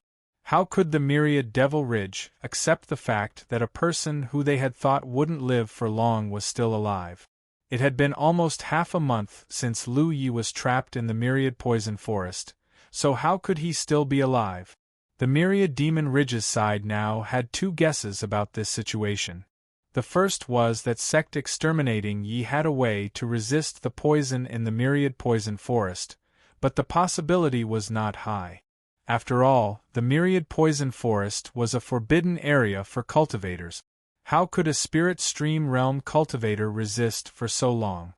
How could the Myriad Devil Ridge accept the fact that a person who they had thought wouldn't live for long was still alive? It had been almost half a month since Lu Yi was trapped in the Myriad Poison Forest, so how could he still be alive? The Myriad Demon Ridge's side now had 2 guesses about this situation. The first was that Sect Exterminating Yi had a way to resist the poison in the Myriad Poison Forest, but the possibility was not high. After all, the Myriad Poison Forest was a forbidden area for cultivators. How could a Spirit Stream Realm cultivator resist for so long?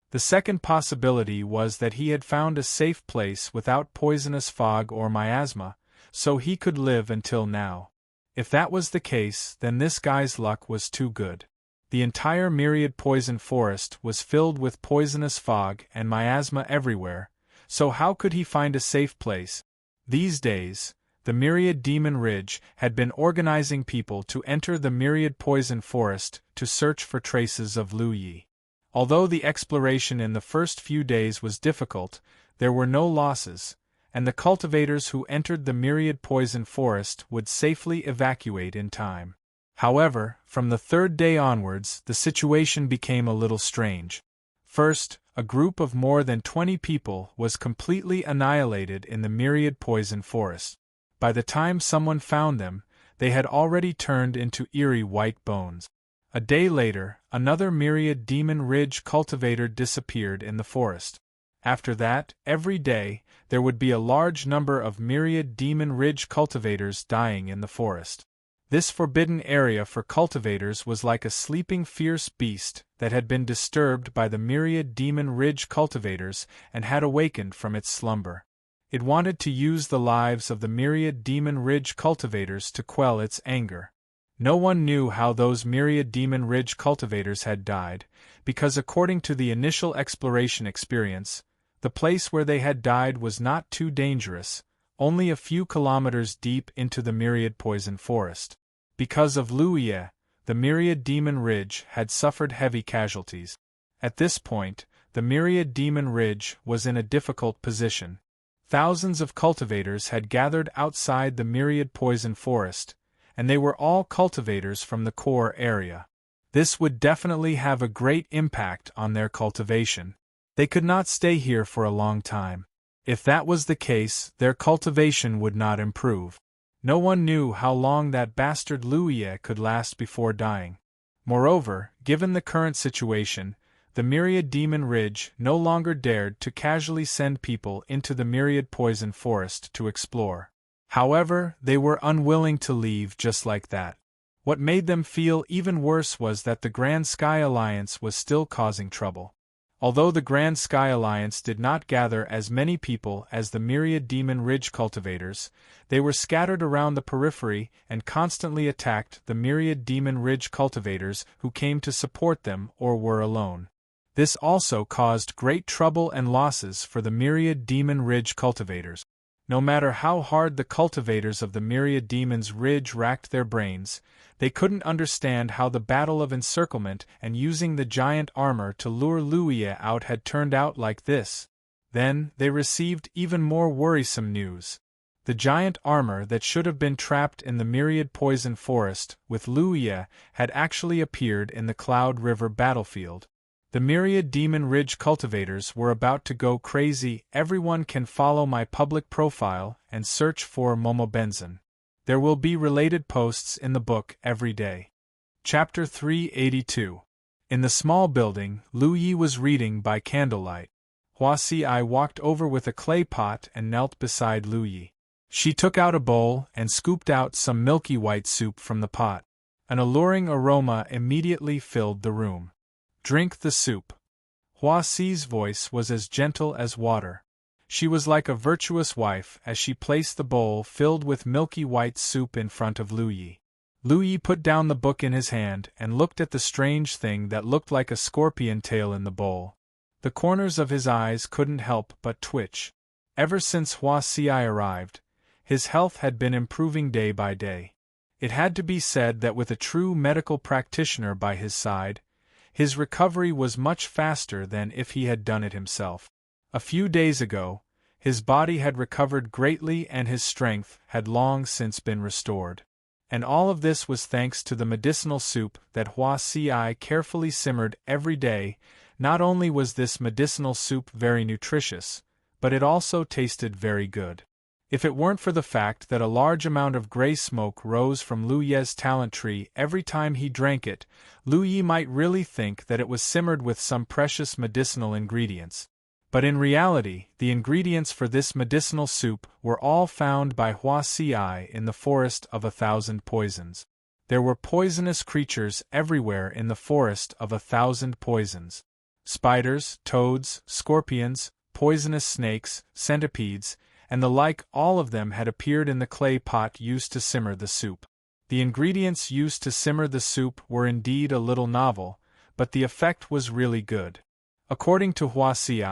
The second possibility was that he had found a safe place without poisonous fog or miasma, so he could live until now. If that was the case, then this guy's luck was too good. The entire Myriad Poison Forest was filled with poisonous fog and miasma everywhere, so how could he find a safe place? These days, the Myriad Demon Ridge had been organizing people to enter the Myriad Poison Forest to search for traces of Lu Yi. Although the exploration in the first few days was difficult, there were no losses, and the cultivators who entered the Myriad Poison Forest would safely evacuate in time. However, from the 3rd day onwards, the situation became a little strange. First, a group of more than 20 people was completely annihilated in the Myriad Poison Forest. By the time someone found them, they had already turned into eerie white bones. A day later, another Myriad Demon Ridge cultivator disappeared in the forest. After that, every day, there would be a large number of myriad demon ridge cultivators dying in the forest. This forbidden area for cultivators was like a sleeping fierce beast that had been disturbed by the myriad demon ridge cultivators and had awakened from its slumber. It wanted to use the lives of the myriad demon ridge cultivators to quell its anger. No one knew how those myriad demon ridge cultivators had died, because according to the initial exploration experience, the place where they had died was not too dangerous, only a few kilometers deep into the myriad poison forest. Because of Luye, the myriad demon ridge had suffered heavy casualties. At this point, the myriad demon ridge was in a difficult position. Thousands of cultivators had gathered outside the myriad poison forest, and they were all cultivators from the core area. This would definitely have a great impact on their cultivation. They could not stay here for a long time. If that was the case, their cultivation would not improve. No one knew how long that bastard Luye could last before dying. Moreover, given the current situation, the myriad demon ridge no longer dared to casually send people into the myriad poison forest to explore. However, they were unwilling to leave just like that. What made them feel even worse was that the Grand Sky Alliance was still causing trouble. Although the Grand Sky Alliance did not gather as many people as the myriad demon ridge cultivators, they were scattered around the periphery and constantly attacked the myriad demon ridge cultivators who came to support them or were alone. This also caused great trouble and losses for the myriad demon ridge cultivators. No matter how hard the cultivators of the myriad demons ridge racked their brains, they couldn't understand how the battle of encirclement and using the giant armor to lure Luye out had turned out like this. Then, they received even more worrisome news. The giant armor that should have been trapped in the myriad poison forest with Luye had actually appeared in the Cloud River battlefield. The myriad demon ridge cultivators were about to go crazy. Everyone can follow my public profile and search for Momo Benzin. There will be related posts in the book every day. Chapter 382. In the small building, Lu Yi was reading by candlelight. Hua Si walked over with a clay pot and knelt beside Lu Yi. She took out a bowl and scooped out some milky white soup from the pot. An alluring aroma immediately filled the room. "Drink the soup." Hua Si's voice was as gentle as water. She was like a virtuous wife as she placed the bowl filled with milky white soup in front of Lu Yi. Lu Yi put down the book in his hand and looked at the strange thing that looked like a scorpion tail in the bowl. The corners of his eyes couldn't help but twitch. Ever since Hua Si arrived, his health had been improving day by day. It had to be said that with a true medical practitioner by his side, his recovery was much faster than if he had done it himself. A few days ago, his body had recovered greatly and his strength had long since been restored. And all of this was thanks to the medicinal soup that Hua Si carefully simmered every day. Not only was this medicinal soup very nutritious, but it also tasted very good. If it weren't for the fact that a large amount of gray smoke rose from Lu Ye's talent tree every time he drank it, Lu Yi might really think that it was simmered with some precious medicinal ingredients. But in reality, the ingredients for this medicinal soup were all found by Hua Si in the Forest of 1,000 Poisons. There were poisonous creatures everywhere in the Forest of 1,000 Poisons. Spiders, toads, scorpions, poisonous snakes, centipedes, and the like, all of them had appeared in the clay pot used to simmer the soup. The ingredients used to simmer the soup were indeed a little novel, but the effect was really good. According to Hua Si,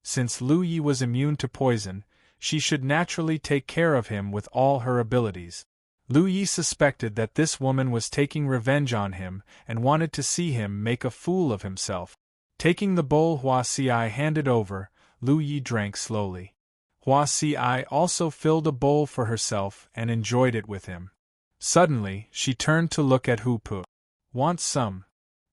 since Lu Yi was immune to poison, she should naturally take care of him with all her abilities. Lu Yi suspected that this woman was taking revenge on him and wanted to see him make a fool of himself. Taking the bowl Hua Si handed over, Lu Yi drank slowly. Hua Si also filled a bowl for herself and enjoyed it with him. Suddenly, she turned to look at Hu Po. "Want some?"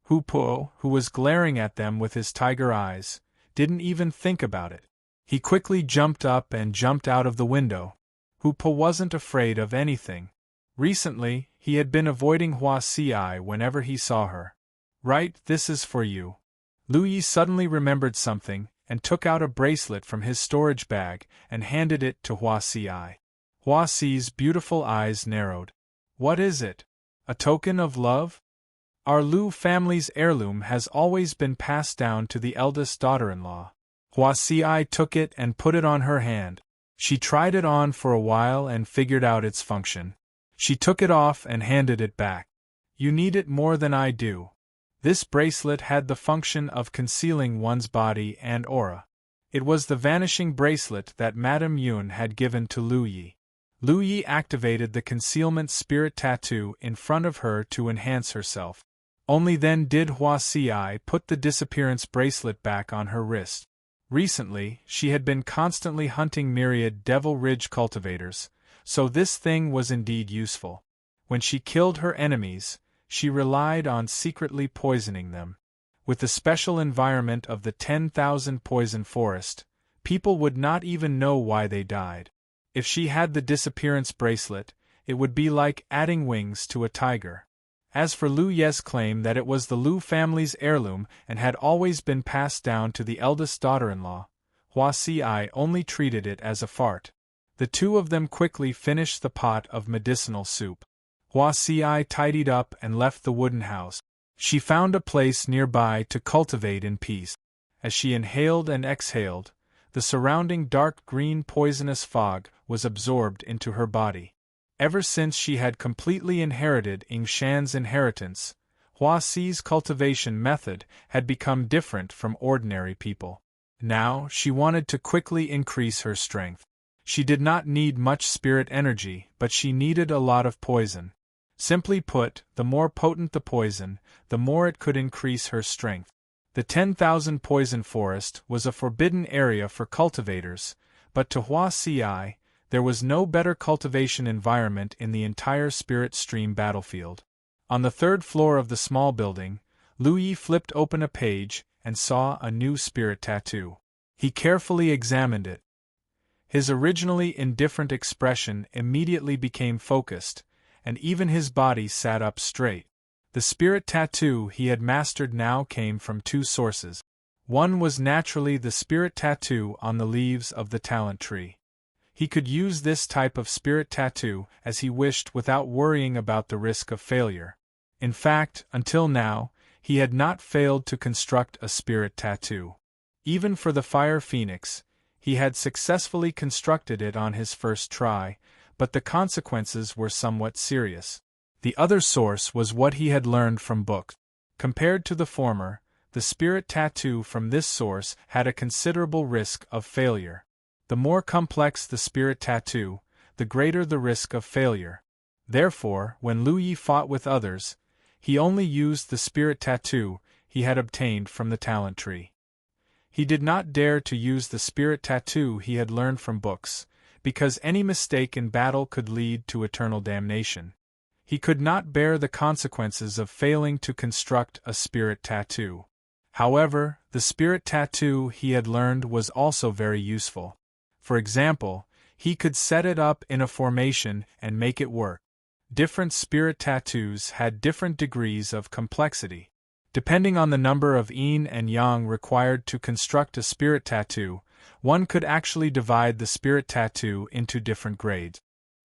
Hu Po, who was glaring at them with his tiger eyes, didn't even think about it. He quickly jumped up and jumped out of the window. Hu Po wasn't afraid of anything. Recently, he had been avoiding Hua Si whenever he saw her. "Right, this is for you." Lu Yi suddenly remembered something, and took out a bracelet from his storage bag and handed it to Hua Si. Hua Si's beautiful eyes narrowed. What is it? A token of love? Our Lu family's heirloom has always been passed down to the eldest daughter-in-law. Hua Si took it and put it on her hand. She tried it on for a while and figured out its function. She took it off and handed it back. You need it more than I do. This bracelet had the function of concealing one's body and aura. It was the vanishing bracelet that Madame Yun had given to Lu Yi. Lu Yi activated the concealment spirit tattoo in front of her to enhance herself. Only then did Hua Si put the disappearance bracelet back on her wrist. Recently, she had been constantly hunting myriad Devil Ridge cultivators, so this thing was indeed useful. When she killed her enemies, she relied on secretly poisoning them. With the special environment of the 10,000 poison forest, people would not even know why they died. If she had the disappearance bracelet, it would be like adding wings to a tiger. As for Lu Ye's claim that it was the Lu family's heirloom and had always been passed down to the eldest daughter-in-law, Hua Si only treated it as a fart. The two of them quickly finished the pot of medicinal soup. Hua Si tidied up and left the wooden house. She found a place nearby to cultivate in peace. As she inhaled and exhaled, the surrounding dark green poisonous fog was absorbed into her body. Ever since she had completely inherited Ying Shan's inheritance, Hua Si's cultivation method had become different from ordinary people. Now, she wanted to quickly increase her strength. She did not need much spirit energy, but she needed a lot of poison. Simply put, the more potent the poison, the more it could increase her strength. The 10,000 poison forest was a forbidden area for cultivators, but to Hua Si, there was no better cultivation environment in the entire spirit stream battlefield. On the third floor of the small building, Lu Yi flipped open a page and saw a new spirit tattoo. He carefully examined it. His originally indifferent expression immediately became focused, and even his body sat up straight. The spirit tattoo he had mastered now came from two sources. One was naturally the spirit tattoo on the leaves of the talent tree. He could use this type of spirit tattoo as he wished without worrying about the risk of failure. In fact, until now, he had not failed to construct a spirit tattoo. Even for the Fire Phoenix, he had successfully constructed it on his first try, but the consequences were somewhat serious. The other source was what he had learned from books. Compared to the former, the spirit tattoo from this source had a considerable risk of failure. The more complex the spirit tattoo, the greater the risk of failure. Therefore, when Lu Yi fought with others, he only used the spirit tattoo he had obtained from the talent tree. He did not dare to use the spirit tattoo he had learned from books, because any mistake in battle could lead to eternal damnation. He could not bear the consequences of failing to construct a spirit tattoo. However, the spirit tattoo he had learned was also very useful. For example, he could set it up in a formation and make it work. Different spirit tattoos had different degrees of complexity. Depending on the number of yin and yang required to construct a spirit tattoo, one could actually divide the spirit tattoo into different grades.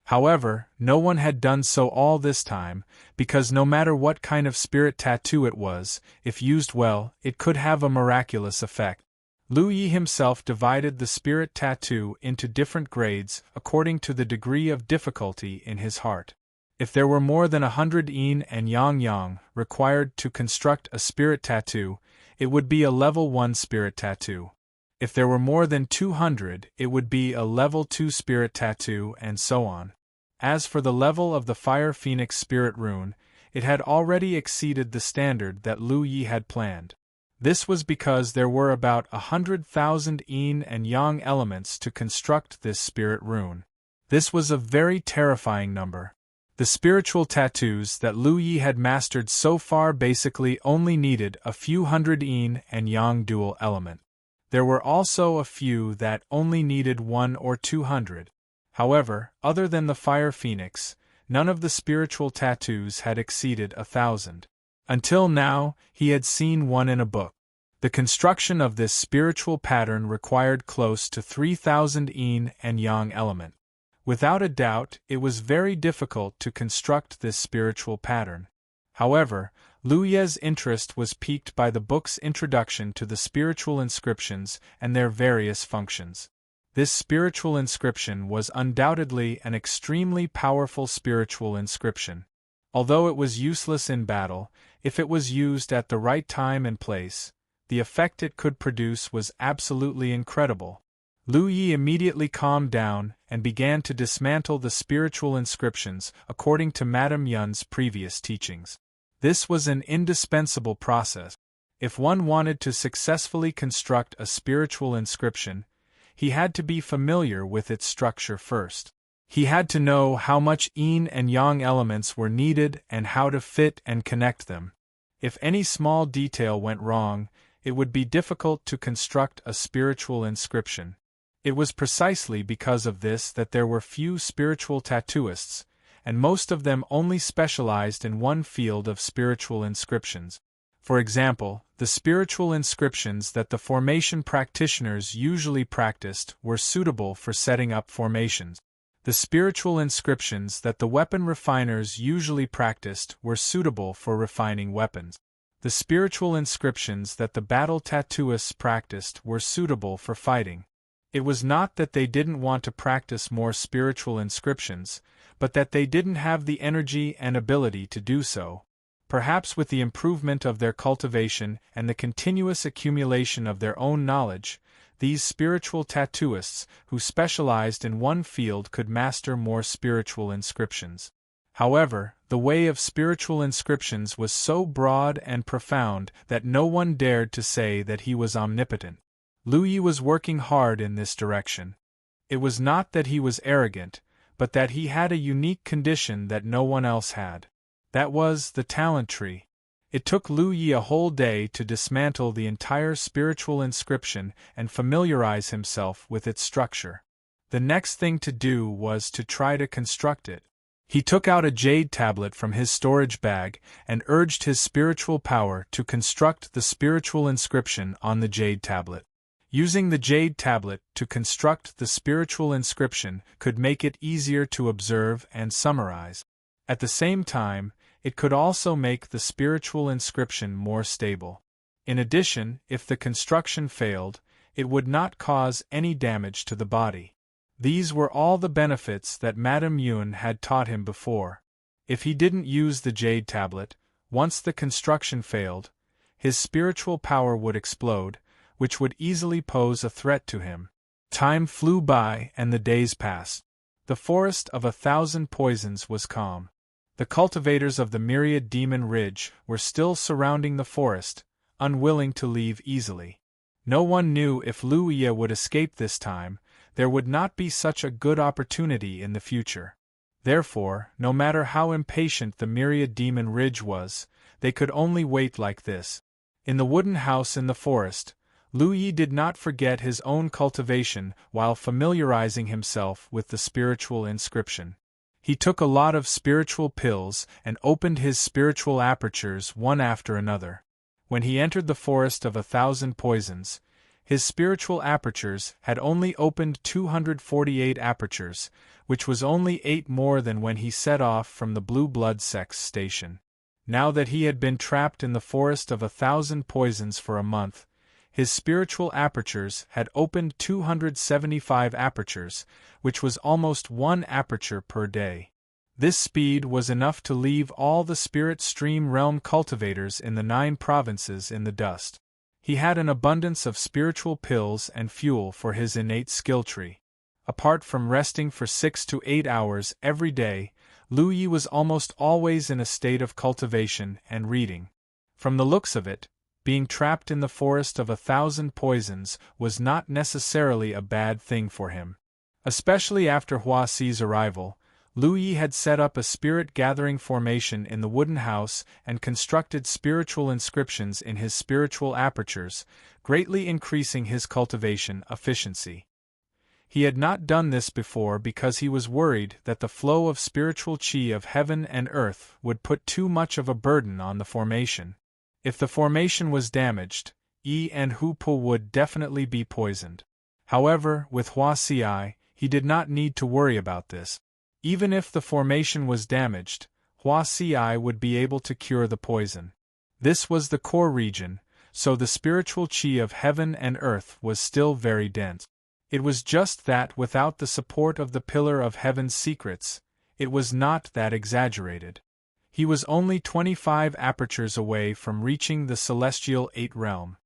However, no one had done so all this time, because no matter what kind of spirit tattoo it was, if used well, it could have a miraculous effect. Lu Yi himself divided the spirit tattoo into different grades according to the degree of difficulty in his heart. If there were more than 100 yin and yang required to construct a spirit tattoo, it would be a level 1 spirit tattoo. If there were more than 200, it would be a level 2 spirit tattoo, and so on. As for the level of the Fire Phoenix spirit rune, it had already exceeded the standard that Lu Yi had planned. This was because there were about 100,000 yin and yang elements to construct this spirit rune. This was a very terrifying number. The spiritual tattoos that Lu Yi had mastered so far basically only needed a few hundred yin and yang dual element. There were also a few that only needed 1 or 200. However, other than the Fire Phoenix, none of the spiritual tattoos had exceeded 1,000. Until now, he had seen one in a book. The construction of this spiritual pattern required close to 3,000 yin and yang element. Without a doubt, it was very difficult to construct this spiritual pattern. However, Lu Ye's interest was piqued by the book's introduction to the spiritual inscriptions and their various functions. This spiritual inscription was undoubtedly an extremely powerful spiritual inscription. Although it was useless in battle, if it was used at the right time and place, the effect it could produce was absolutely incredible. Lu Yi immediately calmed down and began to dismantle the spiritual inscriptions according to Madame Yun's previous teachings. This was an indispensable process. If one wanted to successfully construct a spiritual inscription, he had to be familiar with its structure first. He had to know how much yin and yang elements were needed and how to fit and connect them. If any small detail went wrong, it would be difficult to construct a spiritual inscription. It was precisely because of this that there were few spiritual tattooists, and most of them only specialized in one field of spiritual inscriptions. For example, the spiritual inscriptions that the formation practitioners usually practiced were suitable for setting up formations. The spiritual inscriptions that the weapon refiners usually practiced were suitable for refining weapons. The spiritual inscriptions that the battle tattooists practiced were suitable for fighting. It was not that they didn't want to practice more spiritual inscriptions, but that they didn't have the energy and ability to do so. Perhaps with the improvement of their cultivation and the continuous accumulation of their own knowledge, these spiritual tattooists who specialized in one field could master more spiritual inscriptions. However, the way of spiritual inscriptions was so broad and profound that no one dared to say that he was omnipotent. Lu Yi was working hard in this direction. It was not that he was arrogant, but that he had a unique condition that no one else had. That was the talent tree. It took Lu Yi a whole day to dismantle the entire spiritual inscription and familiarize himself with its structure. The next thing to do was to try to construct it. He took out a jade tablet from his storage bag and urged his spiritual power to construct the spiritual inscription on the jade tablet. Using the jade tablet to construct the spiritual inscription could make it easier to observe and summarize. At the same time, it could also make the spiritual inscription more stable. In addition, if the construction failed, it would not cause any damage to the body. These were all the benefits that Madame Yun had taught him before. If he didn't use the jade tablet, once the construction failed, his spiritual power would explode, which would easily pose a threat to him. Time flew by and the days passed. The forest of 1,000 poisons was calm. The cultivators of the myriad demon ridge were still surrounding the forest, unwilling to leave easily. No one knew if Lu Yi would escape this time. There would not be such a good opportunity in the future. Therefore, no matter how impatient the myriad demon ridge was, they could only wait like this. In the wooden house in the forest, Lu Yi did not forget his own cultivation while familiarizing himself with the spiritual inscription. He took a lot of spiritual pills and opened his spiritual apertures one after another. When he entered the forest of 1,000 poisons, his spiritual apertures had only opened 248 apertures, which was only 8 more than when he set off from the Blue Blood Sect's station. Now that he had been trapped in the forest of 1,000 poisons for a month, his spiritual apertures had opened 275 apertures, which was almost 1 aperture per day. This speed was enough to leave all the spirit stream realm cultivators in the 9 provinces in the dust. He had an abundance of spiritual pills and fuel for his innate skill tree. Apart from resting for 6 to 8 hours every day, Lu Yi was almost always in a state of cultivation and reading. From the looks of it, being trapped in the forest of 1,000 poisons was not necessarily a bad thing for him. Especially after Hua Xi's arrival, Lu Yi had set up a spirit-gathering formation in the wooden house and constructed spiritual inscriptions in his spiritual apertures, greatly increasing his cultivation efficiency. He had not done this before because he was worried that the flow of spiritual qi of heaven and earth would put too much of a burden on the formation. If the formation was damaged, and Hupo would definitely be poisoned. However, with Huasi, he did not need to worry about this. Even if the formation was damaged, Huasi would be able to cure the poison. This was the core region, so the spiritual chi of heaven and earth was still very dense. It was just that without the support of the pillar of heaven's secrets, it was not that exaggerated. He was only 25 apertures away from reaching the celestial 8 realm.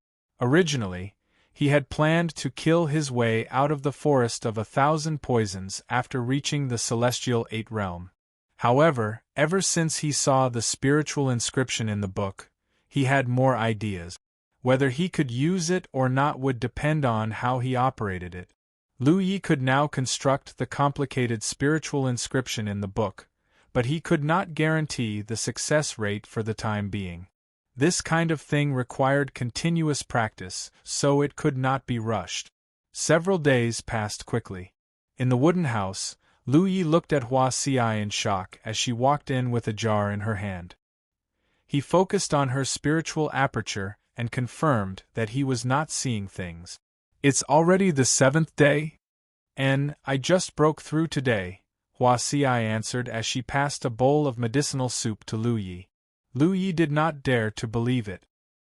Originally, he had planned to kill his way out of the forest of 1,000 poisons after reaching the celestial 8 realm. However, ever since he saw the spiritual inscription in the book, he had more ideas. Whether he could use it or not would depend on how he operated it. Lu Yi could now construct the complicated spiritual inscription in the book, but he could not guarantee the success rate for the time being. This kind of thing required continuous practice, so it could not be rushed. Several days passed quickly. In the wooden house, Lu Yi looked at Huasi in shock as she walked in with a jar in her hand. He focused on her spiritual aperture and confirmed that he was not seeing things. "It's already the 7th day? And I just broke through today," Huasi answered as she passed a bowl of medicinal soup to Lu Yi. Lu Yi did not dare to believe it.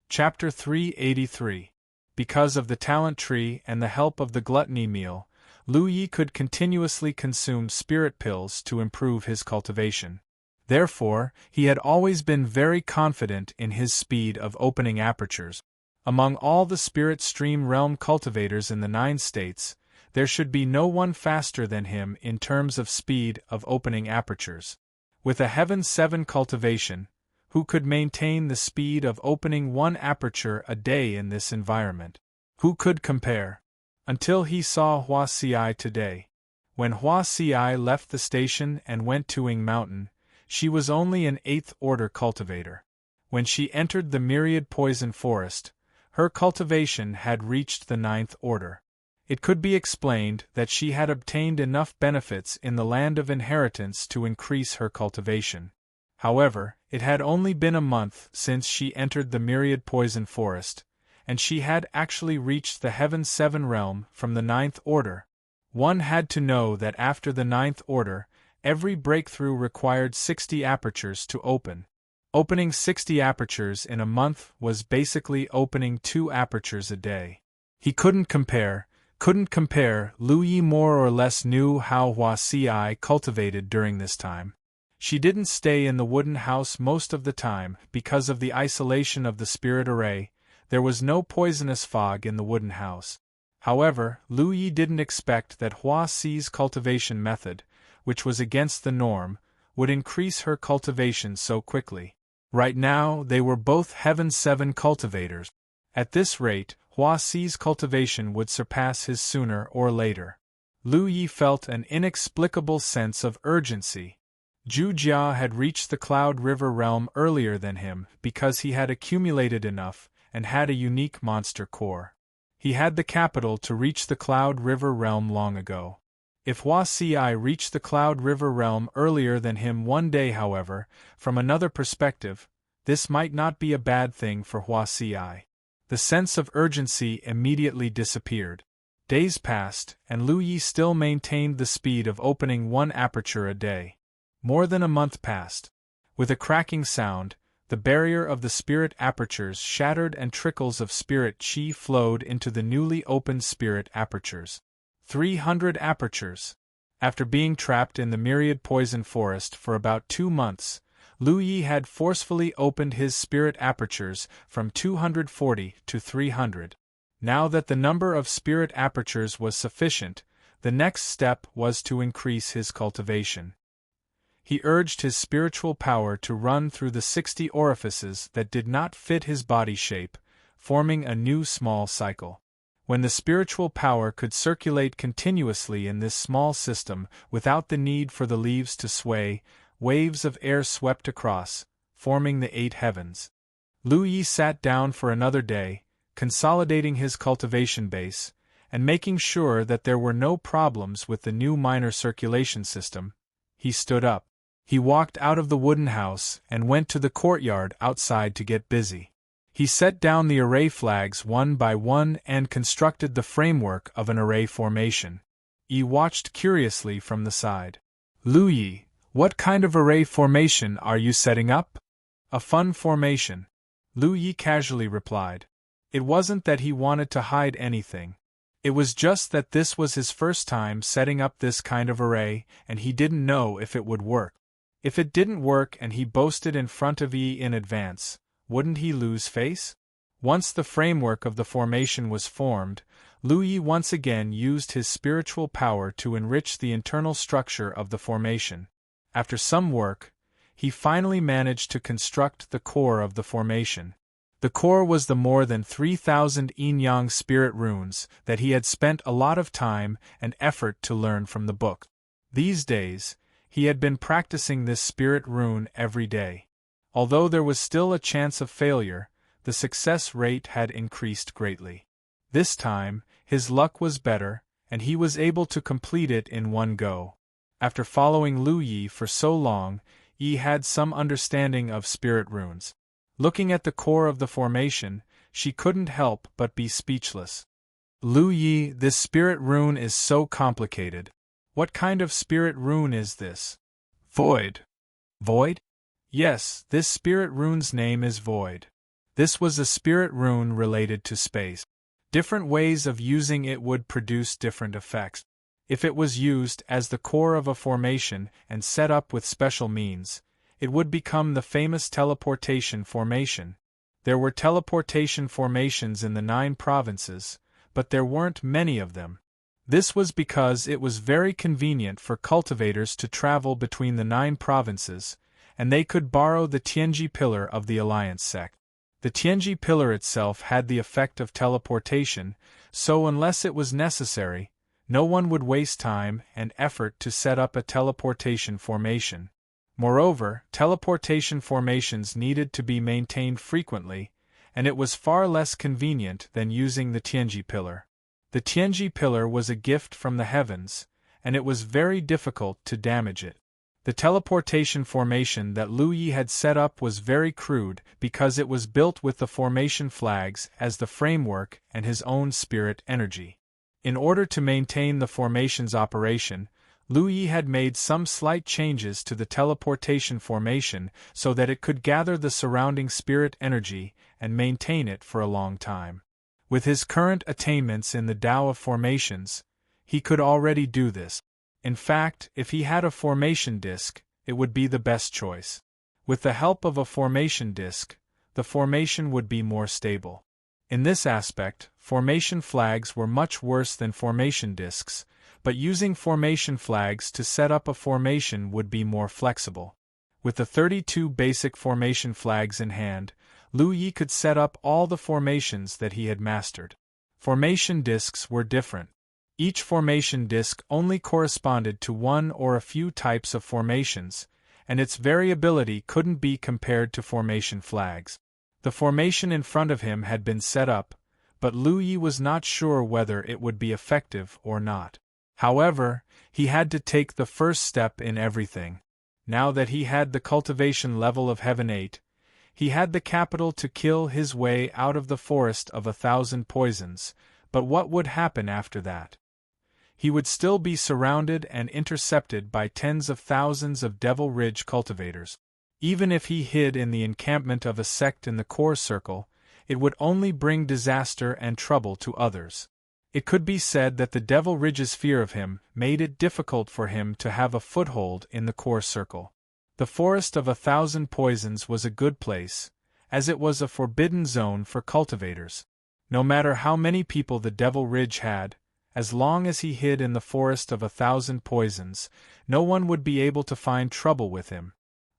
Chapter 383. Because of the talent tree and the help of the gluttony meal, Lu Yi could continuously consume spirit pills to improve his cultivation. Therefore, he had always been very confident in his speed of opening apertures. Among all the spirit stream realm cultivators in the 9 states, there should be no one faster than him in terms of speed of opening apertures. With a Heaven 7 cultivation, who could maintain the speed of opening 1 aperture a day in this environment? Who could compare? Until he saw Huasi today. When Huasi left the station and went to Ing Mountain, she was only an 8th order cultivator. When she entered the myriad poison forest, her cultivation had reached the 9th order. It could be explained that she had obtained enough benefits in the land of inheritance to increase her cultivation. However, it had only been a month since she entered the myriad poison forest, and she had actually reached the Heaven 7 realm from the 9th order. One had to know that after the 9th order, every breakthrough required 60 apertures to open. Opening 60 apertures in a month was basically opening 2 apertures a day. He couldn't compare. Lu Yi more or less knew how Huasi cultivated during this time. She didn't stay in the wooden house most of the time because of the isolation of the spirit array. There was no poisonous fog in the wooden house. However, Lu Yi didn't expect that Huasi's cultivation method, which was against the norm, would increase her cultivation so quickly. Right now, they were both Heaven 7 cultivators. At this rate, Huasi's cultivation would surpass his sooner or later. Lu Yi felt an inexplicable sense of urgency. Zhu Jia had reached the Cloud River realm earlier than him because he had accumulated enough and had a unique monster core. He had the capital to reach the Cloud River realm long ago. If Huasi reached the Cloud River realm earlier than him one day, however, from another perspective, this might not be a bad thing for Huasi. The sense of urgency immediately disappeared. Days passed, and Lu Yi still maintained the speed of opening 1 aperture a day. More than a month passed. With a cracking sound, the barrier of the spirit apertures shattered and trickles of spirit chi flowed into the newly opened spirit apertures. 300 apertures. After being trapped in the myriad poison forest for about 2 months, Lu Yi had forcefully opened his spirit apertures from 240 to 300. Now that the number of spirit apertures was sufficient, the next step was to increase his cultivation. He urged his spiritual power to run through the 60 orifices that did not fit his body shape, forming a new small cycle. When the spiritual power could circulate continuously in this small system without the need for the leaves to sway, waves of air swept across, forming the 8 heavens. Lu Yi sat down for another day, consolidating his cultivation base, and making sure that there were no problems with the new minor circulation system. He stood up. He walked out of the wooden house and went to the courtyard outside to get busy. He set down the array flags one by one and constructed the framework of an array formation. Yi watched curiously from the side. Lu Yi, what kind of array formation are you setting up? A fun formation, Lu Yi casually replied. It wasn't that he wanted to hide anything. It was just that this was his first time setting up this kind of array, and he didn't know if it would work. If it didn't work and he boasted in front of Yi in advance, wouldn't he lose face? Once the framework of the formation was formed, Lu Yi once again used his spiritual power to enrich the internal structure of the formation. After some work, he finally managed to construct the core of the formation. The core was the more than 3,000 yin-yang spirit runes that he had spent a lot of time and effort to learn from the book. These days, he had been practicing this spirit rune every day. Although there was still a chance of failure, the success rate had increased greatly. This time, his luck was better, and he was able to complete it in one go. After following Lu Yi for so long, Yi had some understanding of spirit runes. Looking at the core of the formation, she couldn't help but be speechless. Lu Yi, this spirit rune is so complicated. What kind of spirit rune is this? Void. Void? Yes, this spirit rune's name is Void. This was a spirit rune related to space. Different ways of using it would produce different effects. If it was used as the core of a formation and set up with special means, it would become the famous teleportation formation. There were teleportation formations in the 9 provinces, but there weren't many of them. This was because it was very convenient for cultivators to travel between the 9 provinces, and they could borrow the Tianji pillar of the Alliance sect. The Tianji pillar itself had the effect of teleportation, so unless it was necessary, no one would waste time and effort to set up a teleportation formation. Moreover, teleportation formations needed to be maintained frequently, and it was far less convenient than using the Tianji pillar. The Tianji pillar was a gift from the heavens, and it was very difficult to damage it. The teleportation formation that Lu Yi had set up was very crude because it was built with the formation flags as the framework and his own spirit energy. In order to maintain the formation's operation, Lu Yi had made some slight changes to the teleportation formation so that it could gather the surrounding spirit energy and maintain it for a long time. With his current attainments in the Tao of formations, he could already do this. In fact, if he had a formation disk, it would be the best choice. With the help of a formation disk, the formation would be more stable. In this aspect, formation flags were much worse than formation disks, but using formation flags to set up a formation would be more flexible. With the 32 basic formation flags in hand, Lu Yi could set up all the formations that he had mastered. Formation disks were different. Each formation disk only corresponded to one or a few types of formations, and its variability couldn't be compared to formation flags. The formation in front of him had been set up, but Lu Yi was not sure whether it would be effective or not. However, he had to take the first step in everything. Now that he had the cultivation level of Heaven 8, he had the capital to kill his way out of the forest of 1,000 poisons, but what would happen after that? He would still be surrounded and intercepted by tens of thousands of Devil Ridge cultivators. Even if he hid in the encampment of a sect in the core circle, it would only bring disaster and trouble to others. It could be said that the Devil Ridge's fear of him made it difficult for him to have a foothold in the core circle. The forest of 1,000 poisons was a good place, as it was a forbidden zone for cultivators. No matter how many people the Devil Ridge had, as long as he hid in the forest of 1,000 poisons, no one would be able to find trouble with him.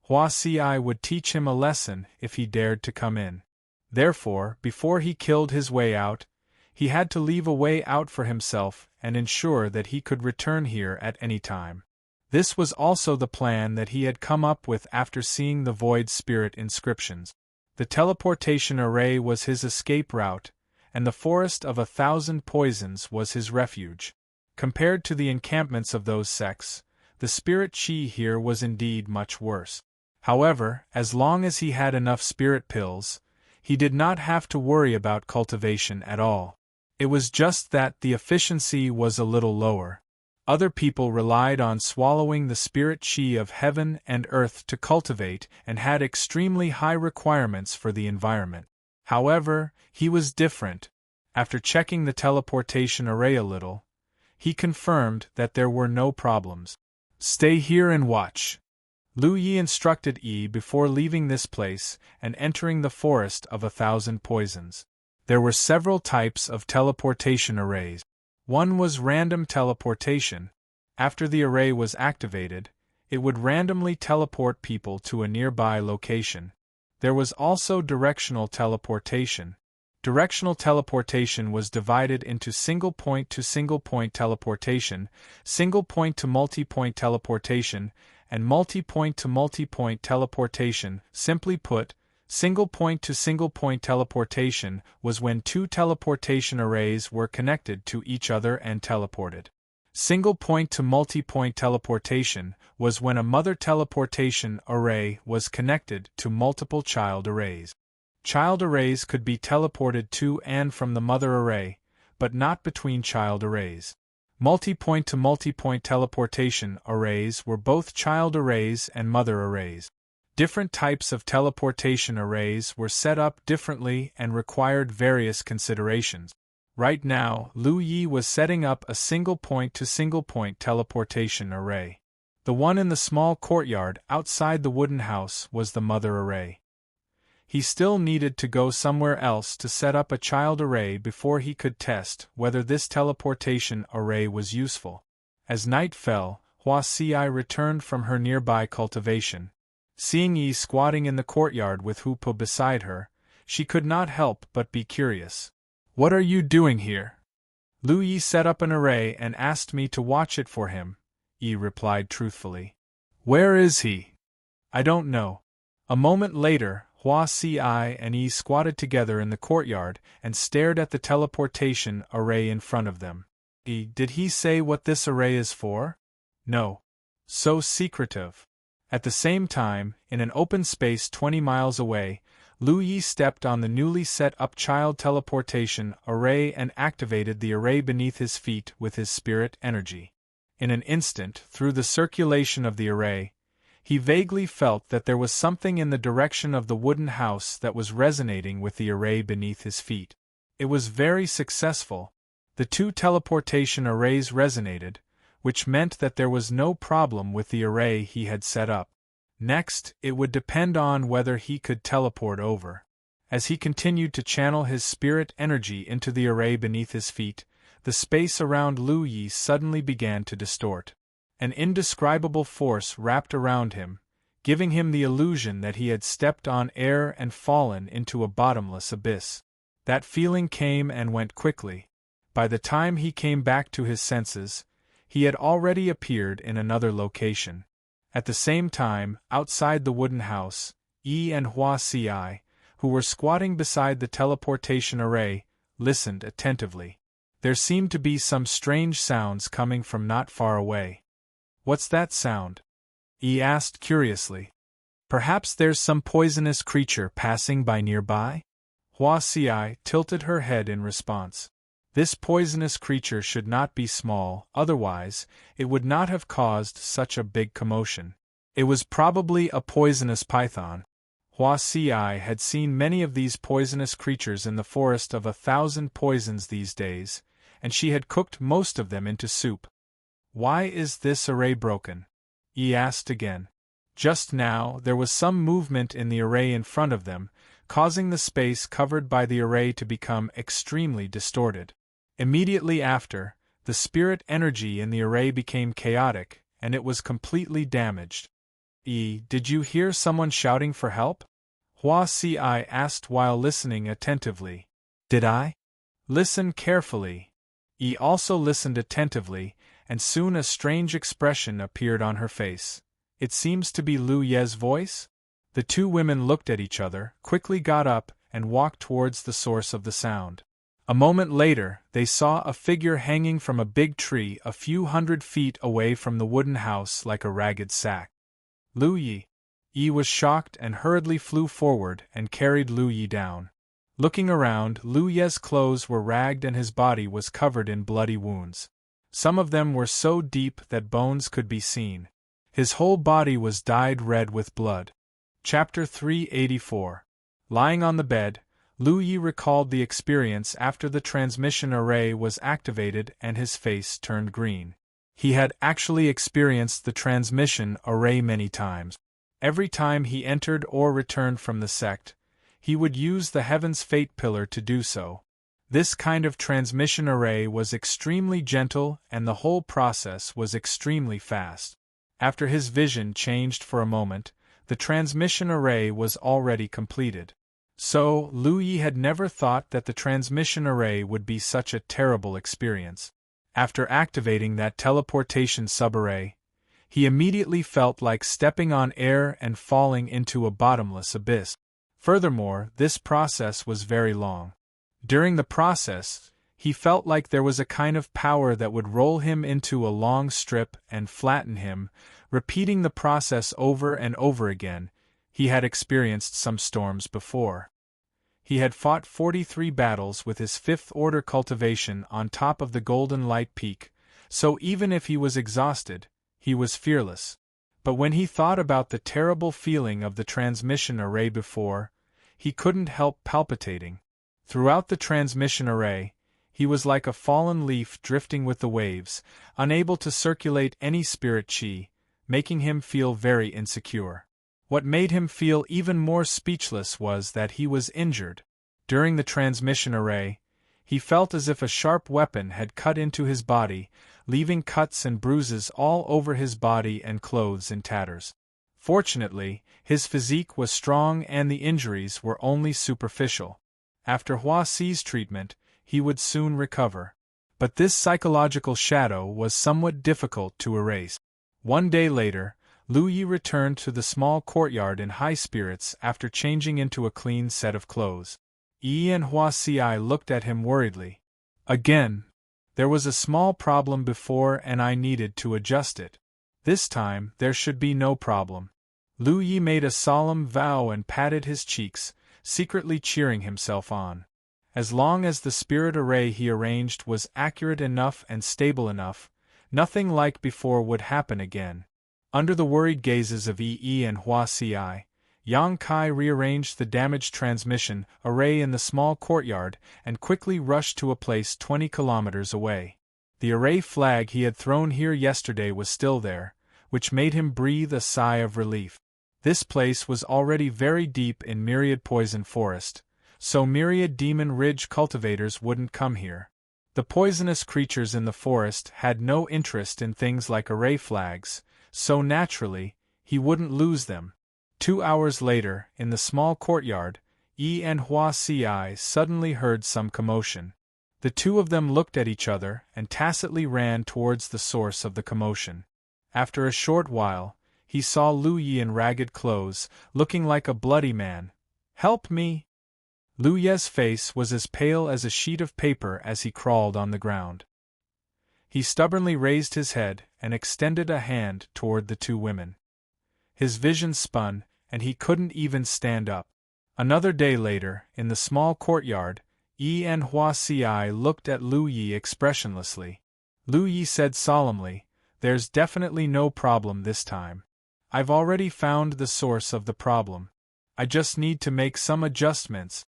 Hua Ci would teach him a lesson if he dared to come in. Therefore, before he killed his way out, he had to leave a way out for himself and ensure that he could return here at any time. This was also the plan that he had come up with after seeing the Void Spirit inscriptions. The teleportation array was his escape route, and the forest of 1,000 poisons was his refuge. Compared to the encampments of those sects, the spirit chi here was indeed much worse. However, as long as he had enough spirit pills, He did not have to worry about cultivation at all. It was just that the efficiency was a little lower. Other people relied on swallowing the spirit chi of heaven and earth to cultivate and had extremely high requirements for the environment. However, he was different. After checking the teleportation array a little, he confirmed that there were no problems. "Stay here and watch," Lu Yi instructed Yi before leaving this place and entering the forest of 1,000 poisons. There were several types of teleportation arrays. One was random teleportation. After the array was activated, it would randomly teleport people to a nearby location. There was also directional teleportation. Directional teleportation was divided into single-point to single-point teleportation, single-point to multi-point teleportation, and multi-point to multi-point teleportation. Simply put, single-point to single-point teleportation was when two teleportation arrays were connected to each other and teleported. Single-point to multi-point teleportation was when a mother teleportation array was connected to multiple child arrays. Child arrays could be teleported to and from the mother array, but not between child arrays. Multi-point to multi-point teleportation arrays were both child arrays and mother arrays. Different types of teleportation arrays were set up differently and required various considerations. Right now, Lu Yi was setting up a single-point to single-point teleportation array. The one in the small courtyard outside the wooden house was the mother array. He still needed to go somewhere else to set up a child array before he could test whether this teleportation array was useful. As night fell, Hua Xi returned from her nearby cultivation. Seeing Yi squatting in the courtyard with Hupo beside her, she could not help but be curious. "What are you doing here?" "Lu Yi set up an array and asked me to watch it for him," Yi replied truthfully. "Where is he?" "I don't know." A moment later, Hua Xi and Yi squatted together in the courtyard and stared at the teleportation array in front of them. "Did he say what this array is for?" "No." "So secretive." At the same time, in an open space 20 miles away, Lu Yi stepped on the newly set-up child teleportation array and activated the array beneath his feet with his spirit energy. In an instant, through the circulation of the array, he vaguely felt that there was something in the direction of the wooden house that was resonating with the array beneath his feet. It was very successful. The two teleportation arrays resonated, which meant that there was no problem with the array he had set up. Next, it would depend on whether he could teleport over. As he continued to channel his spirit energy into the array beneath his feet, the space around Lu Yi suddenly began to distort. An indescribable force wrapped around him, giving him the illusion that he had stepped on air and fallen into a bottomless abyss. That feeling came and went quickly. By the time he came back to his senses, he had already appeared in another location. At the same time, outside the wooden house, Yi and Hua Xi, who were squatting beside the teleportation array, listened attentively. There seemed to be some strange sounds coming from not far away. "What's that sound?" Yi asked curiously. "Perhaps there's some poisonous creature passing by nearby?" Hua Xi tilted her head in response. This poisonous creature should not be small, otherwise, it would not have caused such a big commotion. It was probably a poisonous python. Hua Xi had seen many of these poisonous creatures in the forest of 1,000 poisons these days, and she had cooked most of them into soup. "Why is this array broken?" Yi asked again. Just now, there was some movement in the array in front of them, causing the space covered by the array to become extremely distorted. Immediately after, the spirit energy in the array became chaotic, and it was completely damaged. Did you hear someone shouting for help?" Hua Xi asked while listening attentively. "Did I?" "Listen carefully." Yi also listened attentively, and soon a strange expression appeared on her face. "It seems to be Lu Ye's voice?" The two women looked at each other, quickly got up, and walked towards the source of the sound. A moment later, they saw a figure hanging from a big tree a few hundred feet away from the wooden house like a ragged sack. "Lu Yi." Yi was shocked and hurriedly flew forward and carried Lu Yi down. Looking around, Lu Ye's clothes were ragged and his body was covered in bloody wounds. Some of them were so deep that bones could be seen. His whole body was dyed red with blood. Chapter 384. Lying on the bed, Lu Yi recalled the experience after the transmission array was activated and his face turned green. He had actually experienced the transmission array many times. Every time he entered or returned from the sect, he would use the Heaven's Fate Pillar to do so. This kind of transmission array was extremely gentle and the whole process was extremely fast. After his vision changed for a moment, the transmission array was already completed. So, Lu Yi had never thought that the transmission array would be such a terrible experience. After activating that teleportation subarray, he immediately felt like stepping on air and falling into a bottomless abyss. Furthermore, this process was very long. During the process, he felt like there was a kind of power that would roll him into a long strip and flatten him, repeating the process over and over again. He had experienced some storms before. He had fought 43 battles with his fifth-order cultivation on top of the Golden Light Peak, so even if he was exhausted, he was fearless. But when he thought about the terrible feeling of the transmission array before, he couldn't help palpitating. Throughout the transmission array, he was like a fallen leaf drifting with the waves, unable to circulate any spirit chi, making him feel very insecure. What made him feel even more speechless was that he was injured. During the transmission array, he felt as if a sharp weapon had cut into his body, leaving cuts and bruises all over his body and clothes in tatters. Fortunately, his physique was strong and the injuries were only superficial. After Hua Xi's treatment, he would soon recover. But this psychological shadow was somewhat difficult to erase. One day later, Lu Yi returned to the small courtyard in high spirits after changing into a clean set of clothes. Yi and Hua Xi looked at him worriedly. Again, there was a small problem before and I needed to adjust it. This time, there should be no problem. Lu Yi made a solemn vow and patted his cheeks, secretly cheering himself on. As long as the spirit array he arranged was accurate enough and stable enough, nothing like before would happen again. Under the worried gazes of Yi and Hua Xi, Yang Kai rearranged the damaged transmission array in the small courtyard and quickly rushed to a place 20 kilometers away. The array flag he had thrown here yesterday was still there, which made him breathe a sigh of relief. This place was already very deep in Myriad Poison Forest, so Myriad Demon Ridge cultivators wouldn't come here. The poisonous creatures in the forest had no interest in things like array flags, so naturally, he wouldn't lose them. 2 hours later, in the small courtyard, Yi and Hua Xi suddenly heard some commotion. The two of them looked at each other and tacitly ran towards the source of the commotion. After a short while, he saw Lu Yi in ragged clothes, looking like a bloody man. "Help me!" Lu Ye's face was as pale as a sheet of paper as he crawled on the ground. He stubbornly raised his head and extended a hand toward the two women. His vision spun, and he couldn't even stand up. Another day later, in the small courtyard, Yi and Hua Xi looked at Lu Yi expressionlessly. Lu Yi said solemnly, "There's definitely no problem this time. I've already found the source of the problem. I just need to make some adjustments."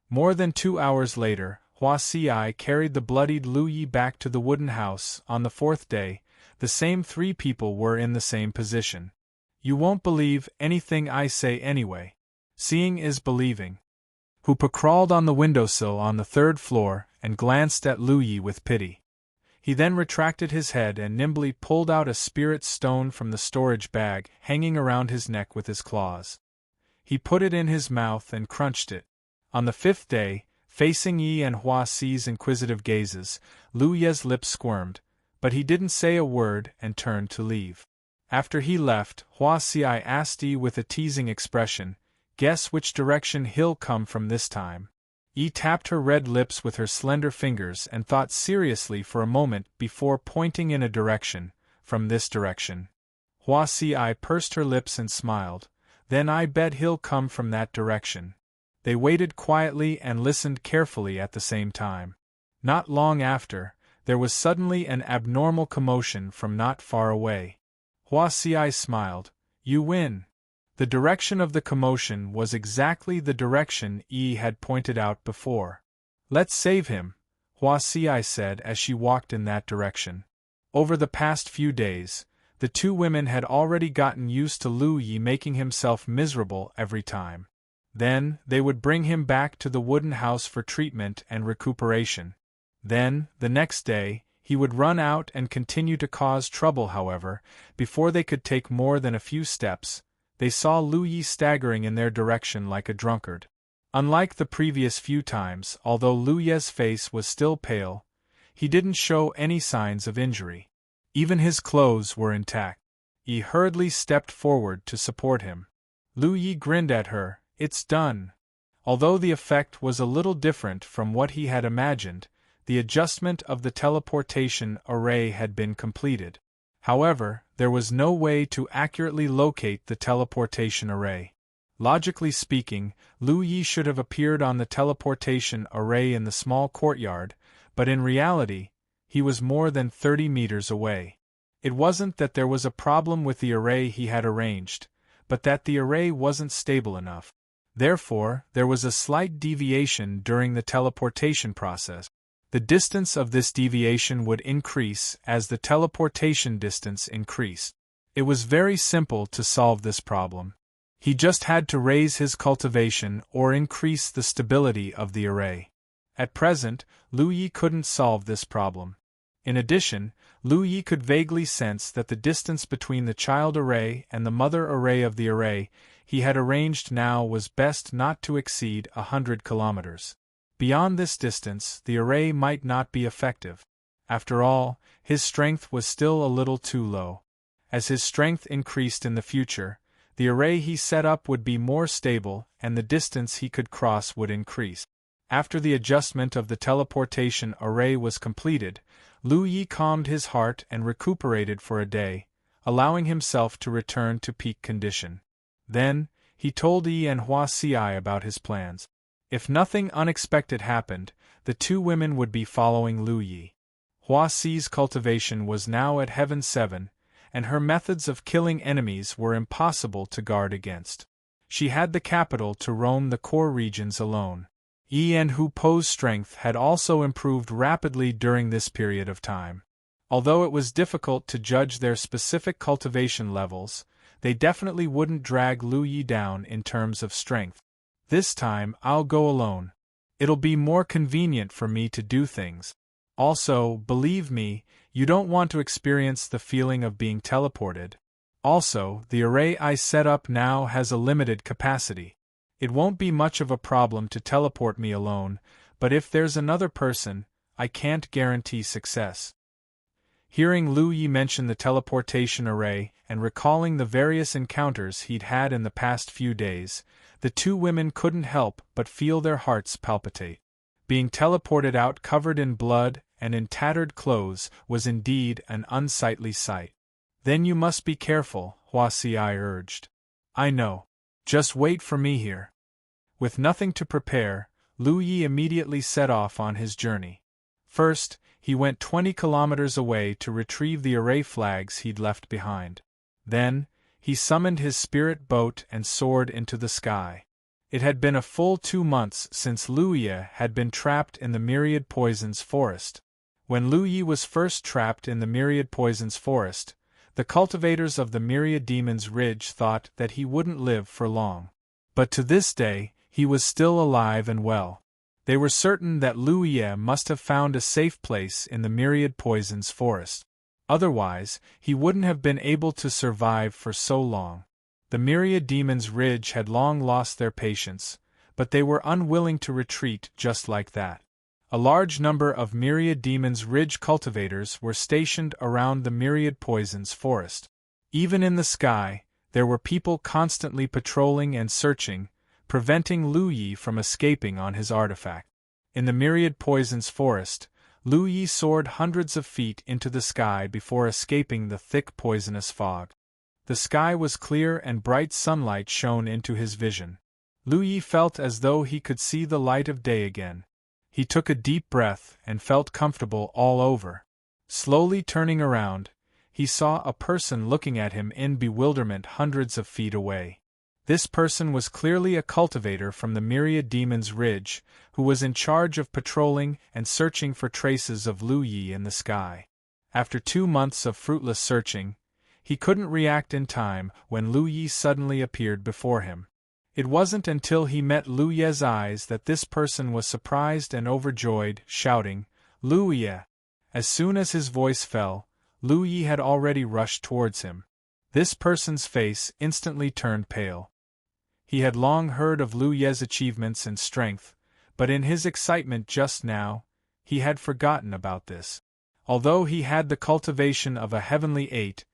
More than 2 hours later, Hua Xi carried the bloodied Lu Yi back to the wooden house. On the fourth day, the same three people were in the same position. "You won't believe anything I say anyway. Seeing is believing." Hoopa crawled on the windowsill on the third floor and glanced at Lu Yi with pity. He then retracted his head and nimbly pulled out a spirit stone from the storage bag hanging around his neck with his claws. He put it in his mouth and crunched it. On the fifth day, facing Yi and Hua Xi's inquisitive gazes, Lu Ye's lips squirmed, but he didn't say a word and turned to leave. After he left, Hua Xi asked Yi with a teasing expression, "Guess which direction he'll come from this time?" Yi tapped her red lips with her slender fingers and thought seriously for a moment before pointing in a direction, "From this direction." Hua Xi pursed her lips and smiled, Then I bet he'll come from that direction. They waited quietly and listened carefully at the same time. Not long after, there was suddenly an abnormal commotion from not far away. Hua Xiai smiled. You win. The direction of the commotion was exactly the direction Yi had pointed out before. Let's save him, Hua Xiai said as she walked in that direction. Over the past few days, the two women had already gotten used to Lu Yi making himself miserable every time. Then, they would bring him back to the wooden house for treatment and recuperation. Then, the next day, he would run out and continue to cause trouble. However, before they could take more than a few steps, they saw Lu Yi staggering in their direction like a drunkard. Unlike the previous few times, although Lu Ye's face was still pale, he didn't show any signs of injury. Even his clothes were intact. Yi hurriedly stepped forward to support him. Lu Yi grinned at her. It's done. Although the effect was a little different from what he had imagined, the adjustment of the teleportation array had been completed. However, there was no way to accurately locate the teleportation array. Logically speaking, Lu Yi should have appeared on the teleportation array in the small courtyard, but in reality, he was more than 30 meters away. It wasn't that there was a problem with the array he had arranged, but that the array wasn't stable enough. Therefore, there was a slight deviation during the teleportation process. The distance of this deviation would increase as the teleportation distance increased. It was very simple to solve this problem. He just had to raise his cultivation or increase the stability of the array. At present, Lu Yi couldn't solve this problem. In addition, Lu Yi could vaguely sense that the distance between the child array and the mother array of the array he had arranged now was best not to exceed 100 kilometers. Beyond this distance, the array might not be effective. After all, his strength was still a little too low. As his strength increased in the future, the array he set up would be more stable and the distance he could cross would increase. After the adjustment of the teleportation array was completed, Lu Yi calmed his heart and recuperated for a day, allowing himself to return to peak condition. Then, he told Yi and Hua Xiai about his plans. If nothing unexpected happened, the two women would be following Lu Yi. Hua Xi's cultivation was now at Heaven 7, and her methods of killing enemies were impossible to guard against. She had the capital to roam the core regions alone. Yi and Hu Po's strength had also improved rapidly during this period of time. Although it was difficult to judge their specific cultivation levels, they definitely wouldn't drag Lu Yi down in terms of strength. This time, I'll go alone. It'll be more convenient for me to do things. Also, believe me, you don't want to experience the feeling of being teleported. Also, the array I set up now has a limited capacity. It won't be much of a problem to teleport me alone, but if there's another person, I can't guarantee success. Hearing Lu Yi mention the teleportation array and recalling the various encounters he'd had in the past few days, the two women couldn't help but feel their hearts palpitate. Being teleported out covered in blood and in tattered clothes was indeed an unsightly sight. Then you must be careful, Hua Xiai urged. I know. Just wait for me here. With nothing to prepare, Lu Yi immediately set off on his journey. First, he went 20 kilometers away to retrieve the array flags he'd left behind. Then, he summoned his spirit boat and soared into the sky. It had been a full 2 months since Lu Yi had been trapped in the Myriad Poisons Forest. When Lu Yi was first trapped in the Myriad Poisons Forest, the cultivators of the Myriad Demons Ridge thought that he wouldn't live for long. But to this day, he was still alive and well. They were certain that Lu Yi must have found a safe place in the Myriad Poisons Forest. Otherwise, he wouldn't have been able to survive for so long. The Myriad Demons Ridge had long lost their patience, but they were unwilling to retreat just like that. A large number of Myriad Demons Ridge cultivators were stationed around the Myriad Poisons Forest. Even in the sky, there were people constantly patrolling and searching, preventing Lu Yi from escaping on his artifact. In the Myriad Poisons Forest, Lu Yi soared hundreds of feet into the sky before escaping the thick poisonous fog. The sky was clear and bright sunlight shone into his vision. Lu Yi felt as though he could see the light of day again. He took a deep breath and felt comfortable all over. Slowly turning around, he saw a person looking at him in bewilderment hundreds of feet away. This person was clearly a cultivator from the Myriad Demon's Ridge, who was in charge of patrolling and searching for traces of Lu Yi in the sky. After 2 months of fruitless searching, he couldn't react in time when Lu Yi suddenly appeared before him. It wasn't until he met Lu Ye's eyes that this person was surprised and overjoyed, shouting, "Lu Ye!" As soon as his voice fell, Lu Yi had already rushed towards him. This person's face instantly turned pale. He had long heard of Lu Ye's achievements and strength, but in his excitement just now, he had forgotten about this. Although he had the cultivation of a heavenly 8,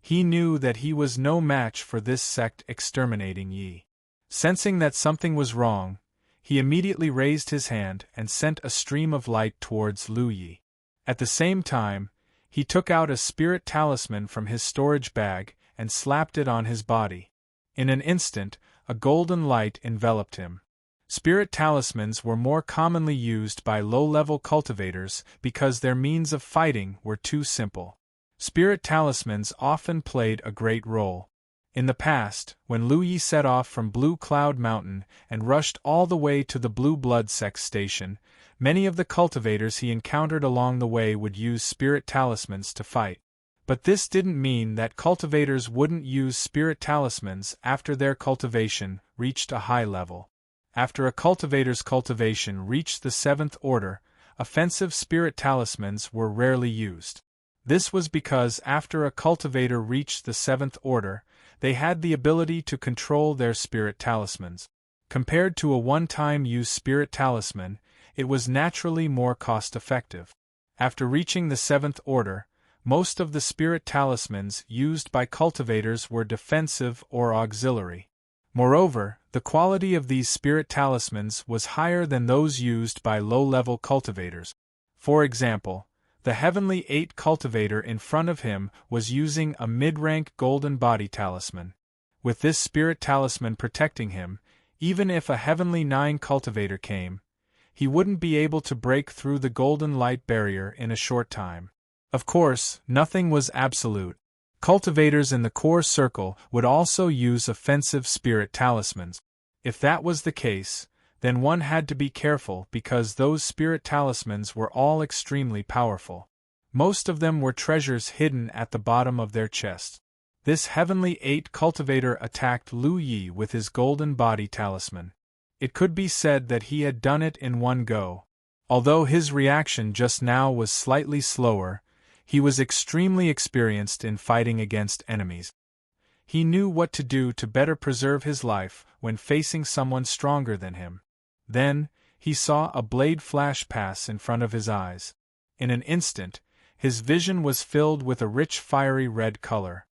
he knew that he was no match for this sect exterminating Yi. Sensing that something was wrong, he immediately raised his hand and sent a stream of light towards Lu Yi. At the same time, he took out a spirit talisman from his storage bag and slapped it on his body. In an instant, a golden light enveloped him. Spirit talismans were more commonly used by low-level cultivators because their means of fighting were too simple. Spirit talismans often played a great role. In the past, when Lu Yi set off from Blue Cloud Mountain and rushed all the way to the Blue Blood Sex Station, many of the cultivators he encountered along the way would use spirit talismans to fight. But this didn't mean that cultivators wouldn't use spirit talismans after their cultivation reached a high level. After a cultivator's cultivation reached the 7th order, offensive spirit talismans were rarely used. This was because after a cultivator reached the 7th order, they had the ability to control their spirit talismans. Compared to a one-time use spirit talisman, it was naturally more cost-effective. After reaching the 7th order, most of the spirit talismans used by cultivators were defensive or auxiliary. Moreover, the quality of these spirit talismans was higher than those used by low-level cultivators. For example, the Heavenly 8 cultivator in front of him was using a mid-rank golden body talisman. With this spirit talisman protecting him, even if a Heavenly 9 cultivator came, he wouldn't be able to break through the golden light barrier in a short time. Of course, nothing was absolute. Cultivators in the core circle would also use offensive spirit talismans. If that was the case, then one had to be careful because those spirit talismans were all extremely powerful. Most of them were treasures hidden at the bottom of their chests. This Heavenly 8 cultivator attacked Lu Yi with his golden body talisman. It could be said that he had done it in one go. Although his reaction just now was slightly slower, he was extremely experienced in fighting against enemies. He knew what to do to better preserve his life when facing someone stronger than him. Then, he saw a blade flash pass in front of his eyes. In an instant, his vision was filled with a rich fiery red color.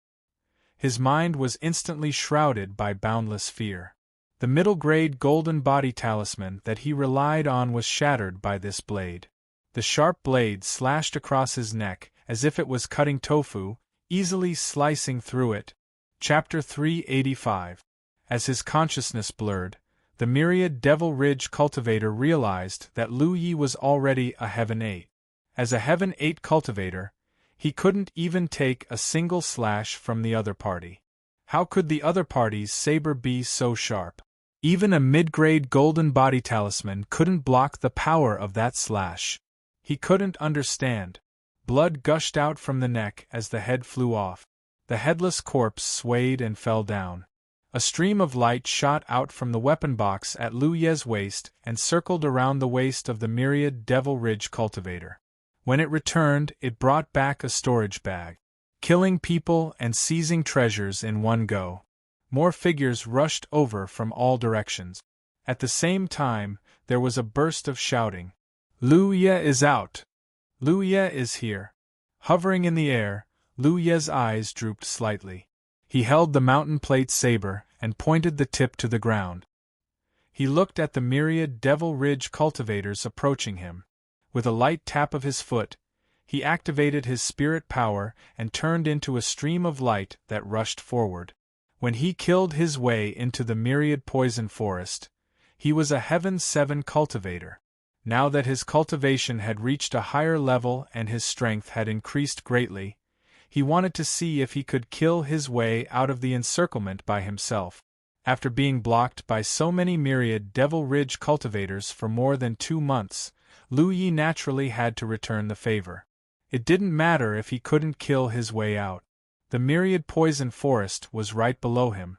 His mind was instantly shrouded by boundless fear. The middle-grade golden body talisman that he relied on was shattered by this blade. The sharp blade slashed across his neck as if it was cutting tofu, easily slicing through it. Chapter 385. As his consciousness blurred, the Myriad Devil Ridge cultivator realized that Lu Yi was already a Heaven 8. As a Heaven 8 cultivator, he couldn't even take a single slash from the other party. How could the other party's saber be so sharp? Even a mid-grade golden body talisman couldn't block the power of that slash. He couldn't understand. Blood gushed out from the neck as the head flew off. The headless corpse swayed and fell down. A stream of light shot out from the weapon box at Lu Ye's waist and circled around the waist of the Myriad Devil Ridge cultivator. When it returned, it brought back a storage bag. Killing people and seizing treasures in one go. More figures rushed over from all directions. At the same time, there was a burst of shouting. "Lu Ye is out! Lu Ye is here!" Hovering in the air, Lu Ye's eyes drooped slightly. He held the mountain plate saber and pointed the tip to the ground. He looked at the Myriad Devil Ridge cultivators approaching him. With a light tap of his foot, He activated his spirit power and turned into a stream of light that rushed forward. When he killed his way into the myriad poison forest, he was a Heaven 7 cultivator. Now that his cultivation had reached a higher level and his strength had increased greatly, he wanted to see if he could kill his way out of the encirclement by himself. After being blocked by so many myriad Devil Ridge cultivators for more than 2 months, Lu Yi naturally had to return the favor. It didn't matter if he couldn't kill his way out. The myriad poison forest was right below him.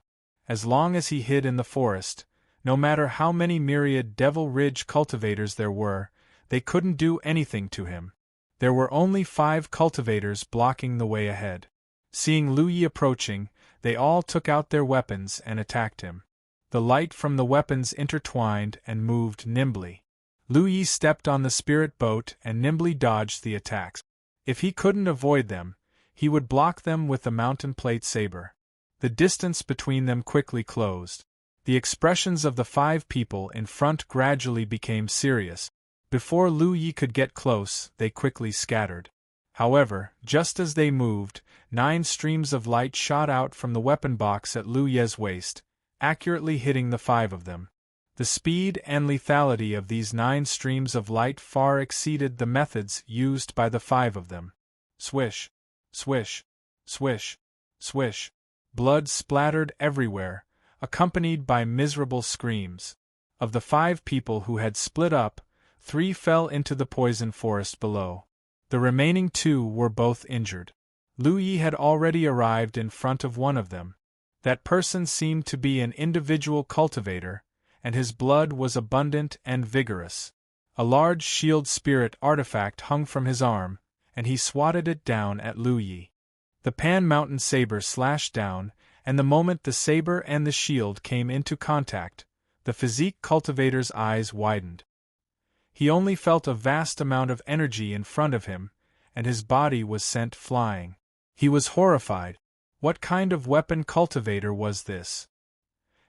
As long as he hid in the forest, no matter how many myriad Devil Ridge cultivators there were, they couldn't do anything to him. There were only 5 cultivators blocking the way ahead. Seeing Lu Yi approaching, they all took out their weapons and attacked him. The light from the weapons intertwined and moved nimbly. Lu Yi stepped on the spirit boat and nimbly dodged the attacks. If he couldn't avoid them, he would block them with the mountain plate saber. The distance between them quickly closed. The expressions of the 5 people in front gradually became serious. Before Lu Yi could get close, they quickly scattered. However, just as they moved, 9 streams of light shot out from the weapon box at Lu Yi's waist, accurately hitting the 5 of them. The speed and lethality of these 9 streams of light far exceeded the methods used by the 5 of them. Swish, swish, swish, swish. Blood splattered everywhere, accompanied by miserable screams. Of the 5 people who had split up, 3 fell into the poison forest below. The remaining 2 were both injured. Lu Yi had already arrived in front of one of them. That person seemed to be an individual cultivator, and his blood was abundant and vigorous. A large shield spirit artifact hung from his arm, and he swatted it down at Lu Yi. The Pan Mountain saber slashed down, and the moment the saber and the shield came into contact, the physique cultivator's eyes widened. He only felt a vast amount of energy in front of him, and his body was sent flying. He was horrified. What kind of weapon cultivator was this?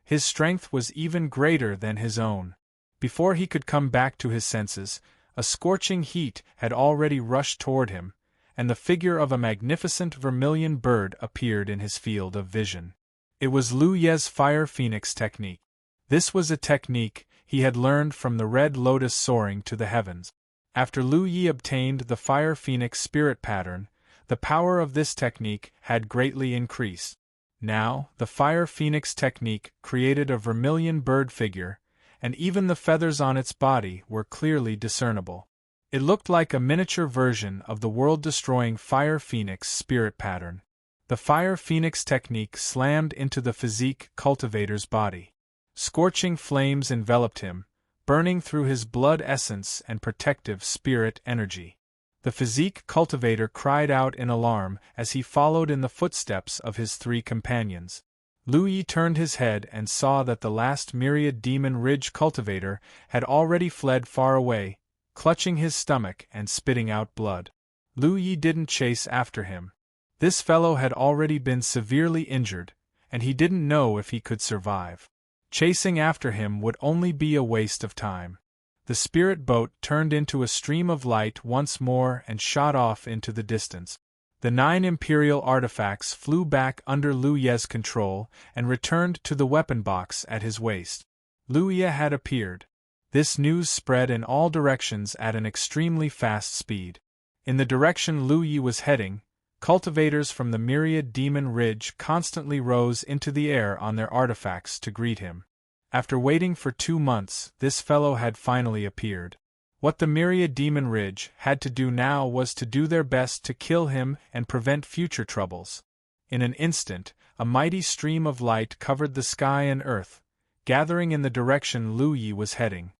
His strength was even greater than his own. Before he could come back to his senses, a scorching heat had already rushed toward him, and the figure of a magnificent vermilion bird appeared in his field of vision. It was Lu Yi's Fire Phoenix technique. This was a technique he had learned from the Red Lotus soaring to the heavens. After Lu Yi obtained the Fire Phoenix spirit pattern, the power of this technique had greatly increased. Now, the Fire Phoenix technique created a vermilion bird figure, and even the feathers on its body were clearly discernible. It looked like a miniature version of the world-destroying Fire Phoenix spirit pattern. The Fire Phoenix technique slammed into the physique cultivator's body. Scorching flames enveloped him, burning through his blood essence and protective spirit energy. The physique cultivator cried out in alarm as he followed in the footsteps of his 3 companions. Lu Yi turned his head and saw that the last myriad Demon Ridge cultivator had already fled far away, clutching his stomach and spitting out blood. Lu Yi didn't chase after him. This fellow had already been severely injured, and he didn't know if he could survive. Chasing after him would only be a waste of time. The spirit boat turned into a stream of light once more and shot off into the distance. The 9 Imperial artifacts flew back under Lu Yi's control and returned to the weapon box at his waist. Lu Yi had appeared. This news spread in all directions at an extremely fast speed. In the direction Lu Yi was heading, cultivators from the myriad Demon Ridge constantly rose into the air on their artifacts to greet him. After waiting for 2 months, this fellow had finally appeared. What the myriad Demon Ridge had to do now was to do their best to kill him and prevent future troubles. In an instant, a mighty stream of light covered the sky and earth, gathering in the direction Lu Yi was heading.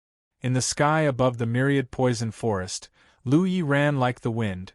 In the sky above the myriad poison forest, Lu Yi ran like the wind,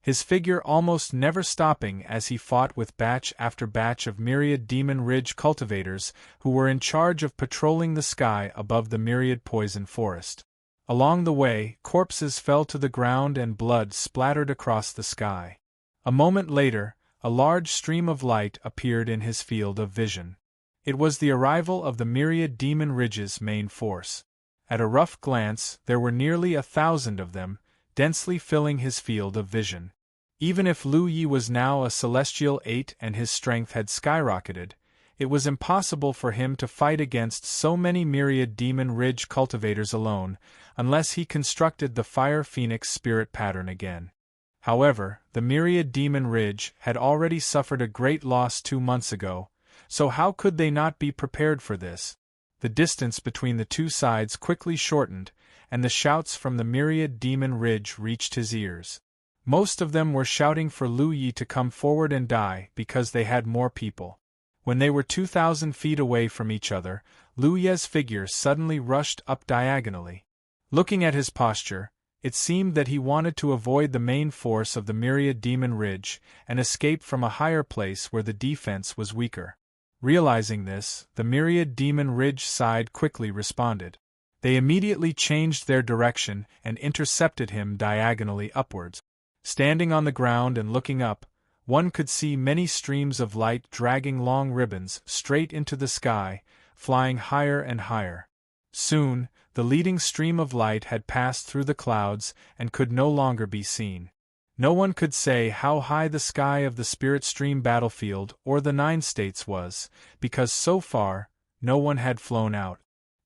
his figure almost never stopping as he fought with batch after batch of myriad Demon Ridge cultivators who were in charge of patrolling the sky above the myriad poison forest. Along the way, corpses fell to the ground and blood splattered across the sky. A moment later, a large stream of light appeared in his field of vision. It was the arrival of the myriad Demon Ridge's main force. At a rough glance, there were nearly 1,000 of them, densely filling his field of vision. Even if Lu Yi was now a celestial 8 and his strength had skyrocketed, it was impossible for him to fight against so many myriad Demon Ridge cultivators alone, unless he constructed the Fire Phoenix spirit pattern again. However, the myriad Demon Ridge had already suffered a great loss 2 months ago, so how could they not be prepared for this? The distance between the two sides quickly shortened, and the shouts from the myriad Demon Ridge reached his ears. Most of them were shouting for Lu Yi to come forward and die because they had more people. When they were 2,000 feet away from each other, Lu Ye's figure suddenly rushed up diagonally. Looking at his posture, it seemed that he wanted to avoid the main force of the myriad Demon Ridge and escape from a higher place where the defense was weaker. Realizing this, the myriad Demon Ridge side quickly responded. They immediately changed their direction and intercepted him diagonally upwards. Standing on the ground and looking up, one could see many streams of light dragging long ribbons straight into the sky, flying higher and higher. Soon, the leading stream of light had passed through the clouds and could no longer be seen. No one could say how high the sky of the Spirit Stream battlefield or the 9 states was, because so far, no one had flown out.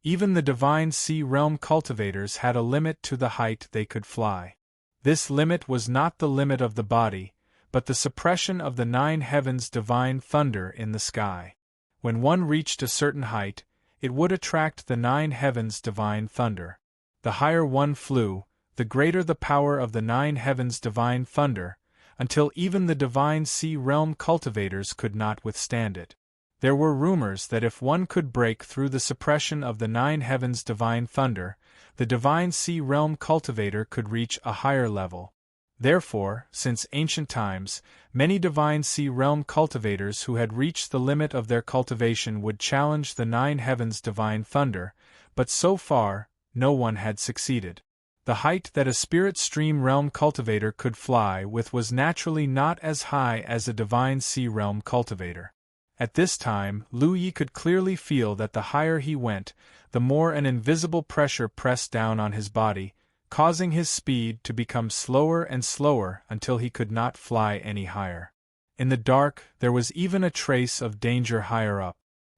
Even the Divine Sea Realm cultivators had a limit to the height they could fly. This limit was not the limit of the body, but the suppression of the 9 heavens' divine thunder in the sky. When one reached a certain height, it would attract the 9 heavens' divine thunder. The higher one flew, the greater the power of the 9 heavens' divine thunder, until even the Divine Sea Realm cultivators could not withstand it. There were rumors that if one could break through the suppression of the 9 heavens' divine thunder, the Divine Sea Realm cultivator could reach a higher level. Therefore, since ancient times, many Divine Sea Realm cultivators who had reached the limit of their cultivation would challenge the 9 heavens' divine thunder, but so far, no one had succeeded. The height that a Spirit Stream Realm cultivator could fly with was naturally not as high as a Divine Sea Realm cultivator. At this time, Lu Yi could clearly feel that the higher he went, the more an invisible pressure pressed down on his body, causing his speed to become slower and slower until he could not fly any higher. In the dark, there was even a trace of danger higher up.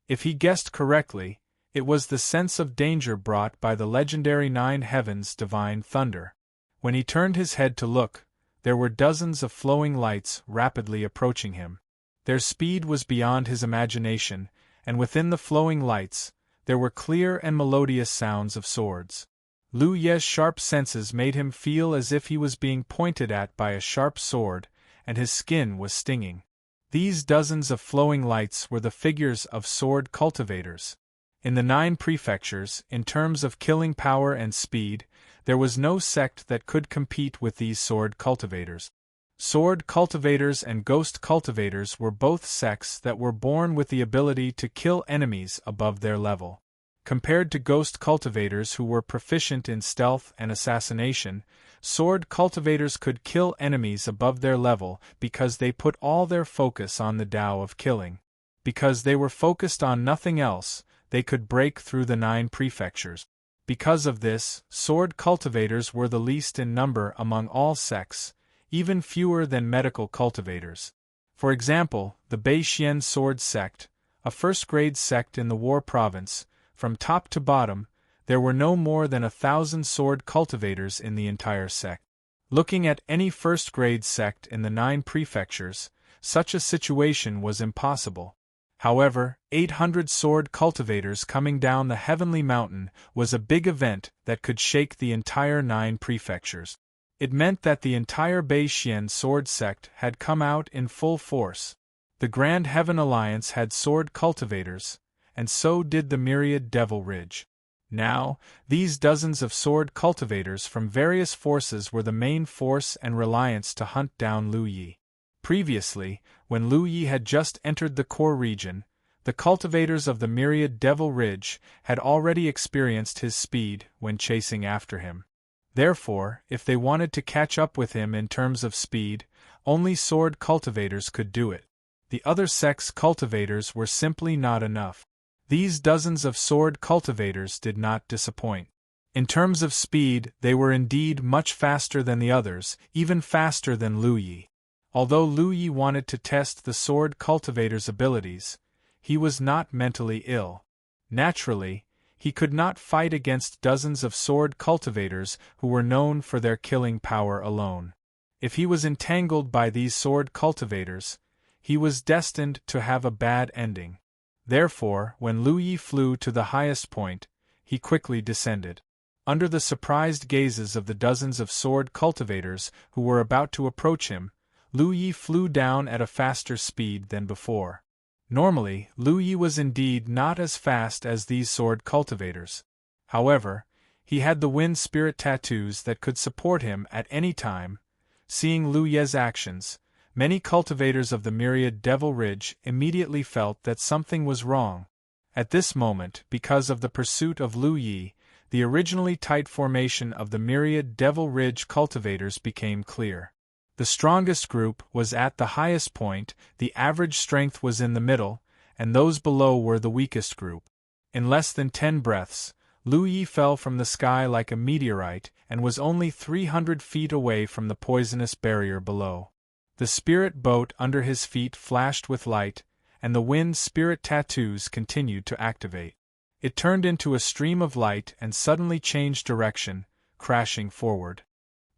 If he guessed correctly, it was the sense of danger brought by the legendary 9 heavens' divine thunder. When he turned his head to look, there were dozens of flowing lights rapidly approaching him. Their speed was beyond his imagination, and within the flowing lights, there were clear and melodious sounds of swords. Lu Ye's sharp senses made him feel as if he was being pointed at by a sharp sword, and his skin was stinging. These dozens of flowing lights were the figures of sword cultivators. In the 9 prefectures, in terms of killing power and speed, there was no sect that could compete with these sword cultivators. Sword cultivators and ghost cultivators were both sects that were born with the ability to kill enemies above their level. Compared to ghost cultivators who were proficient in stealth and assassination, sword cultivators could kill enemies above their level because they put all their focus on the Tao of killing. Because they were focused on nothing else, they could break through the 9 prefectures. Because of this, sword cultivators were the least in number among all sects, even fewer than medical cultivators. For example, the Beixian Sword Sect, a first-grade sect in the War Province, from top to bottom, there were no more than 1,000 sword cultivators in the entire sect. Looking at any first-grade sect in the 9 prefectures, such a situation was impossible. However, 800 sword cultivators coming down the heavenly mountain was a big event that could shake the entire 9 prefectures. It meant that the entire Beixian sword sect had come out in full force. The Grand Heaven Alliance had sword cultivators, and so did the myriad Devil Ridge. Now, these dozens of sword cultivators from various forces were the main force and reliance to hunt down Lu Yi. Previously, when Lu Yi had just entered the core region, the cultivators of the myriad Devil Ridge had already experienced his speed when chasing after him. Therefore, if they wanted to catch up with him in terms of speed, only sword cultivators could do it. The other sects' cultivators were simply not enough. These dozens of sword cultivators did not disappoint. In terms of speed, they were indeed much faster than the others, even faster than Lu Yi. Although Lu Yi wanted to test the sword cultivator's abilities, he was not mentally ill. Naturally, he could not fight against dozens of sword cultivators who were known for their killing power alone. If he was entangled by these sword cultivators, he was destined to have a bad ending. Therefore, when Lu Yi flew to the highest point, he quickly descended. Under the surprised gazes of the dozens of sword cultivators who were about to approach him, Lu Yi flew down at a faster speed than before. Normally, Lu Yi was indeed not as fast as these sword cultivators. However, he had the wind spirit tattoos that could support him at any time. Seeing Lu Yi's actions, many cultivators of the myriad Devil Ridge immediately felt that something was wrong. At this moment, because of the pursuit of Lu Yi, the originally tight formation of the myriad Devil Ridge cultivators became clear. The strongest group was at the highest point, the average strength was in the middle, and those below were the weakest group. In less than 10 breaths, Lu Yi fell from the sky like a meteorite and was only 300 feet away from the poisonous barrier below. The spirit boat under his feet flashed with light, and the wind spirit tattoos continued to activate. It turned into a stream of light and suddenly changed direction, crashing forward.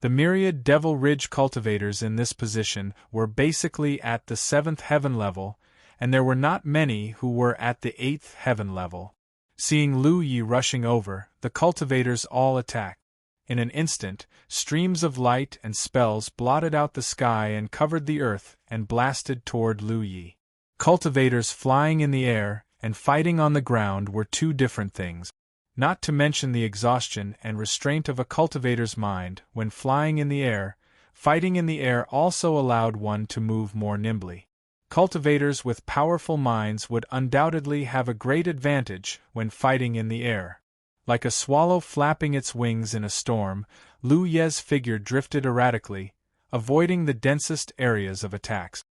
The myriad Devil Ridge cultivators in this position were basically at the 7th heaven level, and there were not many who were at the 8th heaven level. Seeing Lu Yi rushing over, the cultivators all attacked. In an instant, streams of light and spells blotted out the sky and covered the earth and blasted toward Lu Yi. Cultivators flying in the air and fighting on the ground were two different things. Not to mention the exhaustion and restraint of a cultivator's mind when flying in the air, fighting in the air also allowed one to move more nimbly. Cultivators with powerful minds would undoubtedly have a great advantage when fighting in the air. Like a swallow flapping its wings in a storm, Lu Yi's figure drifted erratically, avoiding the densest areas of attacks.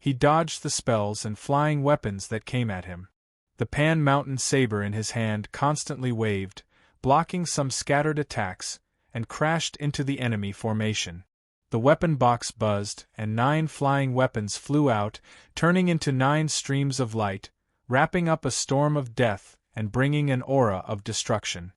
He dodged the spells and flying weapons that came at him. The Pan Mountain saber in his hand constantly waved, blocking some scattered attacks, and crashed into the enemy formation. The weapon box buzzed, and 9 flying weapons flew out, turning into 9 streams of light, wrapping up a storm of death and bringing an aura of destruction.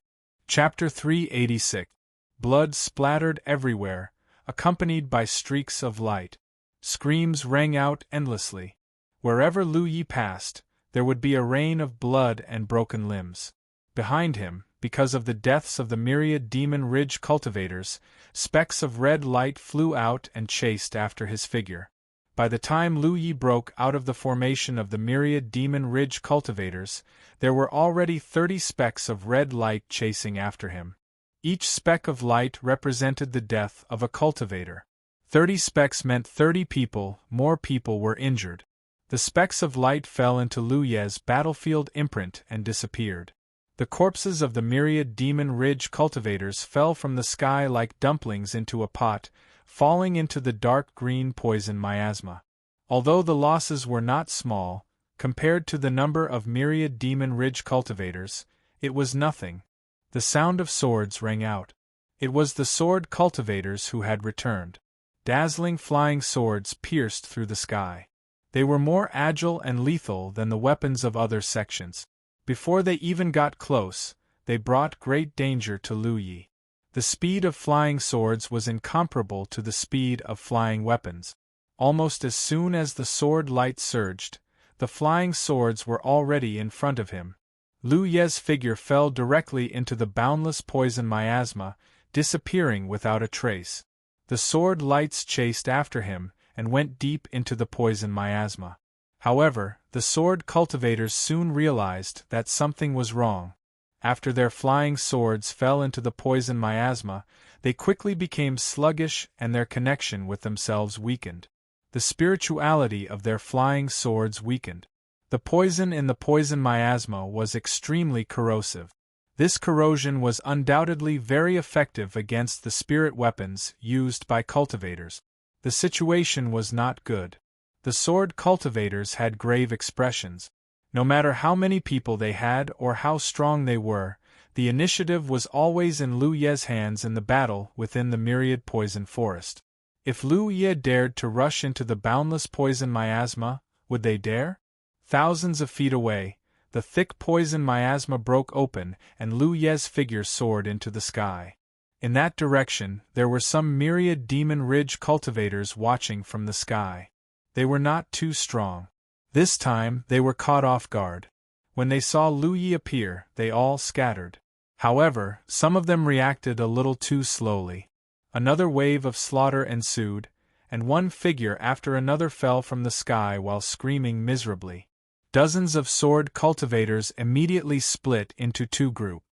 Chapter 386. Blood splattered everywhere, accompanied by streaks of light. Screams rang out endlessly. Wherever Lu Yi passed, there would be a rain of blood and broken limbs. Behind him, because of the deaths of the myriad Demon Ridge cultivators, specks of red light flew out and chased after his figure. By the time Lu Yi broke out of the formation of the myriad Demon Ridge cultivators, there were already 30 specks of red light chasing after him. Each speck of light represented the death of a cultivator. 30 specks meant 30 people, more people were injured. The specks of light fell into Lu Yi's battlefield imprint and disappeared. The corpses of the myriad Demon Ridge cultivators fell from the sky like dumplings into a pot, falling into the dark green poison miasma. Although the losses were not small, compared to the number of myriad Demon Ridge cultivators, it was nothing. The sound of swords rang out. It was the sword cultivators who had returned. Dazzling flying swords pierced through the sky. They were more agile and lethal than the weapons of other sections. Before they even got close, they brought great danger to Lu Yi. The speed of flying swords was incomparable to the speed of flying weapons. Almost as soon as the sword light surged, the flying swords were already in front of him. Lu Yi's figure fell directly into the boundless poison miasma, disappearing without a trace. The sword lights chased after him and went deep into the poison miasma. However, the sword cultivators soon realized that something was wrong. After their flying swords fell into the poison miasma, they quickly became sluggish and their connection with themselves weakened. The spirituality of their flying swords weakened. The poison in the poison miasma was extremely corrosive. This corrosion was undoubtedly very effective against the spirit weapons used by cultivators. The situation was not good. The sword cultivators had grave expressions. No matter how many people they had or how strong they were, The initiative was always in Lu Ye's hands in the battle within the myriad poison forest. If Lu Ye dared to rush into the boundless poison miasma, would they dare? Thousands of feet away, the thick poison miasma broke open and Lu Ye's figure soared into the sky. In that direction, there were some myriad Demon Ridge cultivators watching from the sky. They were not too strong. This time, they were caught off guard. When they saw Lu Ye appear, they all scattered. However, some of them reacted a little too slowly. Another wave of slaughter ensued, and one figure after another fell from the sky while screaming miserably. Dozens of sword cultivators immediately split into two groups.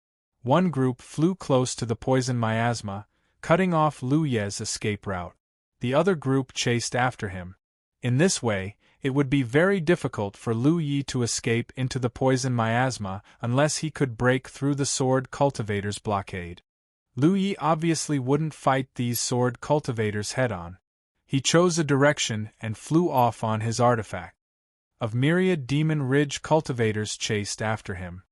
One group flew close to the poison miasma, cutting off Lu Ye's escape route. The other group chased after him. In this way, it would be very difficult for Lu Ye to escape into the poison miasma unless he could break through the sword cultivators' blockade. Lu Ye obviously wouldn't fight these sword cultivators head-on. He chose a direction and flew off on his artifact. Of myriad Demon Ridge cultivators chased after him.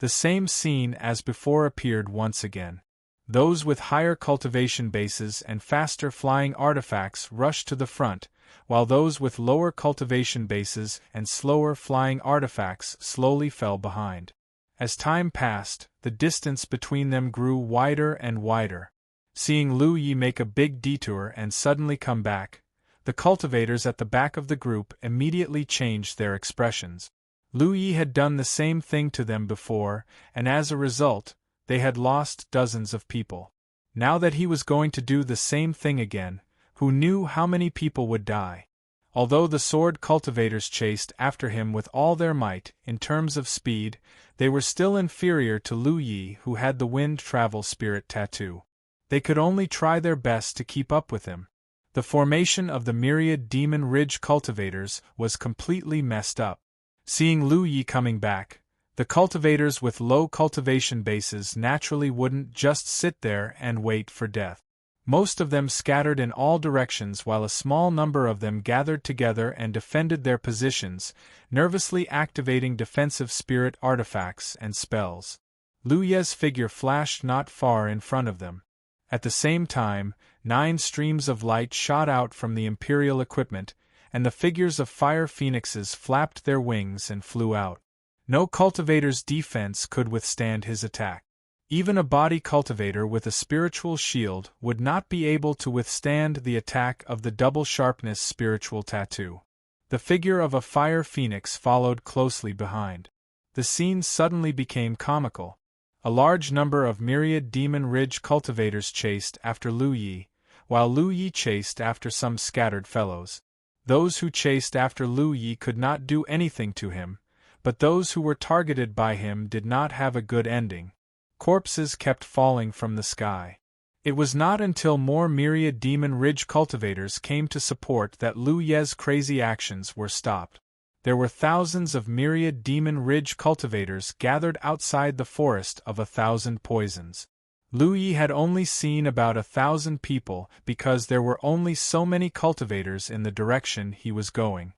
The same scene as before appeared once again. Those with higher cultivation bases and faster flying artifacts rushed to the front, while those with lower cultivation bases and slower flying artifacts slowly fell behind. As time passed, the distance between them grew wider and wider. Seeing Lu Ye make a big detour and suddenly come back, the cultivators at the back of the group immediately changed their expressions. Lu Ye had done the same thing to them before, and as a result, they had lost dozens of people. Now that he was going to do the same thing again, who knew how many people would die? Although the sword cultivators chased after him with all their might, in terms of speed, they were still inferior to Lu Ye, who had the wind travel spirit tattoo. They could only try their best to keep up with him. The formation of the myriad Demon Ridge cultivators was completely messed up. Seeing Lu Ye coming back, the cultivators with low cultivation bases naturally wouldn't just sit there and wait for death. Most of them scattered in all directions while a small number of them gathered together and defended their positions, nervously activating defensive spirit artifacts and spells. Lu Ye's figure flashed not far in front of them. At the same time, 9 streams of light shot out from the Imperial equipment, and the figures of fire phoenixes flapped their wings and flew out. No cultivator's defense could withstand his attack. Even a body cultivator with a spiritual shield would not be able to withstand the attack of the double sharpness spiritual tattoo. The figure of a fire phoenix followed closely behind. The scene suddenly became comical. A large number of myriad Demon Ridge cultivators chased after Lu Ye, while Lu Ye chased after some scattered fellows. Those who chased after Lu Ye could not do anything to him, but those who were targeted by him did not have a good ending. Corpses kept falling from the sky. It was not until more myriad Demon Ridge cultivators came to support that Lu Ye's crazy actions were stopped. There were thousands of myriad Demon Ridge cultivators gathered outside the forest of 1,000 poisons. Lu Ye had only seen about 1,000 people because there were only so many cultivators in the direction he was going.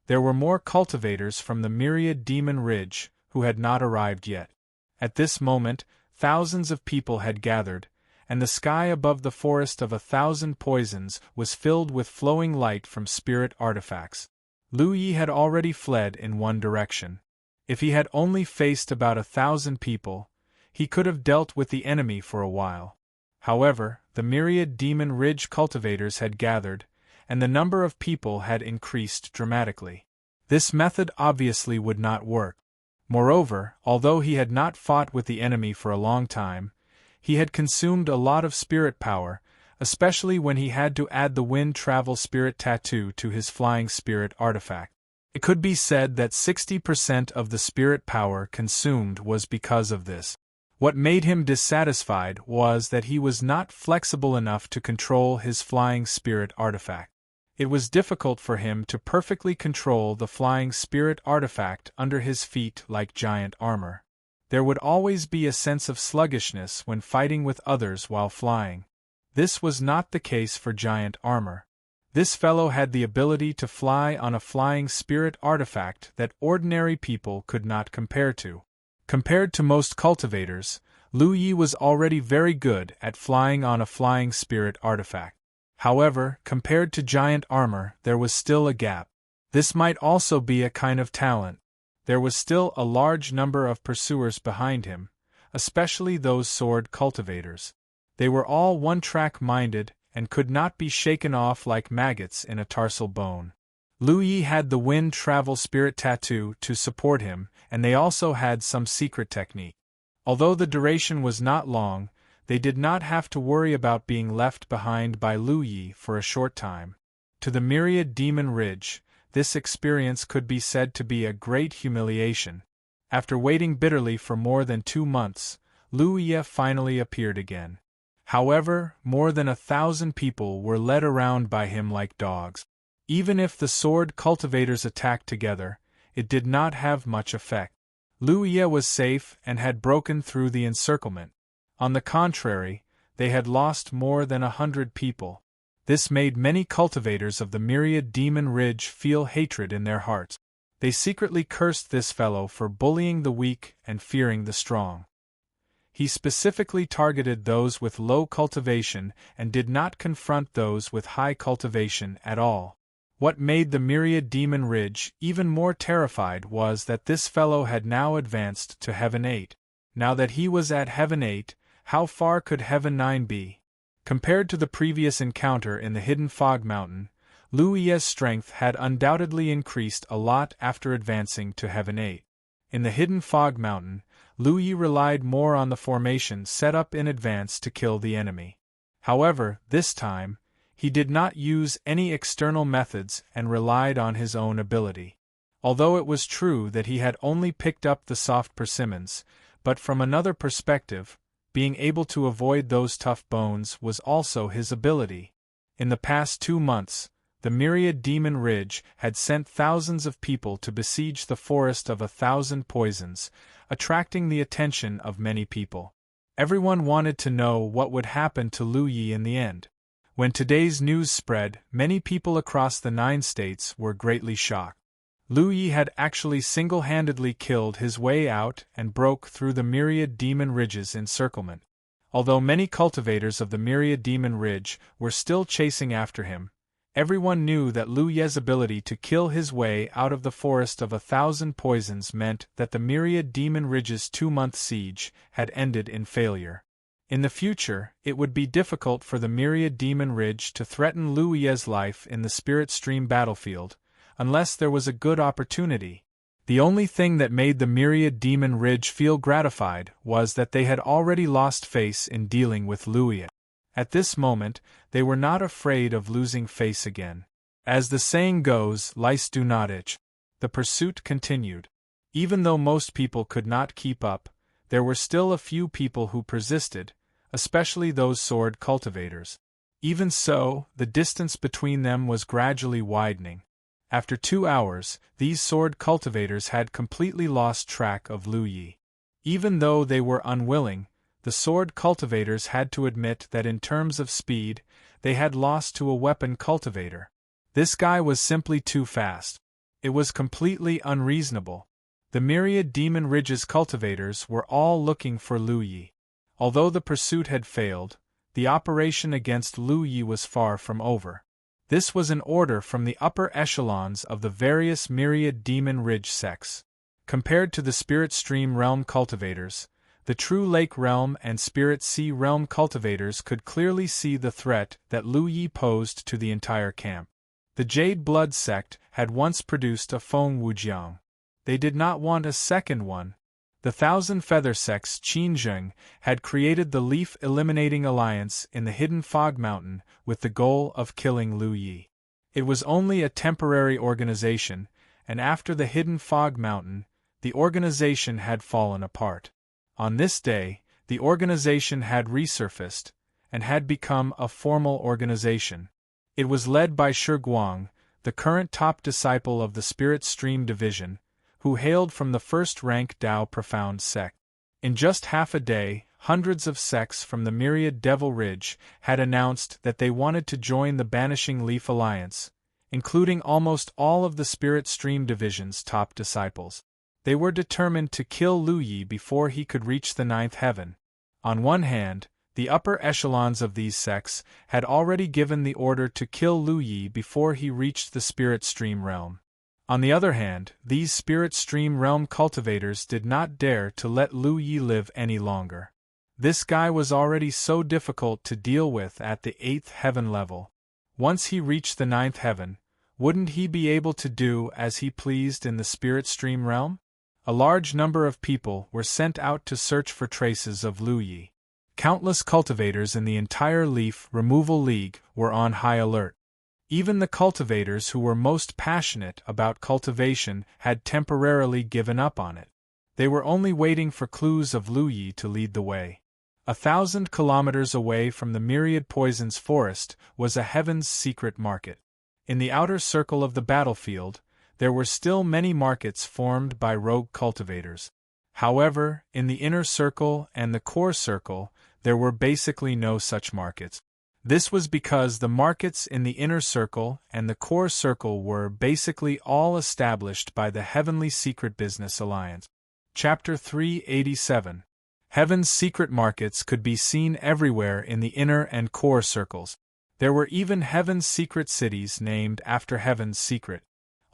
There were more cultivators from the myriad Demon Ridge who had not arrived yet. At this moment, thousands of people had gathered, and the sky above the forest of 1,000 poisons was filled with flowing light from spirit artifacts. Lu Ye had already fled in one direction. If he had only faced about 1,000 people, he could have dealt with the enemy for a while. However, the myriad Demon Ridge cultivators had gathered, and the number of people had increased dramatically. This method obviously would not work. Moreover, although he had not fought with the enemy for a long time, he had consumed a lot of spirit power, especially when he had to add the wind travel spirit tattoo to his flying spirit artifact. It could be said that 60% of the spirit power consumed was because of this. What made him dissatisfied was that he was not flexible enough to control his flying spirit artifact. It was difficult for him to perfectly control the flying spirit artifact under his feet like giant armor. There would always be a sense of sluggishness when fighting with others while flying. This was not the case for giant armor. This fellow had the ability to fly on a flying spirit artifact that ordinary people could not compare to. Compared to most cultivators, Lu Yi was already very good at flying on a flying spirit artifact. However, compared to giant armor, there was still a gap. This might also be a kind of talent. There was still a large number of pursuers behind him, especially those sword cultivators. They were all one-track minded and could not be shaken off like maggots in a tarsal bone. Lu Yi had the wind travel spirit tattoo to support him, and they also had some secret technique. Although the duration was not long, they did not have to worry about being left behind by Lu Yi for a short time. To the myriad Demon Ridge, this experience could be said to be a great humiliation. After waiting bitterly for more than 2 months, Lu Yi finally appeared again. However, more than 1,000 people were led around by him like dogs. Even if the sword cultivators attacked together, it did not have much effect. Lu Yi was safe and had broken through the encirclement. On the contrary, they had lost more than 100 people. This made many cultivators of the myriad Demon Ridge feel hatred in their hearts. They secretly cursed this fellow for bullying the weak and fearing the strong. He specifically targeted those with low cultivation and did not confront those with high cultivation at all. What made the myriad Demon Ridge even more terrified was that this fellow had now advanced to Heaven 8. Now that he was at Heaven 8, how far could Heaven 9 be? Compared to the previous encounter in the Hidden Fog Mountain, Lu Yi's strength had undoubtedly increased a lot after advancing to Heaven 8. In the Hidden Fog Mountain, Lu Yi relied more on the formation set up in advance to kill the enemy. However, this time, he did not use any external methods and relied on his own ability. Although it was true that he had only picked up the soft persimmons, but from another perspective, being able to avoid those tough bones was also his ability. In the past 2 months, the myriad Demon Ridge had sent thousands of people to besiege the forest of 1,000 poisons, attracting the attention of many people. Everyone wanted to know what would happen to Lu Yi in the end. When today's news spread, many people across the 9 states were greatly shocked. Lu Yi had actually single-handedly killed his way out and broke through the myriad Demon Ridge's encirclement. Although many cultivators of the myriad Demon Ridge were still chasing after him, everyone knew that Lu Yi's ability to kill his way out of the forest of 1,000 poisons meant that the myriad Demon Ridge's 2-month siege had ended in failure. In the future, it would be difficult for the myriad Demon Ridge to threaten Lu Yi's life in the Spirit Stream battlefield, unless there was a good opportunity. The only thing that made the myriad Demon Ridge feel gratified was that they had already lost face in dealing with Lu Yi. At this moment, they were not afraid of losing face again. As the saying goes, lice do not itch. The pursuit continued. Even though most people could not keep up, there were still a few people who persisted, especially those sword cultivators. Even so, the distance between them was gradually widening. After 2 hours, these sword cultivators had completely lost track of Lu Yi. Even though they were unwilling, the sword cultivators had to admit that in terms of speed, they had lost to a weapon cultivator. This guy was simply too fast. It was completely unreasonable. The myriad Demon Ridge's cultivators were all looking for Lu Yi. Although the pursuit had failed, the operation against Lu Yi was far from over. This was an order from the upper echelons of the various myriad Demon Ridge sects. Compared to the Spirit Stream Realm cultivators, the True Lake Realm and Spirit Sea Realm cultivators could clearly see the threat that Lu Yi posed to the entire camp. The Jade Blood sect had once produced a Feng Wujiang. They did not want a second one. The Thousand Feather sect's Qin Zheng had created the Leaf Eliminating Alliance in the Hidden Fog Mountain with the goal of killing Lu Yi. It was only a temporary organization, and after the Hidden Fog Mountain, the organization had fallen apart. On this day, the organization had resurfaced, and had become a formal organization. It was led by Shi Guang, the current top disciple of the Spirit Stream Division, who hailed from the first-rank Dao Profound sect. In just half a day, hundreds of sects from the myriad Devil Ridge had announced that they wanted to join the Banishing Leaf Alliance, including almost all of the Spirit Stream Division's top disciples. They were determined to kill Lu Yi before he could reach the 9th heaven. On one hand, the upper echelons of these sects had already given the order to kill Lu Yi before he reached the spirit stream realm. On the other hand, these spirit stream realm cultivators did not dare to let Lu Yi live any longer. This guy was already so difficult to deal with at the 8th heaven level. Once he reached the 9th heaven, wouldn't he be able to do as he pleased in the spirit stream realm? A large number of people were sent out to search for traces of Lu Yi. Countless cultivators in the entire Leaf Removal League were on high alert. Even the cultivators who were most passionate about cultivation had temporarily given up on it. They were only waiting for clues of Lu Yi to lead the way. 1,000 kilometers away from the Myriad Poisons Forest was a Heaven's Secret Market. In the outer circle of the battlefield, there were still many markets formed by rogue cultivators. However, in the inner circle and the core circle, there were basically no such markets. This was because the markets in the inner circle and the core circle were basically all established by the Heavenly Secret Business Alliance. Chapter 387. Heaven's secret markets could be seen everywhere in the inner and core circles. There were even Heaven's secret cities named after Heaven's secret.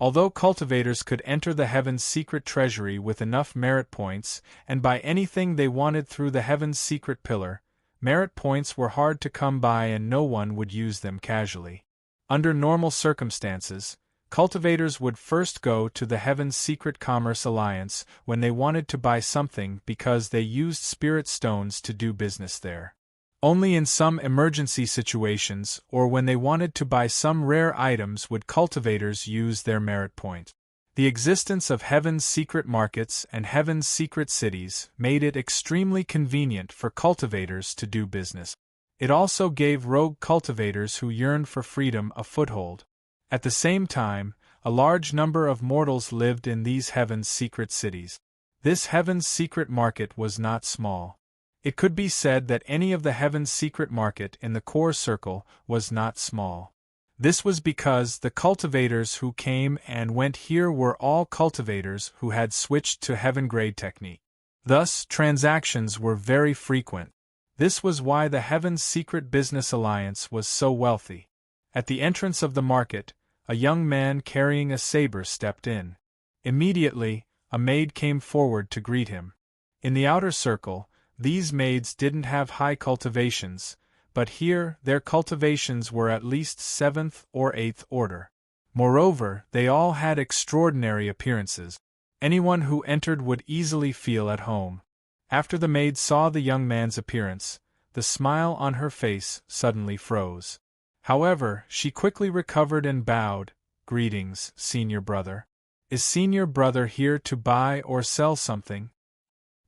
Although cultivators could enter the Heaven's secret treasury with enough merit points and buy anything they wanted through the Heaven's secret pillar, merit points were hard to come by and no one would use them casually. Under normal circumstances, cultivators would first go to the Heaven's Secret Commerce Alliance when they wanted to buy something because they used spirit stones to do business there. Only in some emergency situations or when they wanted to buy some rare items would cultivators use their merit point. The existence of Heaven's secret markets and Heaven's secret cities made it extremely convenient for cultivators to do business. It also gave rogue cultivators who yearned for freedom a foothold. At the same time, a large number of mortals lived in these Heaven's secret cities. This Heaven's secret market was not small. It could be said that any of the Heaven's secret market in the core circle was not small. This was because the cultivators who came and went here were all cultivators who had switched to Heaven grade technique. Thus, transactions were very frequent. This was why the Heaven's Secret Business Alliance was so wealthy. At the entrance of the market, a young man carrying a saber stepped in. Immediately, a maid came forward to greet him. In the outer circle, these maids didn't have high cultivations, but here their cultivations were at least 7th or 8th order. Moreover, they all had extraordinary appearances. Anyone who entered would easily feel at home. After the maid saw the young man's appearance, the smile on her face suddenly froze. However, she quickly recovered and bowed. "Greetings, senior brother. Is senior brother here to buy or sell something?"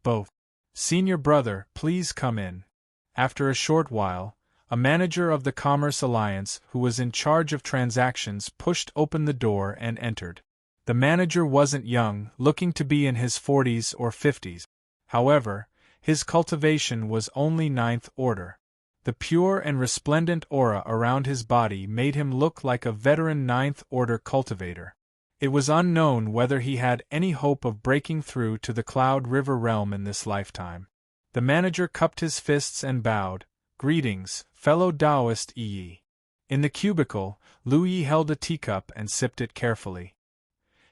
"Both. Senior brother, please come in." After a short while, a manager of the Commerce Alliance who was in charge of transactions pushed open the door and entered. The manager wasn't young, looking to be in his 40s or 50s. However, his cultivation was only 9th order. The pure and resplendent aura around his body made him look like a veteran 9th order cultivator. It was unknown whether he had any hope of breaking through to the Cloud River realm in this lifetime. The manager cupped his fists and bowed. "Greetings, fellow Taoist Yi." In the cubicle, Lu Yi held a teacup and sipped it carefully.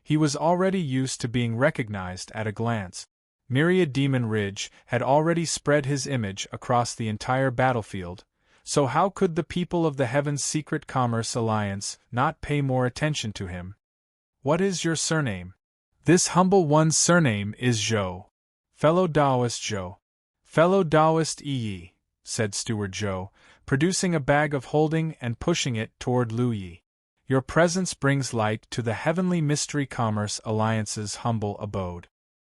He was already used to being recognized at a glance. Myriad Demon Ridge had already spread his image across the entire battlefield, so how could the people of the Heaven's Secret Commerce Alliance not pay more attention to him? "What is your surname?" "This humble one's surname is Zhou." "Fellow Taoist Zhou." "Fellow Taoist Yi," said Steward Zhou, producing a bag of holding and pushing it toward Lu Yi. "Your presence brings light to the Heavenly Mystery Commerce Alliance's humble abode.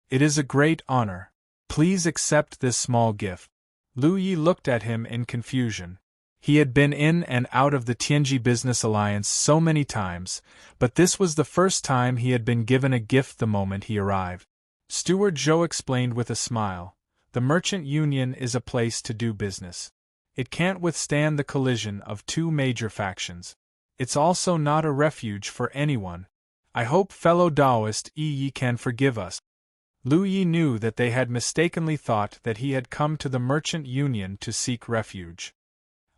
It is a great honor. Please accept this small gift." Lu Yi looked at him in confusion. He had been in and out of the Tianji Business Alliance so many times, but this was the first time he had been given a gift the moment he arrived. Steward Zhou explained with a smile, "The Merchant Union is a place to do business. It can't withstand the collision of two major factions. It's also not a refuge for anyone. I hope fellow Taoist Yi can forgive us." Lu Yi knew that they had mistakenly thought that he had come to the Merchant Union to seek refuge.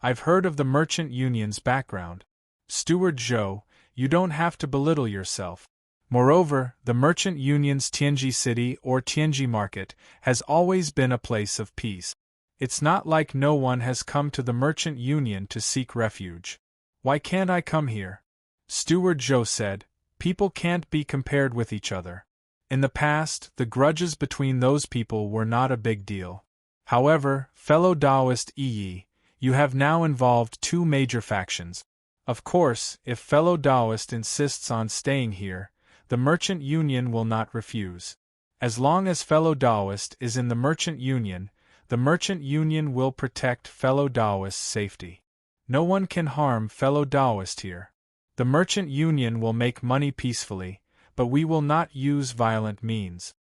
I've heard of the Merchant Union's background. Steward Zhou, you don't have to belittle yourself. Moreover, the Merchant Union's Tianji City or Tianji Market has always been a place of peace. It's not like no one has come to the Merchant Union to seek refuge. Why can't I come here? Steward Zhou said, people can't be compared with each other. In the past, the grudges between those people were not a big deal. However, fellow Taoist Yi, you have now involved two major factions. Of course, if fellow Taoist insists on staying here, the Merchant Union will not refuse. As long as fellow Taoist is in the Merchant Union, the Merchant Union will protect fellow Taoist's safety. No one can harm fellow Taoist here. The Merchant Union will make money peacefully, but we will not use violent means.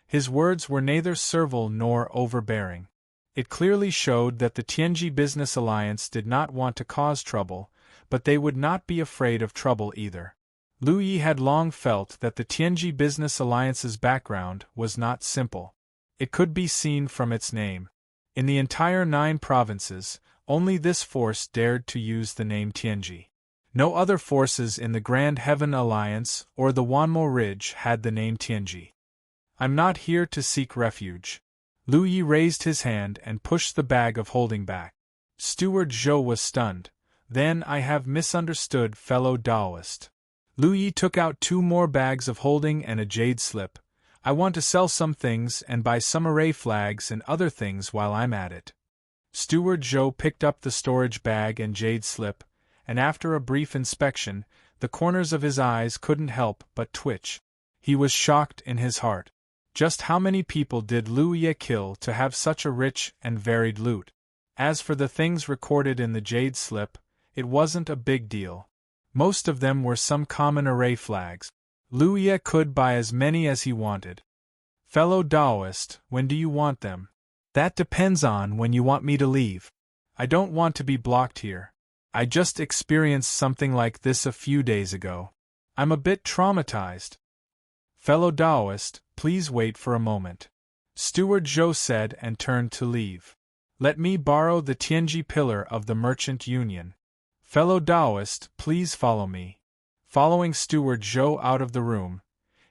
His words were neither servile nor overbearing. It clearly showed that the Tianji Business Alliance did not want to cause trouble, but they would not be afraid of trouble either. Lu Yi had long felt that the Tianji Business Alliance's background was not simple. It could be seen from its name. In the entire 9 provinces, only this force dared to use the name Tianji. No other forces in the Grand Heaven Alliance or the Wanmo Ridge had the name Tianji. I'm not here to seek refuge. Lu Yi raised his hand and pushed the bag of holding back. Steward Zhou was stunned. Then I have misunderstood, fellow Taoist. Lu Yi took out 2 more bags of holding and a jade slip. I want to sell some things and buy some array flags and other things while I'm at it. Steward Zhou picked up the storage bag and jade slip, and after a brief inspection, the corners of his eyes couldn't help but twitch. He was shocked in his heart. Just how many people did Lu Yi kill to have such a rich and varied loot? As for the things recorded in the jade slip, it wasn't a big deal. Most of them were some common array flags. Lu Yi could buy as many as he wanted. Fellow Taoist, when do you want them? That depends on when you want me to leave. I don't want to be blocked here. I just experienced something like this a few days ago. I'm a bit traumatized. Fellow Taoist, please wait for a moment. Steward Zhou said and turned to leave. Let me borrow the Tianji pillar of the Merchant Union. Fellow Taoist, please follow me. Following Steward Zhou out of the room,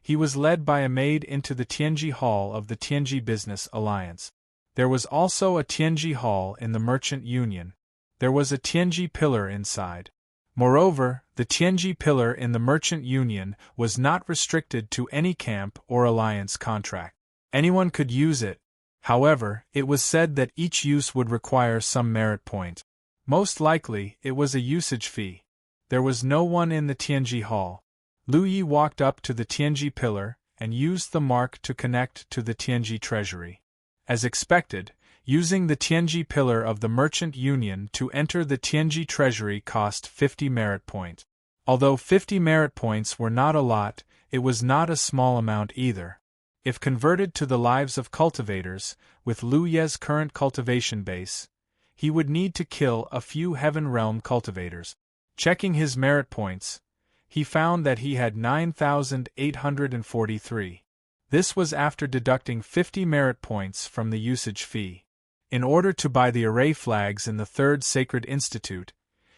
he was led by a maid into the Tianji Hall of the Tianji Business Alliance. There was also a Tianji Hall in the Merchant Union. There was a Tianji pillar inside. Moreover, the Tianji pillar in the Merchant Union was not restricted to any camp or alliance contract. Anyone could use it. However, it was said that each use would require some merit point. Most likely, it was a usage fee. There was no one in the Tianji Hall. Lu Yi walked up to the Tianji pillar and used the mark to connect to the Tianji treasury. As expected, using the Tianji pillar of the Merchant Union to enter the Tianji treasury cost 50 merit points. Although 50 merit points were not a lot, it was not a small amount either. If converted to the lives of cultivators, with Lu Ye's current cultivation base, he would need to kill a few Heaven Realm cultivators. Checking his merit points, he found that he had 9,843. This was after deducting 50 merit points from the usage fee. In order to buy the array flags in the Third Sacred Institute,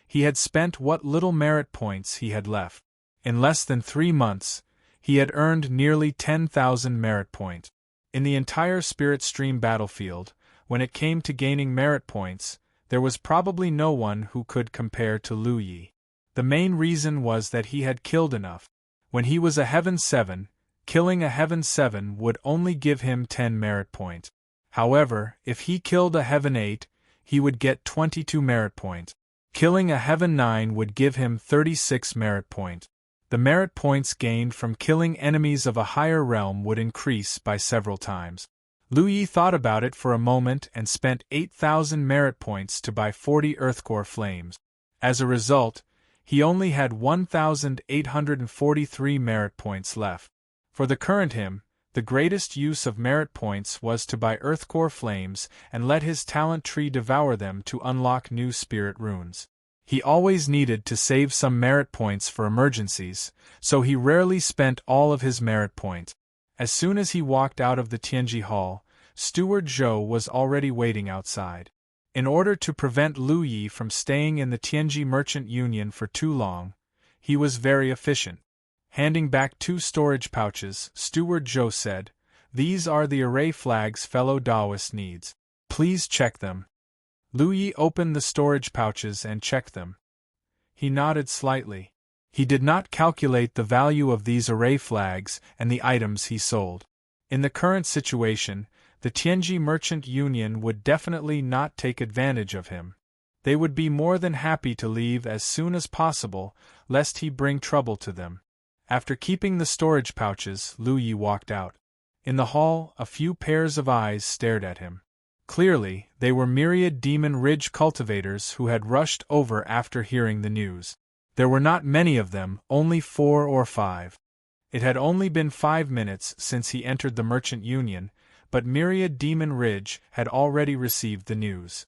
he had spent what little merit points he had left. In less than 3 months, he had earned nearly 10,000 merit points. In the entire Spirit Stream battlefield, when it came to gaining merit points, there was probably no one who could compare to Lu Yi. The main reason was that he had killed enough. When he was a Heaven 7, killing a Heaven 7 would only give him 10 merit points. However, if he killed a Heaven 8, he would get 22 merit points. Killing a Heaven 9 would give him 36 merit points. The merit points gained from killing enemies of a higher realm would increase by several times. Lu Yi thought about it for a moment and spent 8,000 merit points to buy 40 Earthcore Flames. As a result, he only had 1,843 merit points left. For the current him, the greatest use of merit points was to buy Earthcore Flames and let his talent tree devour them to unlock new spirit runes. He always needed to save some merit points for emergencies, so he rarely spent all of his merit points. As soon as he walked out of the Tianji Hall, Steward Zhou was already waiting outside. In order to prevent Lu Yi from staying in the Tianji Merchant Union for too long, he was very efficient. Handing back 2 storage pouches, Steward Zhou said, "These are the array flags fellow Taoist needs. Please check them." Lu Yi opened the storage pouches and checked them. He nodded slightly. He did not calculate the value of these array flags and the items he sold. In the current situation, the Tianji Merchant Union would definitely not take advantage of him. They would be more than happy to leave as soon as possible, lest he bring trouble to them. After keeping the storage pouches, Lu Yi walked out. In the hall, a few pairs of eyes stared at him. Clearly, they were myriad Demon Ridge cultivators who had rushed over after hearing the news. There were not many of them, only 4 or 5. It had only been 5 minutes since he entered the Merchant Union, but myriad Demon Ridge had already received the news.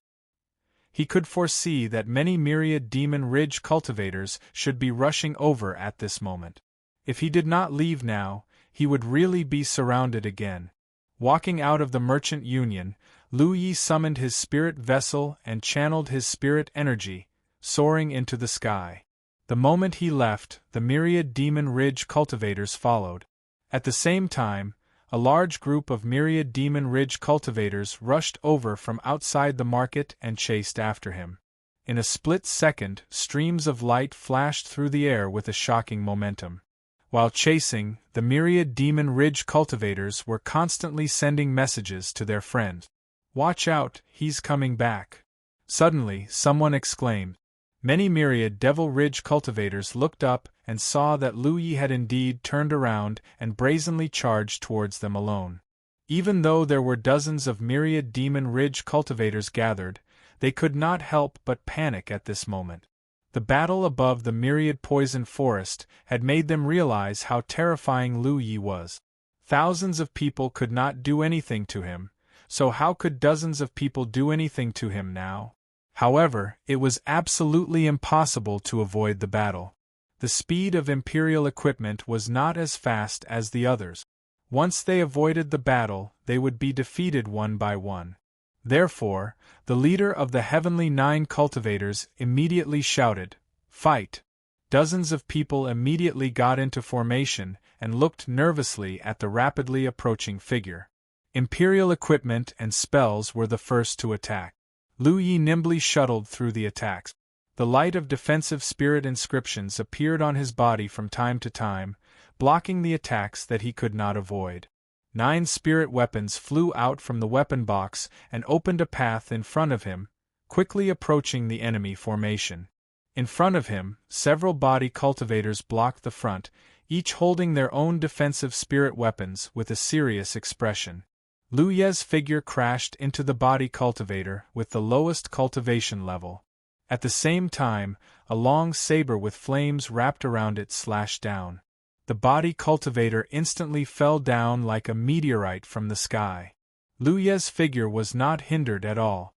He could foresee that many myriad Demon Ridge cultivators should be rushing over at this moment. If he did not leave now, he would really be surrounded again. Walking out of the Merchant Union, Lu Yi summoned his spirit vessel and channeled his spirit energy, soaring into the sky. The moment he left, the myriad Demon Ridge cultivators followed. At the same time, a large group of myriad Demon Ridge cultivators rushed over from outside the market and chased after him. In a split second, streams of light flashed through the air with a shocking momentum. While chasing, the myriad Demon Ridge cultivators were constantly sending messages to their friends. "Watch out, he's coming back." Suddenly, someone exclaimed. Many myriad Devil Ridge cultivators looked up and saw that Lu Yi had indeed turned around and brazenly charged towards them alone. Even though there were dozens of myriad Demon Ridge cultivators gathered, they could not help but panic at this moment. The battle above the myriad poison forest had made them realize how terrifying Lu Yi was. Thousands of people could not do anything to him, so how could dozens of people do anything to him now? However, it was absolutely impossible to avoid the battle. The speed of Imperial equipment was not as fast as the others. Once they avoided the battle, they would be defeated one by one. Therefore, the leader of the Heavenly 9 cultivators immediately shouted, "Fight!" Dozens of people immediately got into formation and looked nervously at the rapidly approaching figure. Imperial equipment and spells were the first to attack. Lu Yi nimbly shuttled through the attacks. The light of defensive spirit inscriptions appeared on his body from time to time, blocking the attacks that he could not avoid. 9 spirit weapons flew out from the weapon box and opened a path in front of him, quickly approaching the enemy formation. In front of him, several body cultivators blocked the front, each holding their own defensive spirit weapons with a serious expression. Lu Ye's figure crashed into the body cultivator with the lowest cultivation level. At the same time, a long saber with flames wrapped around it slashed down. The body cultivator instantly fell down like a meteorite from the sky. Lu Ye's figure was not hindered at all.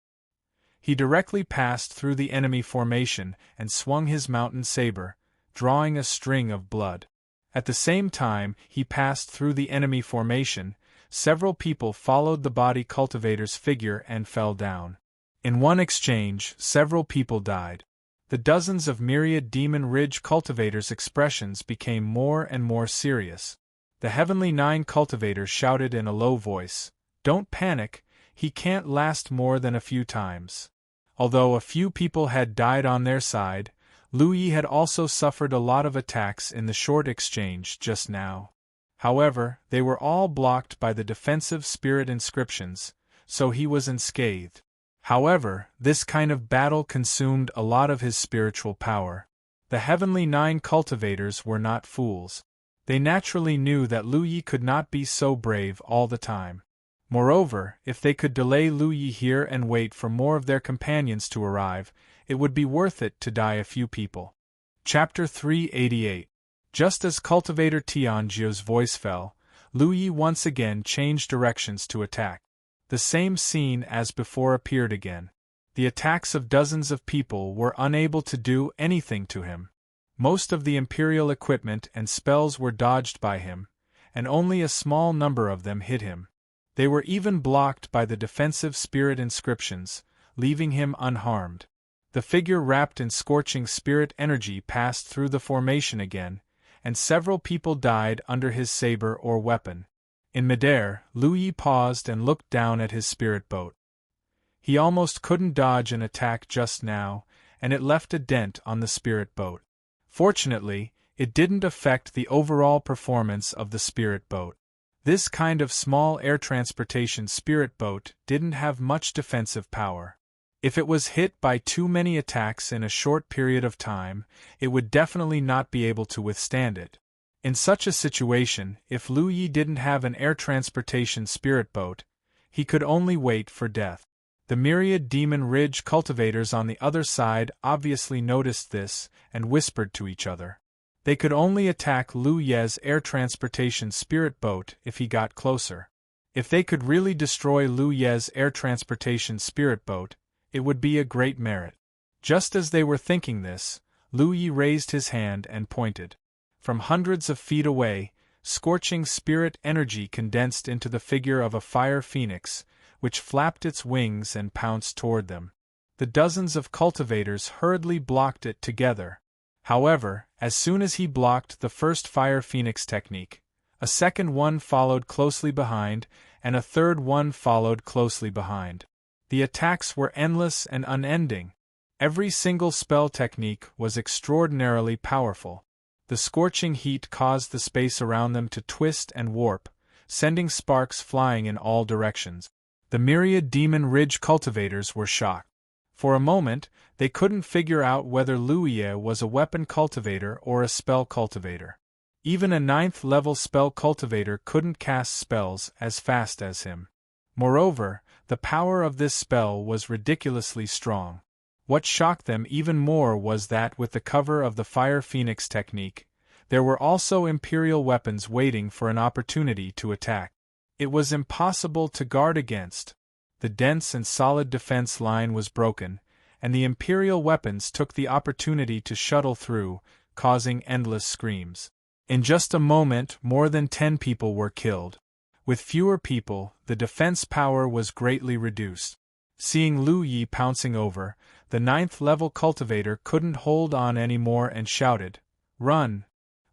He directly passed through the enemy formation and swung his mountain saber, drawing a string of blood. At the same time he passed through the enemy formation, several people followed the body cultivator's figure and fell down. In one exchange, several people died. The dozens of myriad Demon Ridge cultivators' expressions became more and more serious. The Heavenly 9 cultivators shouted in a low voice, "Don't panic, he can't last more than a few times." Although a few people had died on their side, Lu Yi had also suffered a lot of attacks in the short exchange just now. However, they were all blocked by the defensive spirit inscriptions, so he was unscathed. However, this kind of battle consumed a lot of his spiritual power. The Heavenly 9 cultivators were not fools. They naturally knew that Lu Yi could not be so brave all the time. Moreover, if they could delay Lu Yi here and wait for more of their companions to arrive, it would be worth it to die a few people. Chapter 388. Just as Cultivator Tianjio's voice fell, Lu Yi once again changed directions to attack. The same scene as before appeared again. The attacks of dozens of people were unable to do anything to him. Most of the Imperial equipment and spells were dodged by him, and only a small number of them hit him. They were even blocked by the defensive spirit inscriptions, leaving him unharmed. The figure wrapped in scorching spirit energy passed through the formation again, and several people died under his saber or weapon. In midair, Lu Yi paused and looked down at his spirit boat. He almost couldn't dodge an attack just now, and it left a dent on the spirit boat. Fortunately, it didn't affect the overall performance of the spirit boat. This kind of small air transportation spirit boat didn't have much defensive power. If it was hit by too many attacks in a short period of time, it would definitely not be able to withstand it. In such a situation, if Lu Yi didn't have an air transportation spirit boat, he could only wait for death. The myriad Demon Ridge cultivators on the other side obviously noticed this and whispered to each other. They could only attack Lu Ye's air transportation spirit boat if he got closer. If they could really destroy Lu Ye's air transportation spirit boat, it would be a great merit. Just as they were thinking this, Lu Yi raised his hand and pointed. From hundreds of feet away, scorching spirit energy condensed into the figure of a fire phoenix, which flapped its wings and pounced toward them. The dozens of cultivators hurriedly blocked it together. However, as soon as he blocked the first fire phoenix technique, a second one followed closely behind, and a third one followed closely behind. The attacks were endless and unending. Every single spell technique was extraordinarily powerful. The scorching heat caused the space around them to twist and warp, sending sparks flying in all directions. The myriad Demon Ridge cultivators were shocked. For a moment, they couldn't figure out whether Lu Ye was a weapon cultivator or a spell cultivator. Even a 9th-level spell cultivator couldn't cast spells as fast as him. Moreover, the power of this spell was ridiculously strong. What shocked them even more was that with the cover of the Fire Phoenix technique, there were also Imperial weapons waiting for an opportunity to attack. It was impossible to guard against. The dense and solid defense line was broken, and the Imperial weapons took the opportunity to shuttle through, causing endless screams. In just a moment, more than 10 people were killed. With fewer people, the defense power was greatly reduced. Seeing Lu Yi pouncing over, the 9th-level cultivator couldn't hold on anymore and shouted, "Run!"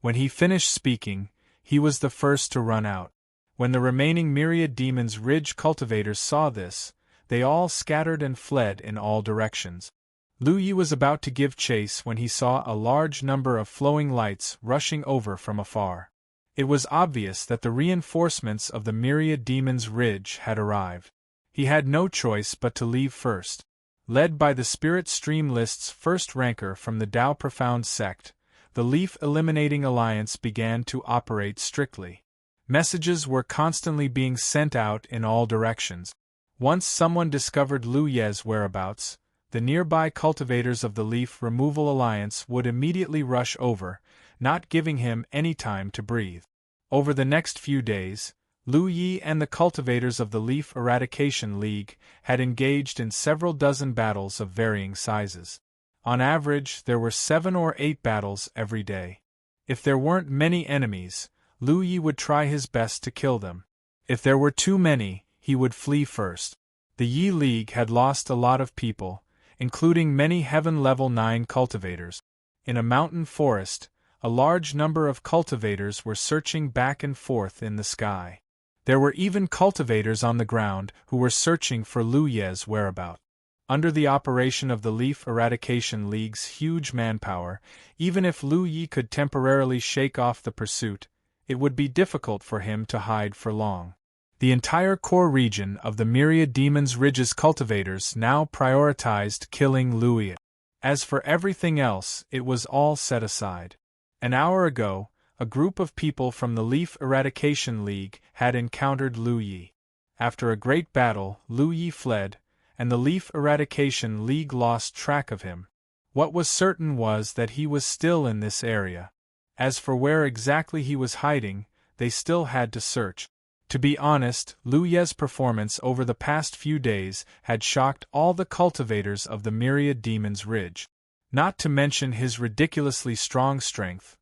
When he finished speaking, he was the first to run out. When the remaining myriad Demons Ridge cultivators saw this, they all scattered and fled in all directions. Lu Yi was about to give chase when he saw a large number of flowing lights rushing over from afar. It was obvious that the reinforcements of the myriad Demons Ridge had arrived. He had no choice but to leave first. Led by the Spirit Stream List's first ranker from the Tao Profound sect, the Leaf Eliminating Alliance began to operate strictly. Messages were constantly being sent out in all directions. Once someone discovered Lu Ye's whereabouts, the nearby cultivators of the Leaf Removal Alliance would immediately rush over, not giving him any time to breathe. Over the next few days, Lu Yi and the cultivators of the Leaf Eradication League had engaged in several dozen battles of varying sizes. On average, there were 7 or 8 battles every day. If there weren't many enemies, Lu Yi would try his best to kill them. If there were too many, he would flee first. The Yi League had lost a lot of people, including many Heaven Level 9 cultivators. In a mountain forest, a large number of cultivators were searching back and forth in the sky. There were even cultivators on the ground who were searching for Lu Ye's whereabouts. Under the operation of the Leaf Eradication League's huge manpower, even if Lu Yi could temporarily shake off the pursuit, it would be difficult for him to hide for long. The entire core region of the Myriad Demons Ridge's cultivators now prioritized killing Lu Yi. As for everything else, it was all set aside. An hour ago, a group of people from the Leaf Eradication League had encountered Lu Yi. After a great battle, Lu Yi fled, and the Leaf Eradication League lost track of him. What was certain was that he was still in this area. As for where exactly he was hiding, they still had to search. To be honest, Lu Ye's performance over the past few days had shocked all the cultivators of the Myriad Demons Ridge. Not to mention his ridiculously strong strength,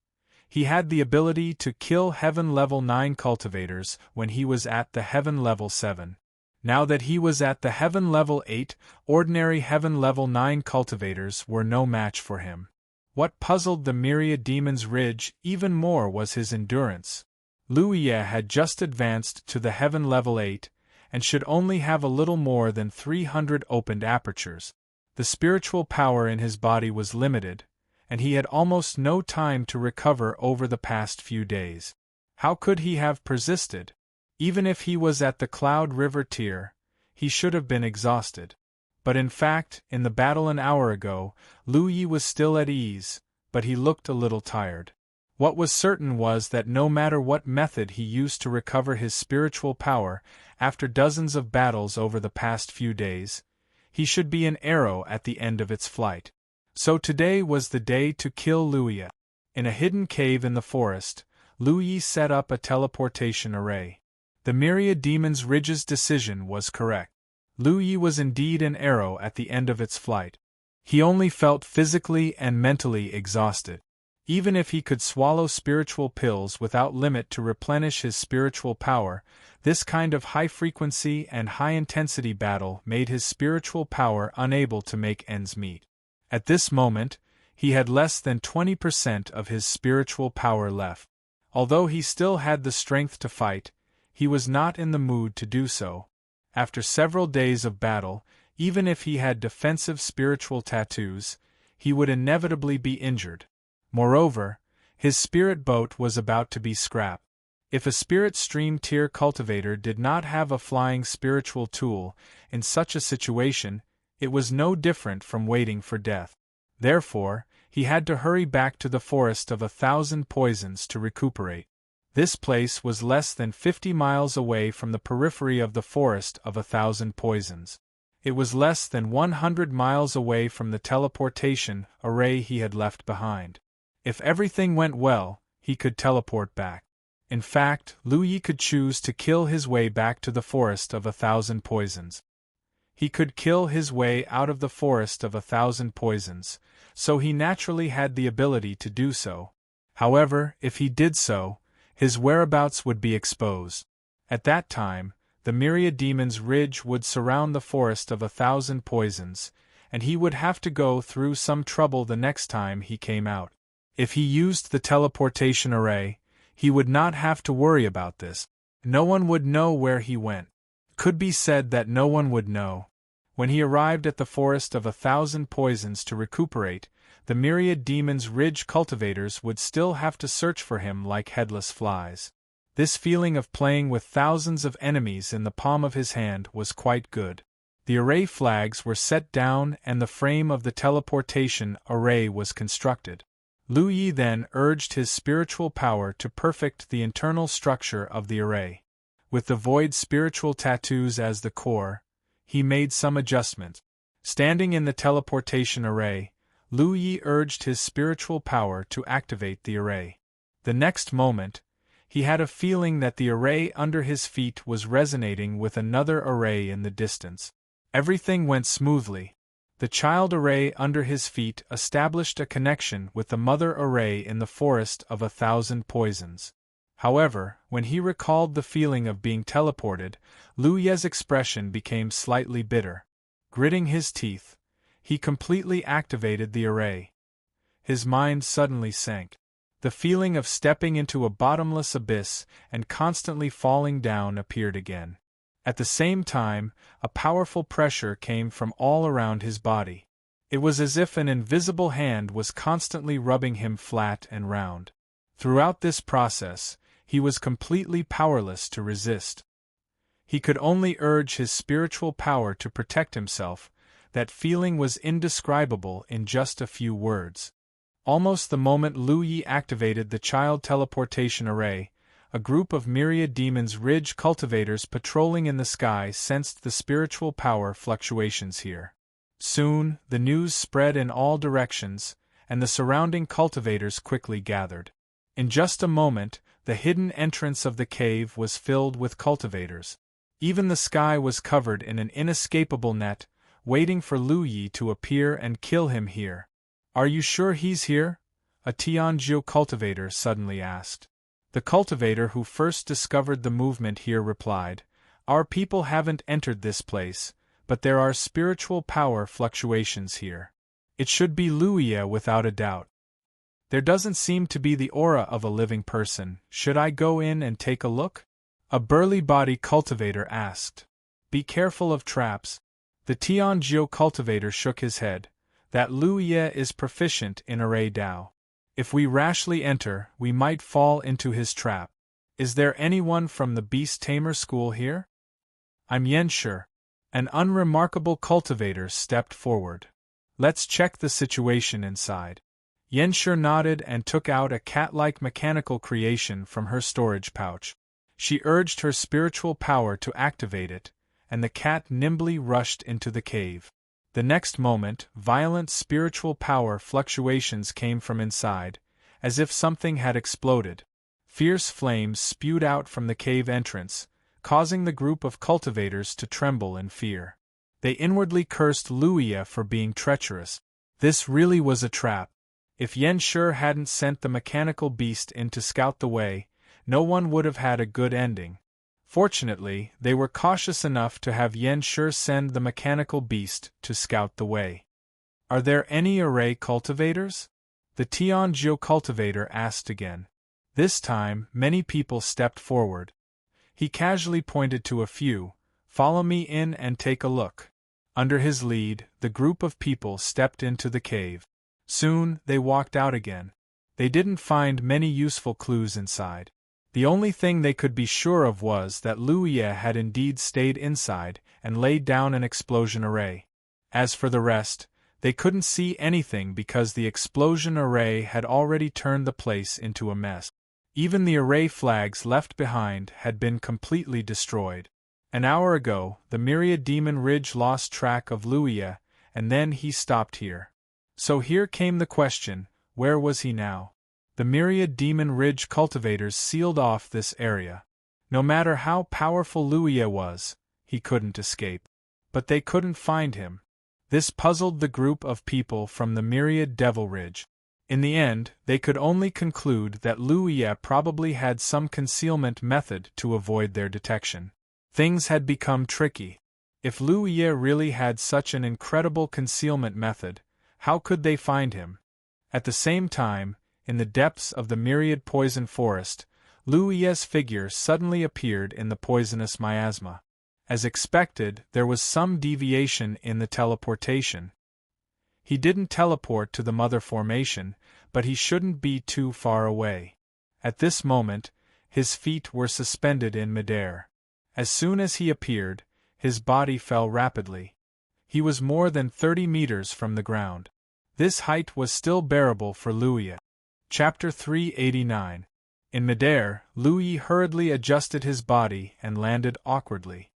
He had the ability to kill Heaven Level 9 cultivators when he was at the Heaven Level 7. Now that he was at the Heaven Level 8, ordinary Heaven Level 9 cultivators were no match for him. What puzzled the myriad demons Ridge even more was his endurance. Luya had just advanced to the Heaven Level 8, and should only have a little more than 300 opened apertures. The spiritual power in his body was limited, and he had almost no time to recover over the past few days. How could he have persisted? Even if he was at the Cloud River tier, he should have been exhausted. But in fact, in the battle an hour ago, Lu Yi was still at ease, but he looked a little tired. What was certain was that no matter what method he used to recover his spiritual power, after dozens of battles over the past few days, he should be an arrow at the end of its flight. So today was the day to kill Luya. In a hidden cave in the forest, Lu Yi set up a teleportation array. The myriad demon's Ridge's decision was correct. Lu Yi was indeed an arrow at the end of its flight. He only felt physically and mentally exhausted. Even if he could swallow spiritual pills without limit to replenish his spiritual power, this kind of high-frequency and high-intensity battle made his spiritual power unable to make ends meet. At this moment, he had less than 20% of his spiritual power left. Although he still had the strength to fight, he was not in the mood to do so. After several days of battle, even if he had defensive spiritual tattoos, he would inevitably be injured. Moreover, his spirit boat was about to be scrapped. If a spirit stream tier cultivator did not have a flying spiritual tool, in such a situation, it was no different from waiting for death. Therefore, he had to hurry back to the Forest of 1,000 Poisons to recuperate. This place was less than 50 miles away from the periphery of the Forest of 1,000 Poisons. It was less than 100 miles away from the teleportation array he had left behind. If everything went well, he could teleport back. In fact, Lu Yi could choose to kill his way back to the Forest of 1,000 Poisons. He could kill his way out of the Forest of 1,000 Poisons, so he naturally had the ability to do so. However, if he did so, his whereabouts would be exposed. At that time, the myriad demon's Ridge would surround the Forest of 1,000 Poisons, and he would have to go through some trouble the next time he came out. If he used the teleportation array, he would not have to worry about this. No one would know where he went. Could be said that no one would know. When he arrived at the Forest of 1,000 Poisons to recuperate, the myriad demon's Ridge cultivators would still have to search for him like headless flies. This feeling of playing with thousands of enemies in the palm of his hand was quite good. The array flags were set down and the frame of the teleportation array was constructed. Lu Yi then urged his spiritual power to perfect the internal structure of the array. With the void spiritual tattoos as the core, he made some adjustments. Standing in the teleportation array, Lu Yi urged his spiritual power to activate the array. The next moment, he had a feeling that the array under his feet was resonating with another array in the distance. Everything went smoothly. The child array under his feet established a connection with the mother array in the Forest of 1,000 Poisons. However, when he recalled the feeling of being teleported, Lu Ye's expression became slightly bitter. Gritting his teeth, he completely activated the array. His mind suddenly sank. The feeling of stepping into a bottomless abyss and constantly falling down appeared again. At the same time, a powerful pressure came from all around his body. It was as if an invisible hand was constantly rubbing him flat and round. Throughout this process, he was completely powerless to resist. He could only urge his spiritual power to protect himself. That feeling was indescribable in just a few words. Almost the moment Lu Yi activated the child teleportation array, a group of myriad demons Ridge cultivators patrolling in the sky sensed the spiritual power fluctuations here. Soon, the news spread in all directions, and the surrounding cultivators quickly gathered. In just a moment, the hidden entrance of the cave was filled with cultivators. Even the sky was covered in an inescapable net, waiting for Lu Yi to appear and kill him here. "Are you sure he's here?" a Tianjiu cultivator suddenly asked. The cultivator who first discovered the movement here replied, "Our people haven't entered this place, but there are spiritual power fluctuations here. It should be Luya without a doubt. There doesn't seem to be the aura of a living person. Should I go in and take a look?" A burly body cultivator asked. "Be careful of traps." The Tianjiu cultivator shook his head. "That Luya is proficient in array Dao. If we rashly enter, we might fall into his trap. Is there anyone from the beast tamer school here?" "I'm Yanshi." An unremarkable cultivator stepped forward. "Let's check the situation inside." Yanshi nodded and took out a cat-like mechanical creation from her storage pouch. She urged her spiritual power to activate it, and the cat nimbly rushed into the cave. The next moment, violent spiritual power fluctuations came from inside, as if something had exploded. Fierce flames spewed out from the cave entrance, causing the group of cultivators to tremble in fear. They inwardly cursed Luya for being treacherous. This really was a trap. If Yanshi hadn't sent the mechanical beast in to scout the way, no one would have had a good ending. Fortunately, they were cautious enough to have Yanshi send the mechanical beast to scout the way. "Are there any array cultivators?" the Tianjiu cultivator asked again. This time, many people stepped forward. He casually pointed to a few. "Follow me in and take a look." Under his lead, the group of people stepped into the cave. Soon, they walked out again. They didn't find many useful clues inside. The only thing they could be sure of was that Luya had indeed stayed inside and laid down an explosion array. As for the rest, they couldn't see anything because the explosion array had already turned the place into a mess. Even the array flags left behind had been completely destroyed. An hour ago, the Myriad Demon Ridge lost track of Luya, and then he stopped here. So here came the question, where was he now? The Myriad Demon Ridge cultivators sealed off this area. No matter how powerful Luya was, he couldn't escape. But they couldn't find him. This puzzled the group of people from the Myriad Devil Ridge. In the end, they could only conclude that Luya probably had some concealment method to avoid their detection. Things had become tricky. If Luya really had such an incredible concealment method, how could they find him? At the same time, in the depths of the Myriad Poison Forest, Luya's figure suddenly appeared in the poisonous miasma. As expected, there was some deviation in the teleportation. He didn't teleport to the Mother Formation, but he shouldn't be too far away. At this moment, his feet were suspended in midair. As soon as he appeared, his body fell rapidly. He was more than 30 meters from the ground. This height was still bearable for Luya. Chapter 389. In midair, Luya hurriedly adjusted his body and landed awkwardly.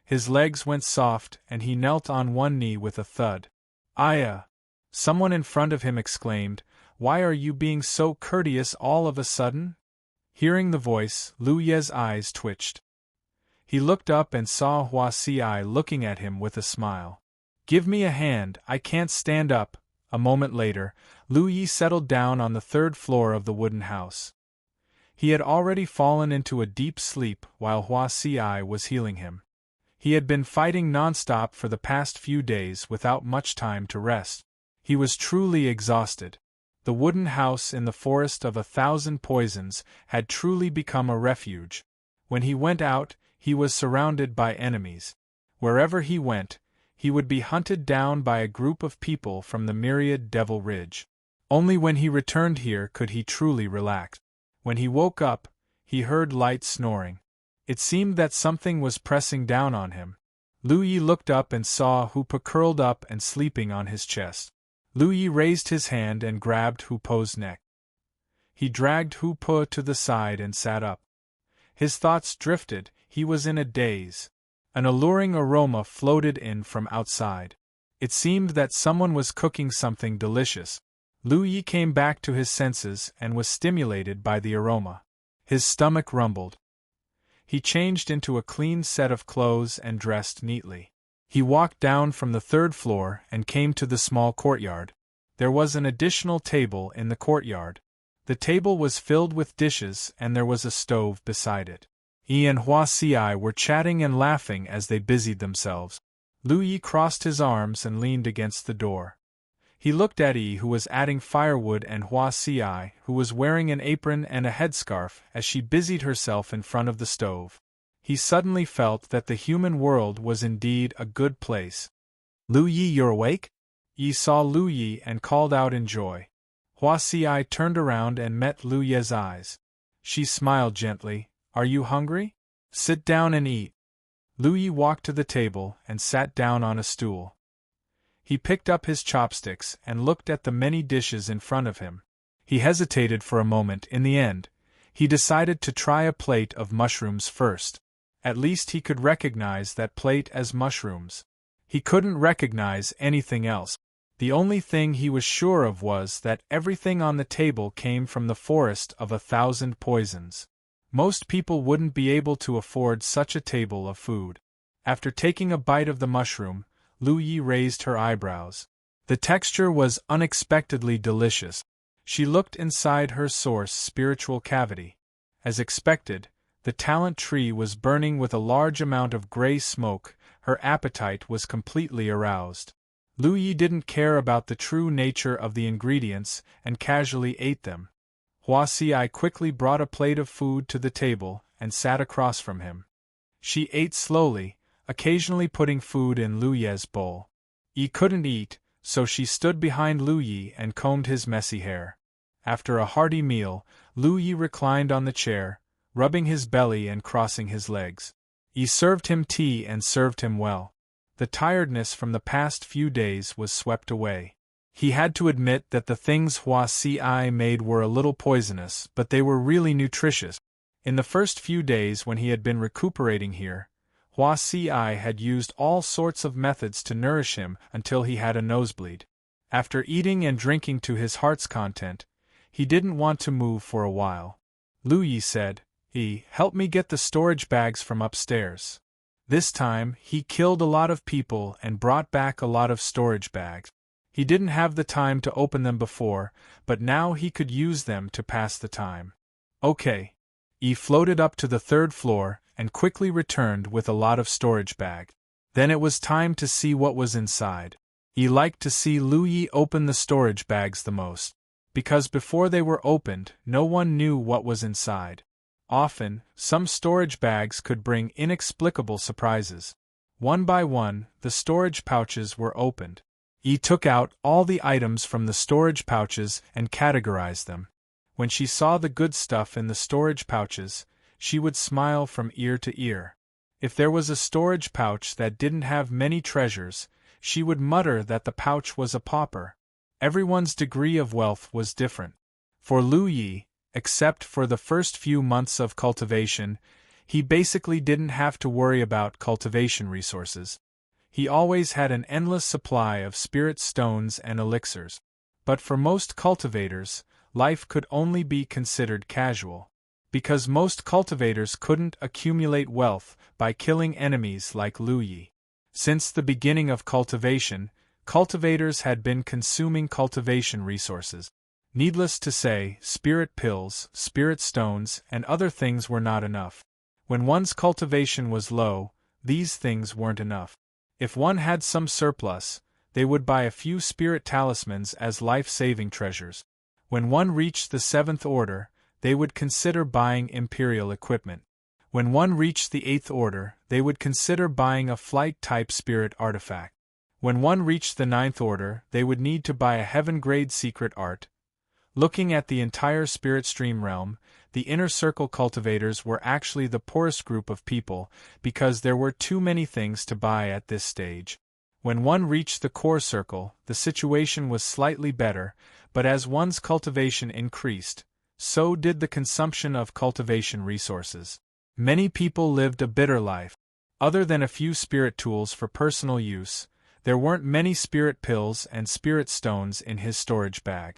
His legs went soft and he knelt on one knee with a thud. "Aya!" Someone in front of him exclaimed, "Why are you being so courteous all of a sudden?" Hearing the voice, Luya's eyes twitched. He looked up and saw Hua Si looking at him with a smile. "Give me a hand, I can't stand up." A moment later, Luya settled down on the third floor of the wooden house. He had already fallen into a deep sleep while Hua Si was healing him. He had been fighting nonstop for the past few days without much time to rest. He was truly exhausted. The wooden house in the forest of 1,000 poisons had truly become a refuge. When he went out, he was surrounded by enemies. Wherever he went, he would be hunted down by a group of people from the Myriad Devil Ridge. Only when he returned here could he truly relax. When he woke up, he heard light snoring. It seemed that something was pressing down on him. Luya looked up and saw Hupa curled up and sleeping on his chest. Luya raised his hand and grabbed Hupo's neck. He dragged Hupo to the side and sat up. His thoughts drifted, he was in a daze. An alluring aroma floated in from outside. It seemed that someone was cooking something delicious. Luya came back to his senses and was stimulated by the aroma. His stomach rumbled. He changed into a clean set of clothes and dressed neatly. He walked down from the third floor and came to the small courtyard. There was an additional table in the courtyard. The table was filled with dishes and there was a stove beside it. Yi and Hua Xi were chatting and laughing as they busied themselves. Lu Yi crossed his arms and leaned against the door. He looked at Yi, who was adding firewood, and Hua Xi, who was wearing an apron and a headscarf as she busied herself in front of the stove. He suddenly felt that the human world was indeed a good place. "Lu Yi, you're awake?" Yi saw Lu Yi and called out in joy. Hua Xi turned around and met Lu Yi's eyes. She smiled gently. "Are you hungry? Sit down and eat." Lu Yi walked to the table and sat down on a stool. He picked up his chopsticks and looked at the many dishes in front of him. He hesitated for a moment. In the end, he decided to try a plate of mushrooms first. At least he could recognize that plate as mushrooms. He couldn't recognize anything else. The only thing he was sure of was that everything on the table came from the forest of 1,000 poisons. Most people wouldn't be able to afford such a table of food. After taking a bite of the mushroom, Lu Yi raised her eyebrows. The texture was unexpectedly delicious. She looked inside her source spiritual cavity. As expected, the talent tree was burning with a large amount of gray smoke. Her appetite was completely aroused. Lu Yi didn't care about the true nature of the ingredients and casually ate them. Hua Xi quickly brought a plate of food to the table and sat across from him. She ate slowly, occasionally putting food in Lu Yi's bowl. Yi couldn't eat, so she stood behind Lu Yi and combed his messy hair. After a hearty meal, Lu Yi reclined on the chair, rubbing his belly and crossing his legs. Yi served him tea and served him well. The tiredness from the past few days was swept away. He had to admit that the things Hua Xi made were a little poisonous, but they were really nutritious. In the first few days when he had been recuperating here, Hua Xi had used all sorts of methods to nourish him until he had a nosebleed. After eating and drinking to his heart's content, he didn't want to move for a while. Lu Yi said, "Help me get the storage bags from upstairs." This time, he killed a lot of people and brought back a lot of storage bags. He didn't have the time to open them before, but now he could use them to pass the time. "Okay." Yi floated up to the 3rd floor and quickly returned with a lot of storage bags. Then it was time to see what was inside. Yi liked to see Lu Yi open the storage bags the most, because before they were opened, no one knew what was inside. Often, some storage bags could bring inexplicable surprises. One by one, the storage pouches were opened. Yi took out all the items from the storage pouches and categorized them. When she saw the good stuff in the storage pouches, she would smile from ear to ear. If there was a storage pouch that didn't have many treasures, she would mutter that the pouch was a pauper. Everyone's degree of wealth was different. For Lu Yi, except for the first few months of cultivation, he basically didn't have to worry about cultivation resources. He always had an endless supply of spirit stones and elixirs. But for most cultivators, life could only be considered casual. Because most cultivators couldn't accumulate wealth by killing enemies like Lu Yi. Since the beginning of cultivation, cultivators had been consuming cultivation resources. Needless to say, spirit pills, spirit stones, and other things were not enough. When one's cultivation was low, these things weren't enough. If one had some surplus, they would buy a few spirit talismans as life-saving treasures. When one reached the 7th order, they would consider buying imperial equipment. When one reached the 8th order, they would consider buying a flight-type spirit artifact. When one reached the 9th order, they would need to buy a heaven-grade secret art. Looking at the entire spirit stream realm, the inner circle cultivators were actually the poorest group of people, because there were too many things to buy at this stage. When one reached the core circle, the situation was slightly better, but as one's cultivation increased, so did the consumption of cultivation resources. Many people lived a bitter life. Other than a few spirit tools for personal use, there weren't many spirit pills and spirit stones in his storage bag.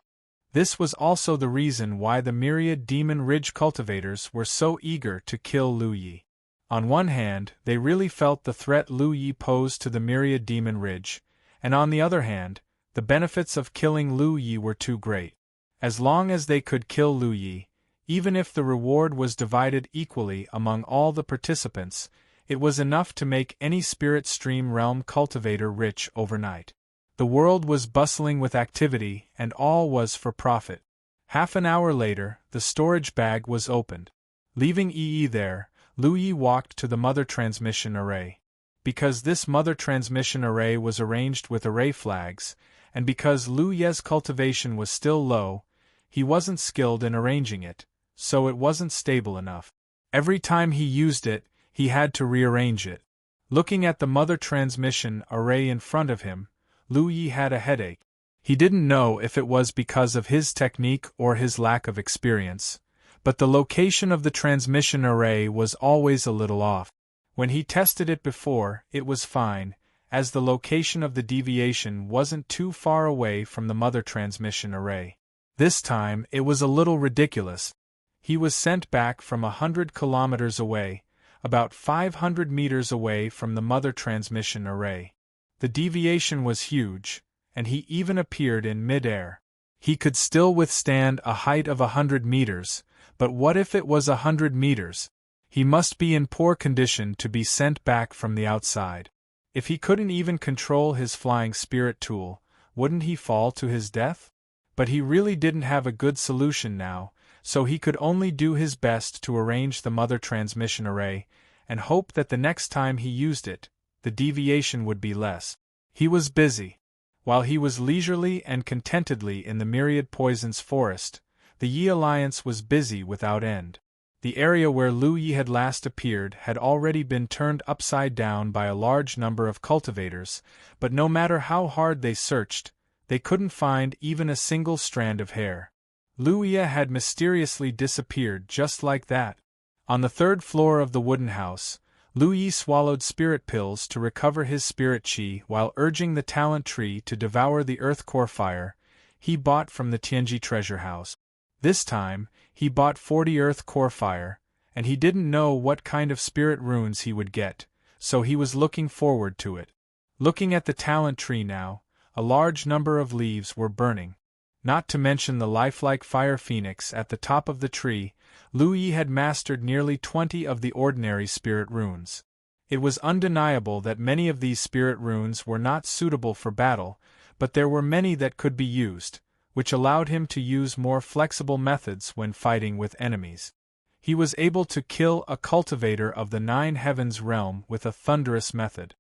This was also the reason why the myriad Demon Ridge cultivators were so eager to kill Lu Yi. On one hand, they really felt the threat Lu Yi posed to the myriad Demon Ridge, and on the other hand, The benefits of killing Lu Yi were too great. As long as they could kill Lu Yi, even if the reward was divided equally among all the participants, it was enough to make any spirit stream realm cultivator rich overnight. The world was bustling with activity, and all was for profit. Half an hour later, the storage bag was opened. Leaving Yi there, Lu Yi walked to the mother transmission array. Because this mother transmission array was arranged with array flags, and because Lu Ye's cultivation was still low, he wasn't skilled in arranging it, so it wasn't stable enough. Every time he used it, he had to rearrange it. Looking at the mother transmission array in front of him, Lu Yi had a headache. He didn't know if it was because of his technique or his lack of experience, but the location of the transmission array was always a little off. When he tested it before, it was fine, as the location of the deviation wasn't too far away from the mother transmission array. This time, it was a little ridiculous. He was sent back from 100 kilometers away, about 500 meters away from the mother transmission array. The deviation was huge, and he even appeared in mid-air. He could still withstand a height of 100 meters, but what if it was 100 meters? He must be in poor condition to be sent back from the outside. If he couldn't even control his flying spirit tool, wouldn't he fall to his death? But he really didn't have a good solution now, so he could only do his best to arrange the mother transmission array, and hope that the next time he used it, the deviation would be less. He was busy. While he was leisurely and contentedly in the myriad poisons forest, the Yi Alliance was busy without end. The area where Lu Yi had last appeared had already been turned upside down by a large number of cultivators, but no matter how hard they searched, they couldn't find even a single strand of hair. Lu Yi had mysteriously disappeared just like that. On the third floor of the wooden house, Lu Yi swallowed spirit pills to recover his spirit chi while urging the talent tree to devour the earth core fire he bought from the Tianji treasure house. This time, he bought 40 earth core fire, and he didn't know what kind of spirit runes he would get, so he was looking forward to it. Looking at the talent tree now, a large number of leaves were burning. Not to mention the lifelike fire phoenix at the top of the tree, Lu Yi had mastered nearly 20 of the ordinary spirit runes. It was undeniable that many of these spirit runes were not suitable for battle, but there were many that could be used, which allowed him to use more flexible methods when fighting with enemies. He was able to kill a cultivator of the Nine Heavens realm with a thunderous method.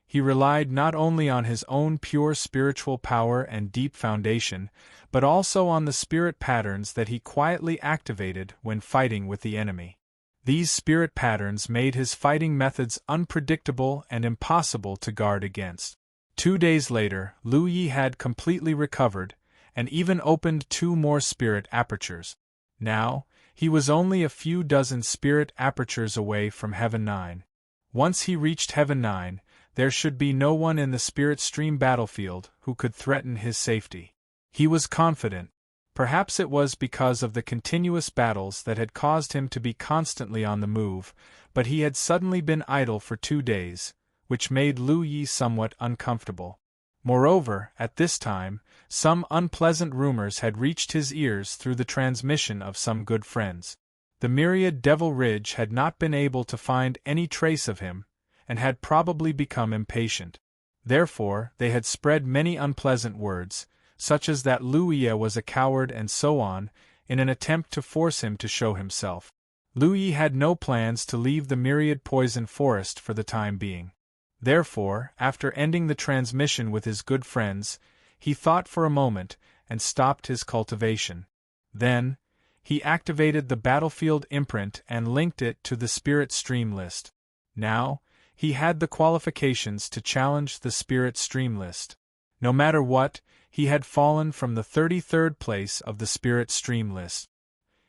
He relied not only on his own pure spiritual power and deep foundation, but also on the spirit patterns that he quietly activated when fighting with the enemy. These spirit patterns made his fighting methods unpredictable and impossible to guard against. 2 days later, Lu Yi had completely recovered, and even opened 2 more spirit apertures. Now, he was only a few dozen spirit apertures away from Heaven 9. Once he reached Heaven 9, there should be no one in the spirit stream battlefield who could threaten his safety. He was confident. Perhaps it was because of the continuous battles that had caused him to be constantly on the move, but he had suddenly been idle for 2 days, which made Lu Yi somewhat uncomfortable. Moreover, at this time, some unpleasant rumors had reached his ears through the transmission of some good friends. The myriad Devil Ridge had not been able to find any trace of him, and had probably become impatient. Therefore, they had spread many unpleasant words, such as that Lu Yi was a coward and so on, in an attempt to force him to show himself. Lu Yi had no plans to leave the myriad poison forest for the time being. Therefore, after ending the transmission with his good friends, he thought for a moment and stopped his cultivation. Then, he activated the battlefield imprint and linked it to the spirit stream list. Now, he had the qualifications to challenge the spirit stream list. No matter what, he had fallen from the 33rd place of the spirit stream list.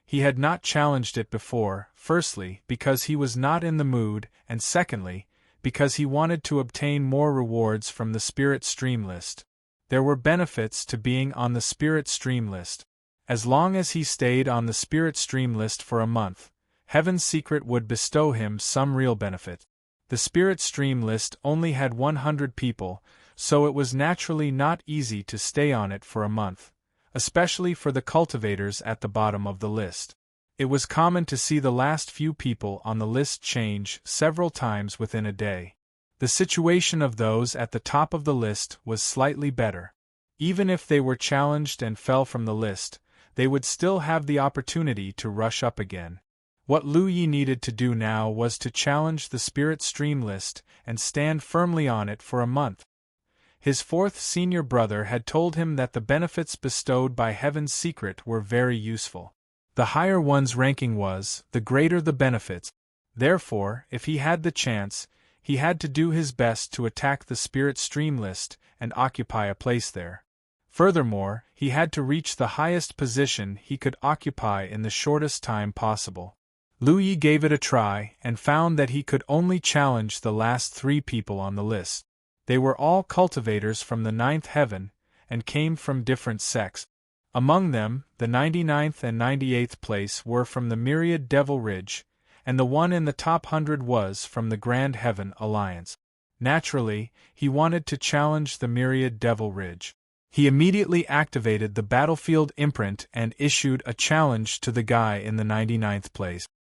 He had not challenged it before, firstly, because he was not in the mood, and secondly, because he wanted to obtain more rewards from the spirit stream list. There were benefits to being on the spirit stream list. As long as he stayed on the spirit stream list for a month, Heaven's Secret would bestow him some real benefit. The spirit stream list only had 100 people, so it was naturally not easy to stay on it for a month, especially for the cultivators at the bottom of the list. It was common to see the last few people on the list change several times within a day. The situation of those at the top of the list was slightly better. Even if they were challenged and fell from the list, they would still have the opportunity to rush up again. What Lu Yi needed to do now was to challenge the spirit stream list and stand firmly on it for a month. His fourth senior brother had told him that the benefits bestowed by Heaven's Secret were very useful. The higher one's ranking was, the greater the benefits. Therefore, if he had the chance, he had to do his best to attack the spirit stream list and occupy a place there. Furthermore, he had to reach the highest position he could occupy in the shortest time possible. Lu Yi gave it a try and found that he could only challenge the last 3 people on the list. They were all cultivators from the 9th heaven and came from different sects. Among them, the 99th and 98th place were from the Myriad Devil Ridge, and the one in the top 100 was from the Grand Heaven Alliance. Naturally, he wanted to challenge the Myriad Devil Ridge. He immediately activated the battlefield imprint and issued a challenge to the guy in the 99th place.